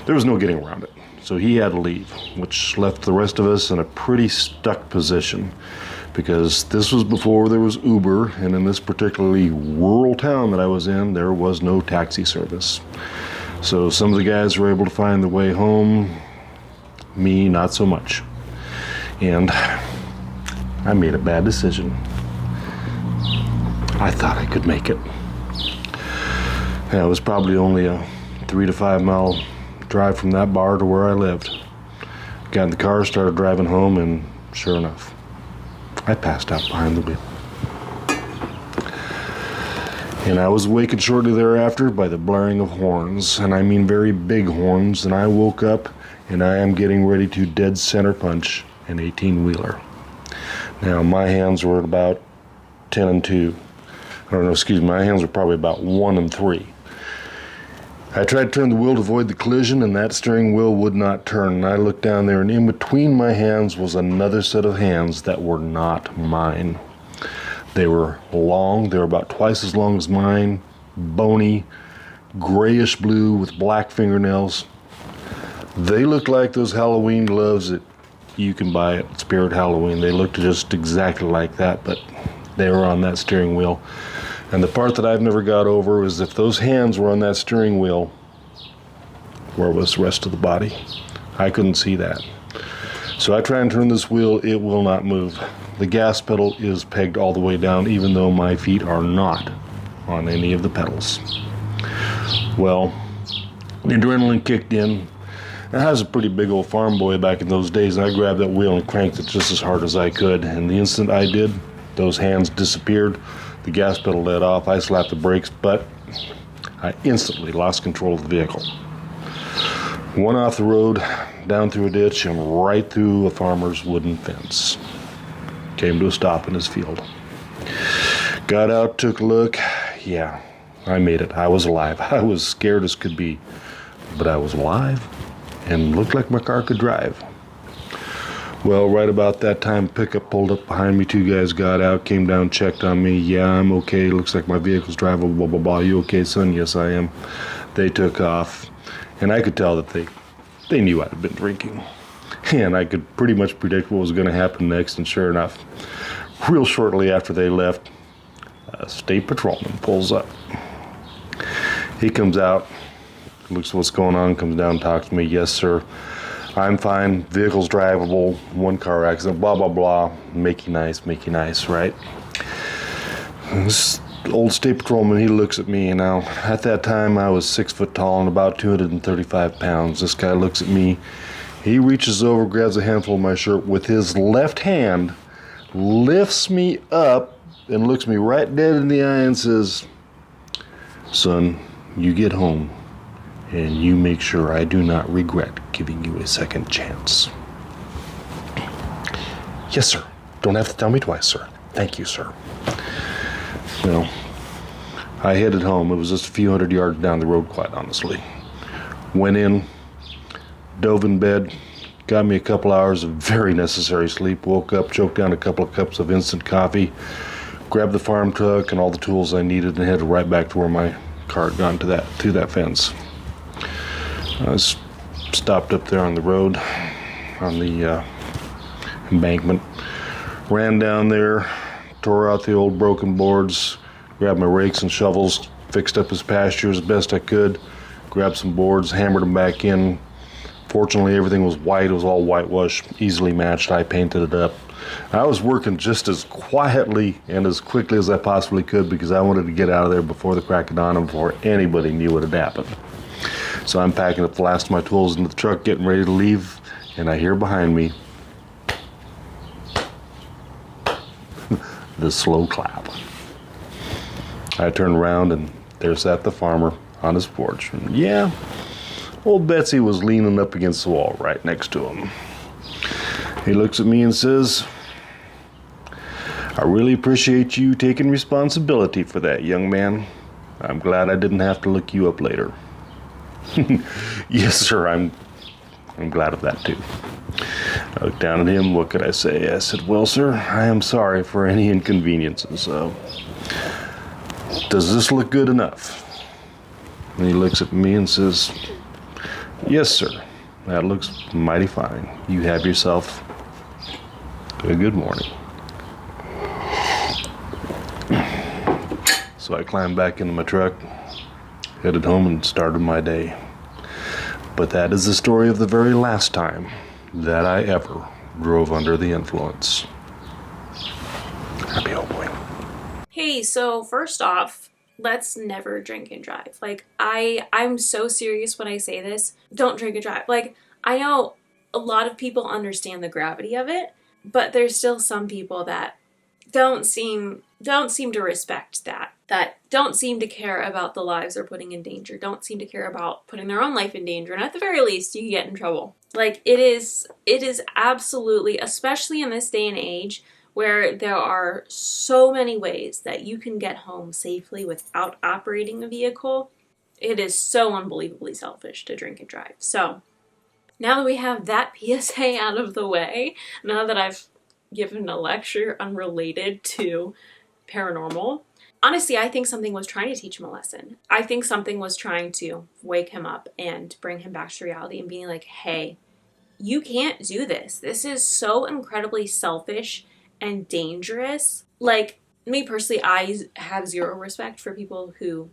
no getting around it. So he had to leave, which left the rest of us in a pretty stuck position, because this was before there was Uber, and in this particularly rural town that I was in, there was no taxi service. So some of the guys were able to find their way home, me not so much. And I made a bad decision. I thought I could make it. Yeah, it was probably only a 3 to 5 mile drive from that bar to where I lived. Got in the car, started driving home, and sure enough, I passed out behind the wheel. And I was awakened shortly thereafter by the blaring of horns, and I mean very big horns, and I woke up and I am getting ready to dead center punch an 18-wheeler. Now, my hands were at about 10 and 2. My hands were probably about 1 and 3. I tried to turn the wheel to avoid the collision, and that steering wheel would not turn. And I looked down there, and in between my hands was another set of hands that were not mine. They were long. They were about twice as long as mine, bony, grayish blue with black fingernails. They looked like those Halloween gloves that you can buy at Spirit Halloween. They looked just exactly like that, but they were on that steering wheel. And the part that I've never got over is if those hands were on that steering wheel, where was the rest of the body? I couldn't see that. So I try and turn this wheel, it will not move. The gas pedal is pegged all the way down, even though my feet are not on any of the pedals. Well, the adrenaline kicked in. I was a pretty big old farm boy back in those days, and I grabbed that wheel and cranked it just as hard as I could. And the instant I did, those hands disappeared. The gas pedal let off. I slapped the brakes, but I instantly lost control of the vehicle. Went off the road, down through a ditch, and right through a farmer's wooden fence. Came to a stop in his field. Got out, took a look. Yeah, I made it. I was alive. I was scared as could be, but I was alive and looked like my car could drive. Well, right about that time, pickup pulled up behind me. 2 guys got out, came down, checked on me. Yeah, I'm okay. Looks like my vehicle's drivable, blah, blah, blah. You okay, son? Yes, I am. They took off, and I could tell that they knew I'd been drinking. And I could pretty much predict what was going to happen next, and sure enough, real shortly after they left, a state patrolman pulls up. He comes out, looks at what's going on, comes down, talks to me. Yes, sir. I'm fine, vehicle's drivable, 1 car accident, blah, blah, blah. Make you nice, right? This old state patrolman, he looks at me, and now, at that time, I was 6 foot tall and about 235 pounds. This guy looks at me, he reaches over, grabs a handful of my shirt with his left hand, lifts me up, and looks me right dead in the eye and says, son, you get home, and you make sure I do not regret giving you a second chance. Yes, sir. Don't have to tell me twice, sir. Thank you, sir. Well, I headed home. It was just a few hundred yards down the road, quite honestly. Went in, dove in bed, got me a couple hours of very necessary sleep, woke up, choked down a couple of cups of instant coffee, grabbed the farm truck and all the tools I needed, and headed right back to where my car had gone to that fence. I was stopped up there on the road, on the embankment, ran down there, tore out the old broken boards, grabbed my rakes and shovels, fixed up his pasture as best I could, grabbed some boards, hammered them back in. Fortunately, everything was white. It was all whitewash, easily matched. I painted it up. I was working just as quietly and as quickly as I possibly could because I wanted to get out of there before the crack of dawn and before anybody knew what had happened. So I'm packing up the last of my tools into the truck, getting ready to leave, and I hear behind me, the slow clap. I turned around and there sat the farmer on his porch. And yeah, old Betsy was leaning up against the wall right next to him. He looks at me and says, "I really appreciate you taking responsibility for that, young man. I'm glad I didn't have to look you up later." Yes, sir, I'm glad of that too. I looked down at him. What could I say? I said, "Well, sir, I am sorry for any inconveniences. Does this look good enough?" And he looks at me and says, "Yes, sir, that looks mighty fine. You have yourself a good morning." So I climbed back into my truck, headed home, and started my day. But that is the story of the very last time that I ever drove under the influence. Happy old boy. Hey, so first off, let's never drink and drive. Like, I'm so serious when I say this. Don't drink and drive. Like, I know a lot of people understand the gravity of it, but there's still some people that don't seem to respect that don't seem to care about the lives they're putting in danger, don't seem to care about putting their own life in danger, and at the very least, you get in trouble. Like, it is absolutely, especially in this day and age, where there are so many ways that you can get home safely without operating a vehicle, it is so unbelievably selfish to drink and drive. So, now that we have that PSA out of the way, now that I've given a lecture unrelated to paranormal, honestly, I think something was trying to teach him a lesson. I think something was trying to wake him up and bring him back to reality and being like, hey, you can't do this. This is so incredibly selfish and dangerous. Like, me personally, I have zero respect for people who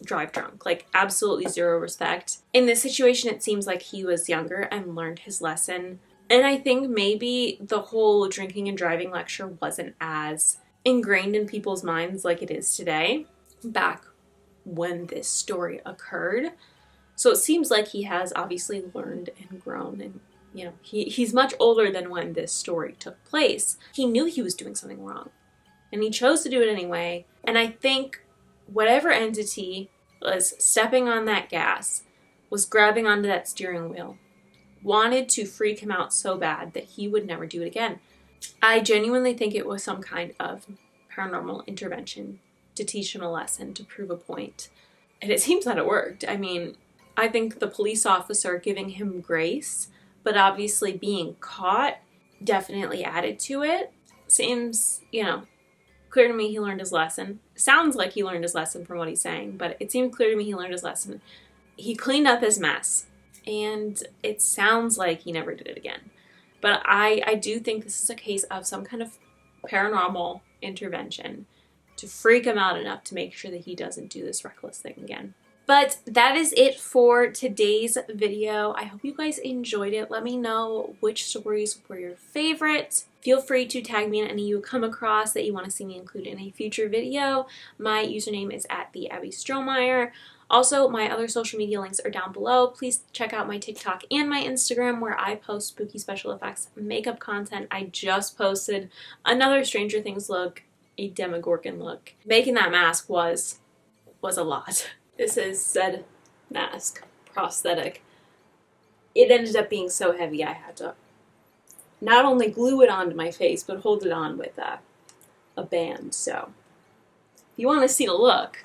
drive drunk. Like, absolutely zero respect. In this situation, it seems like he was younger and learned his lesson. And I think maybe the whole drinking and driving lecture wasn't as ingrained in people's minds like it is today, back when this story occurred. So it seems like he has obviously learned and grown, and you know, he's much older than when this story took place. He knew he was doing something wrong, and he chose to do it anyway. And I think whatever entity was stepping on that gas, was grabbing onto that steering wheel, wanted to freak him out so bad that he would never do it again. I genuinely think it was some kind of paranormal intervention to teach him a lesson, to prove a point. And it seems that it worked. I mean, I think the police officer giving him grace, but obviously being caught, definitely added to it. Seems, clear to me he learned his lesson. Sounds like he learned his lesson from what he's saying, but it seemed clear to me he learned his lesson. He cleaned up his mess, and it sounds like he never did it again. But I do think this is a case of some kind of paranormal intervention to freak him out enough to make sure that he doesn't do this reckless thing again. But that is it for today's video. I hope you guys enjoyed it. Let me know which stories were your favorite. Feel free to tag me in any you come across that you want to see me include in a future video. My username is @AbbeyStorySubmission. Also, my other social media links are down below. Please check out my TikTok and my Instagram where I post spooky special effects makeup content. I just posted another Stranger Things look, a Demogorgon look. Making that mask was a lot. This is said mask, prosthetic. It ended up being so heavy I had to not only glue it onto my face, but hold it on with a band. So if you want to see the look,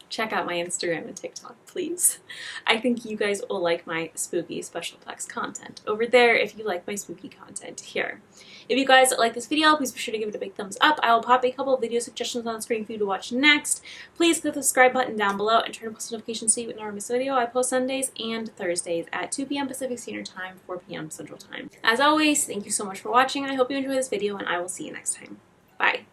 check out my Instagram and TikTok, please. I think you guys will like my spooky special effects content over there if you like my spooky content here. If you guys like this video, please be sure to give it a big thumbs up. I will pop a couple of video suggestions on the screen for you to watch next. Please click the subscribe button down below and turn on post notifications so you never miss a video. I post Sundays and Thursdays at 2 p.m. Pacific Standard Time, 4 p.m. Central Time. As always, thank you so much for watching. I hope you enjoyed this video, and I will see you next time. Bye.